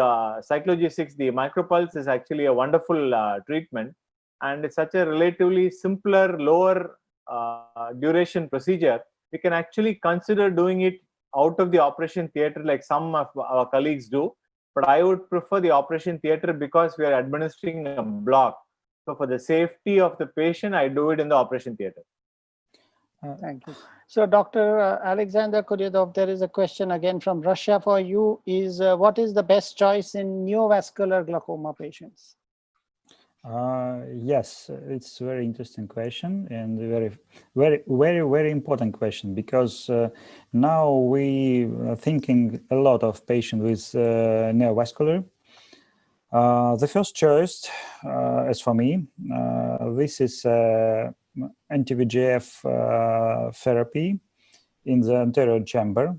[SPEAKER 6] cyclogesics, the micropulse, is actually a wonderful treatment, and it's such a relatively simpler, lower duration procedure. We can actually consider doing it out of the operation theater like some of our colleagues do, but I would prefer the operation theater because we are administering a block. So for the safety of the patient, I do it in the operation theater.
[SPEAKER 3] Thank you. So Dr. Alexander Kuryadov, there is a question again from Russia for you, is what is the best choice in neovascular glaucoma patients?
[SPEAKER 5] Yes, it's a very interesting question and very important question, because now we are thinking a lot of patients with neovascular. The first choice, as for me, this is anti-VEGF therapy in the anterior chamber.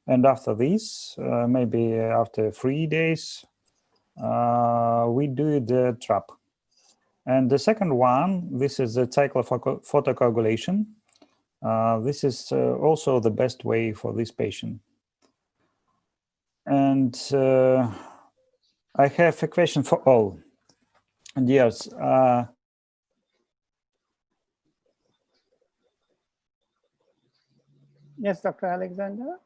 [SPEAKER 5] And after this, maybe after 3 days, we do the trap. And the second one, this is the cyclophotocoagulation. This is also the best way for this patient. And I have a question for all. And yes,
[SPEAKER 3] yes, Dr. Alexander.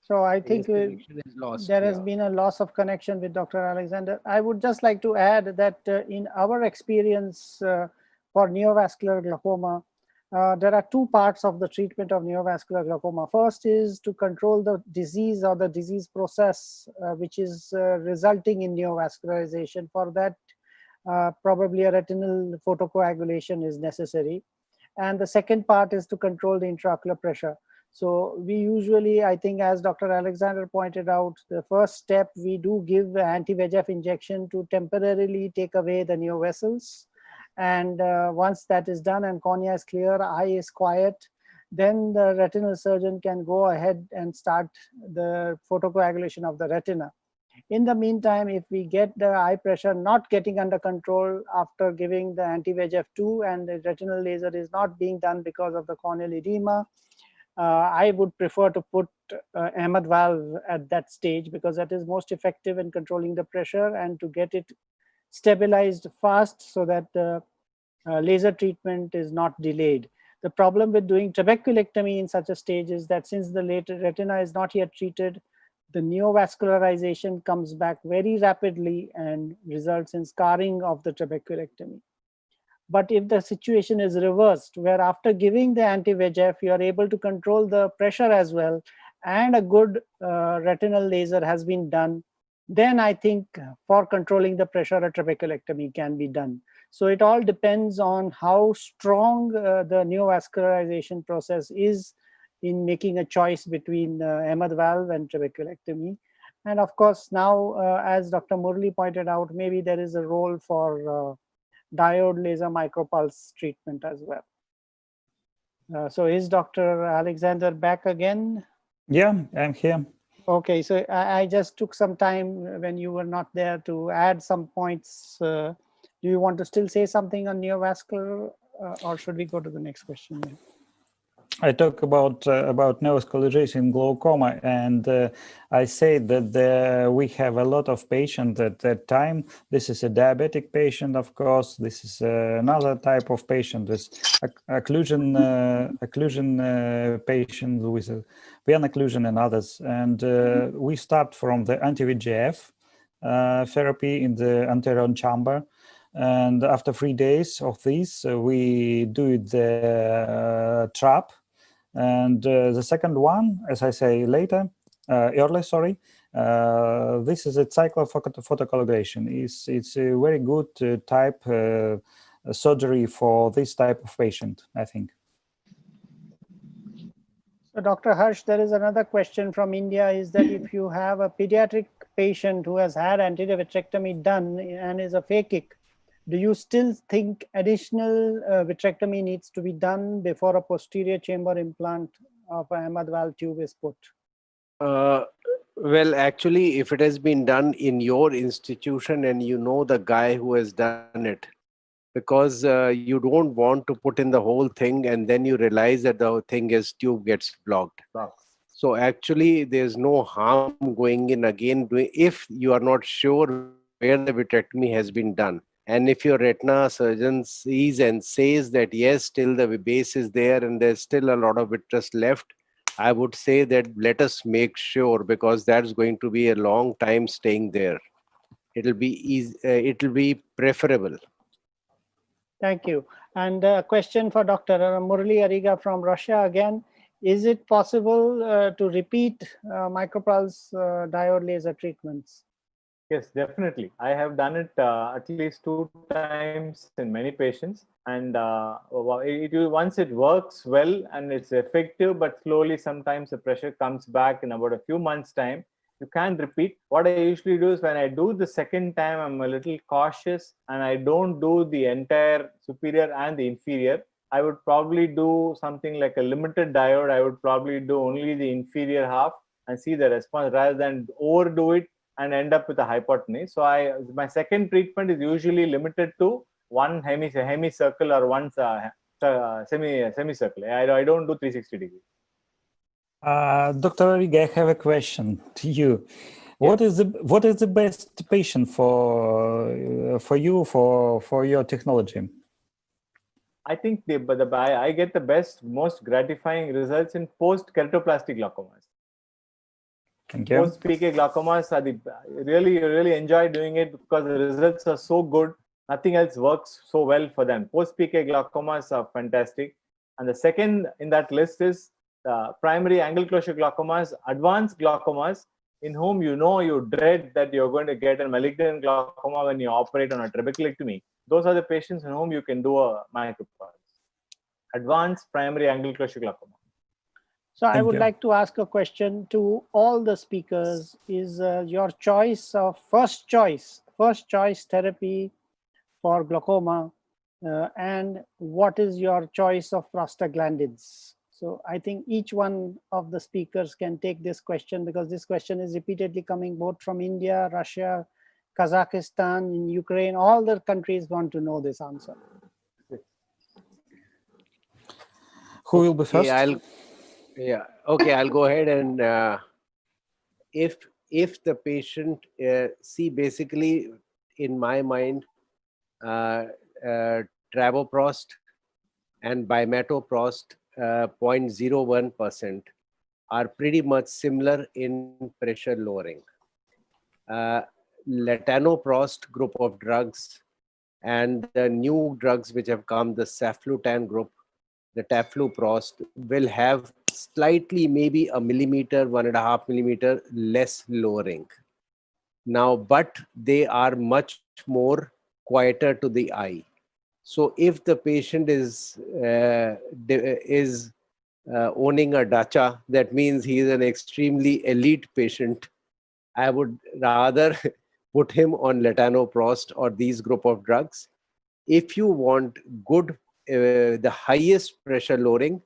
[SPEAKER 3] So I think there has been a loss of connection with Dr. Alexander. I would just like to add that in our experience for neovascular glaucoma, there are two parts of the treatment of neovascular glaucoma. First is to control the disease or the disease process, which is resulting in neovascularization. For that, probably a retinal photocoagulation is necessary. And the second part is to control the intraocular pressure. So we usually, I think, as Dr. Alexander pointed out, the first step, we do give anti-VEGF injection to temporarily take away the neovessels. And once that is done and cornea is clear, eye is quiet, then the retinal surgeon can go ahead and start the photocoagulation of the retina. In the meantime, if we get the eye pressure not getting under control after giving the anti-VEGF2 and the retinal laser is not being done because of the corneal edema, I would prefer to put Ahmed valve at that stage, because that is most effective in controlling the pressure and to get it stabilized fast so that the laser treatment is not delayed. The problem with doing trabeculectomy in such a stage is that since the retina is not yet treated, the neovascularization comes back very rapidly and results in scarring of the trabeculectomy. But if the situation is reversed, where after giving the anti-VEGF, you are able to control the pressure as well, and a good retinal laser has been done, then I think for controlling the pressure, a trabeculectomy can be done. So it all depends on how strong the neovascularization process is in making a choice between Ahmed valve and trabeculectomy. And of course, now, as Dr. Murli pointed out, maybe there is a role for diode laser micropulse treatment as well. So is Dr. Alexander back again?
[SPEAKER 5] Yeah, I'm here.
[SPEAKER 3] Okay, so I just took some time when you were not there to add some points. Do you want to still say something on neovascular, or should we go to the next question?
[SPEAKER 5] I talk about neovascularization in glaucoma, and I say that we have a lot of patients at that time. This is a diabetic patient, of course. This is another type of patient, this occlusion patient with vein occlusion and others. And we start from the anti-VEGF therapy in the anterior chamber. And after 3 days of this, we do the trap. And the second one, as I say early, sorry, this is a cyclophotocoagulation. It's a very good type surgery for this type of patient, I think.
[SPEAKER 3] So Dr. Harsh, there is another question from India, is that if you have a pediatric patient who has had anterior vitrectomy done and is a phakic, do you still think additional vitrectomy needs to be done before a posterior chamber implant of a Ahmed valve tube is put?
[SPEAKER 7] Well, actually, if it has been done in your institution and you know the guy who has done it, because you don't want to put in the whole thing and then you realize that the thing is tube gets blocked. So actually, there's no harm going in again if you are not sure where the vitrectomy has been done. And if your retina surgeon sees and says that, yes, still the base is there and there's still a lot of vitreous left, I would say that let us make sure, because that's going to be a long time staying there. It'll be easy, it'll be preferable.
[SPEAKER 3] Thank you. And a question for Dr. Murli Ariga from Russia again. Is it possible to repeat micropulse diode laser treatments?
[SPEAKER 6] Yes, definitely. I have done it at least 2 times in many patients, and once it works well and it's effective, but slowly sometimes the pressure comes back in about a few months' time. You can't repeat. What I usually do is when I do the second time, I'm a little cautious and I don't do the entire superior and the inferior. I would probably do something like a limited diode. I would probably do only the inferior half and see the response rather than overdo it and end up with a hypotony. So my second treatment is usually limited to one hemicircle or one semicircle. I don't do 360 degrees.
[SPEAKER 5] Dr. Ariga, I have a question to you. What is the best patient for you for your technology?
[SPEAKER 6] I think I get the best, most gratifying results in post-keratoplastic glaucomas.
[SPEAKER 5] Thank you.
[SPEAKER 6] Post-PK glaucomas are really enjoy doing it because the results are so good. Nothing else works so well for them. Post-PK glaucomas are fantastic. And the second in that list is primary angle closure glaucomas, advanced glaucomas, in whom you dread that you're going to get a malignant glaucoma when you operate on a trabeculectomy. Those are the patients in whom you can do a micropulse. Advanced primary angle closure glaucoma.
[SPEAKER 3] So I would like to ask a question to all the speakers. Is your choice of first choice therapy for glaucoma, and what is your choice of prostaglandins? So I think each one of the speakers can take this question, because this question is repeatedly coming both from India, Russia, Kazakhstan, in Ukraine. All the countries want to know this answer.
[SPEAKER 5] Who will be first?
[SPEAKER 7] I'll go ahead. And if the patient, see, basically in my mind, travoprost and bimetoprost 0.01% are pretty much similar in pressure lowering. Latanoprost group of drugs and the new drugs which have come, the saflutan group, the tafluprost, will have slightly, maybe a millimeter, 1.5 millimeter less lowering. Now, but they are much more quieter to the eye. So if the patient is owning a dacha, that means he is an extremely elite patient. I would rather put him on latanoprost or these group of drugs. If you want good, the highest pressure lowering,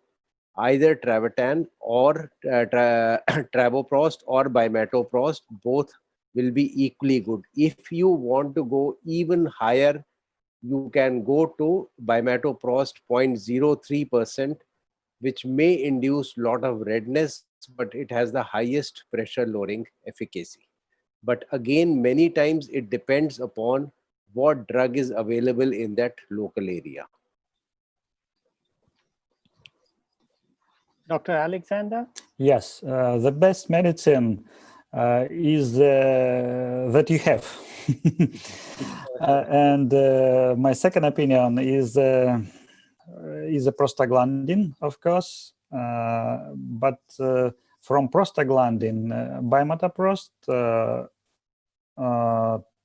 [SPEAKER 7] either travatan or travoprost or bimatoprost, both will be equally good. If you want to go even higher, you can go to bimatoprost 0.03%, which may induce a lot of redness, but it has the highest pressure lowering efficacy. But again, many times it depends upon what drug is available in that local area.
[SPEAKER 3] Dr. Alexander?
[SPEAKER 5] Yes, the best medicine is that you have. And my second opinion is a prostaglandin, of course, but from prostaglandin, bimatoprost,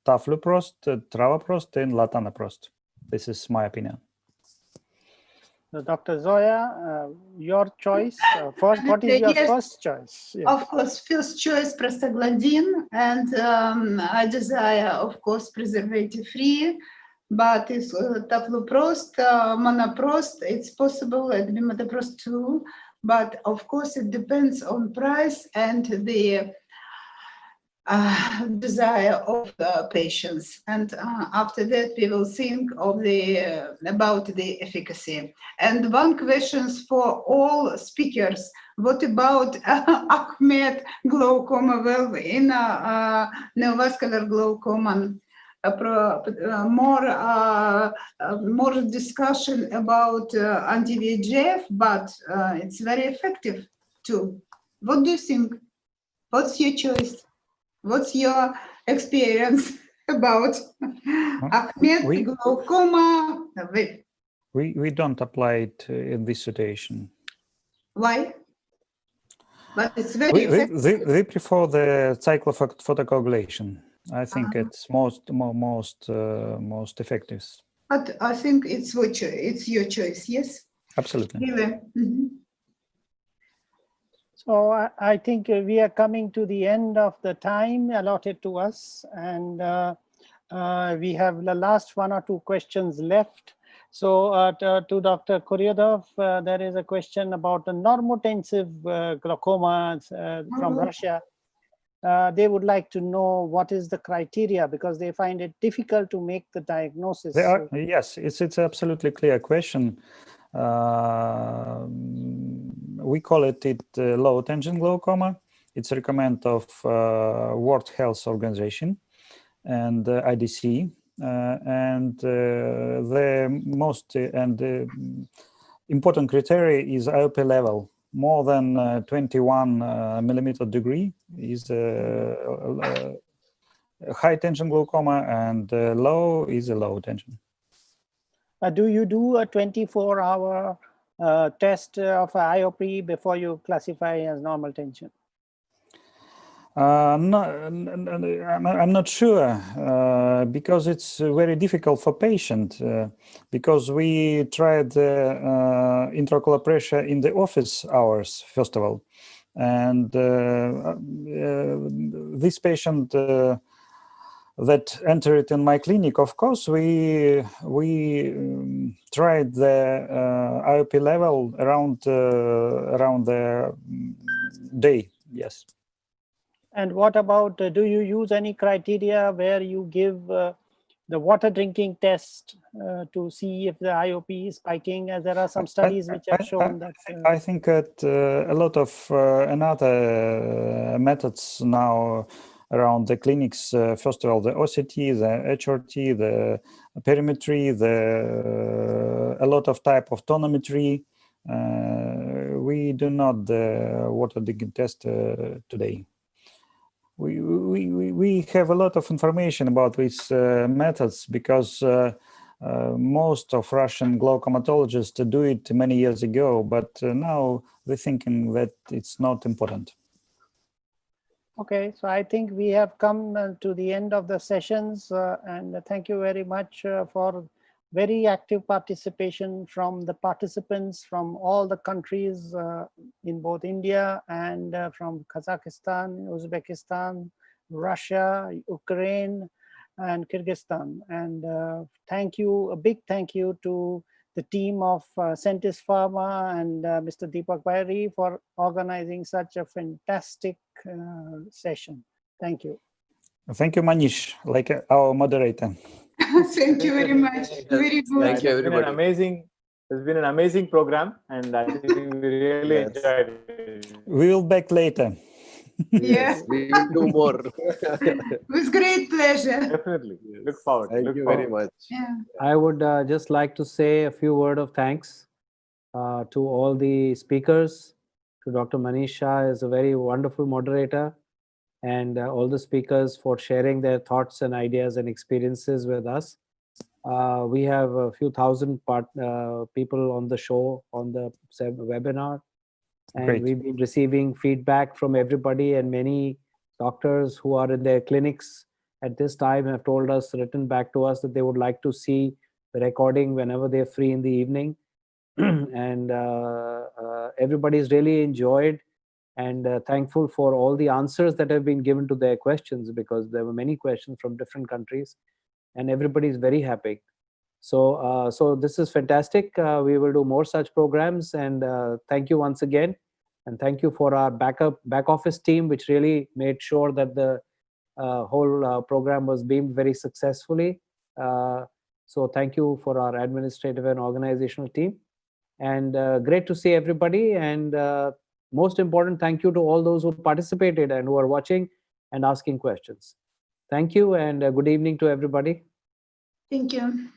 [SPEAKER 5] tafluprost, travoprost, and latanoprost. This is my opinion.
[SPEAKER 3] So Dr. Zoya, your choice. First, what is your first choice?
[SPEAKER 8] Yes. Of course, first choice prostaglandin, and I desire, of course, preservative-free. But it's tafluprost, monoprost. It's possible at bimatoprost too. But of course, it depends on price and the desire of the patients, and after that we will think of about the efficacy. And one question for all speakers: what about Ahmed glaucoma? Well, in neovascular glaucoma, more discussion about anti-VEGF, but it's very effective too. What do you think? What's your choice? What's your experience about Ahmed glaucoma?
[SPEAKER 5] We don't apply it in this situation.
[SPEAKER 8] Why? But it's very effective.
[SPEAKER 5] They prefer the cyclophotocoagulation. I think it's most effective.
[SPEAKER 8] But I think it's your choice, yes?
[SPEAKER 5] Absolutely.
[SPEAKER 8] Really? Mm-hmm.
[SPEAKER 3] So I think we are coming to the end of the time allotted to us, and we have the last one or two questions left. So to Dr. Kuryadov, there is a question about the normotensive glaucoma from Russia. They would like to know what is the criteria, because they find it difficult to make the diagnosis.
[SPEAKER 5] Yes, it's absolutely clear question. We call it low tension glaucoma. It's a recommend of World Health Organization and IDC. And the most important criteria is IOP level. More than 21 millimeter degree is high tension glaucoma, and low is a low tension.
[SPEAKER 3] Do you do a 24-hour test of IOP before you classify as normal tension?
[SPEAKER 5] No, I'm not sure, because it's very difficult for patient, because we tried intraocular pressure in the office hours, first of all. And this patient that entered in my clinic, of course, we tried the IOP level around the day, yes.
[SPEAKER 3] And what about, do you use any criteria where you give the water drinking test to see if the IOP is spiking, as there are some studies which have shown that?
[SPEAKER 5] I think that a lot of another methods now around the clinics, first of all, the OCT, the HRT, the perimetry, a lot of type of tonometry. We do not the water digging test today. We have a lot of information about these methods, because most of Russian glaucomatologists do it many years ago, but now they're thinking that it's not important.
[SPEAKER 3] Okay, so I think we have come to the end of the sessions, and thank you very much for very active participation from the participants from all the countries in both India and from Kazakhstan, Uzbekistan, Russia, Ukraine, and Kyrgyzstan. And thank you, a big thank you to the team of Centis Pharma and Mr. Deepak Bairi for organizing such a fantastic session. Thank you.
[SPEAKER 5] Thank you, Manish, like our moderator.
[SPEAKER 8] Thank you very much. Very good.
[SPEAKER 7] Thank you, everybody.
[SPEAKER 6] It's been an amazing program, and I think we really
[SPEAKER 7] Yes.
[SPEAKER 6] enjoyed it.
[SPEAKER 5] We will back later.
[SPEAKER 8] Yeah,
[SPEAKER 7] We will do more.
[SPEAKER 8] with great pleasure.
[SPEAKER 6] Definitely. Look forward.
[SPEAKER 7] Thank
[SPEAKER 6] Look
[SPEAKER 7] you
[SPEAKER 6] forward.
[SPEAKER 7] very much.
[SPEAKER 8] Yeah.
[SPEAKER 2] I would just like to say a few words of thanks to all the speakers, to Dr. Manish Shah, is a very wonderful moderator, and all the speakers for sharing their thoughts and ideas and experiences with us. We have a few thousand people on the show, on the webinar, and
[SPEAKER 5] Great.
[SPEAKER 2] we've been receiving feedback from everybody, and many doctors who are in their clinics at this time have told us, written back to us, that they would like to see the recording whenever they're free in the evening. And everybody's really enjoyed and thankful for all the answers that have been given to their questions, because there were many questions from different countries, and everybody's very happy. So, so this is fantastic. We will do more such programs, and thank you once again. And thank you for our back office team, which really made sure that the whole program was beamed very successfully. So thank you for our administrative and organizational team. And great to see everybody. And most important, thank you to all those who participated and who are watching and asking questions. Thank you, and good evening to everybody.
[SPEAKER 8] Thank you.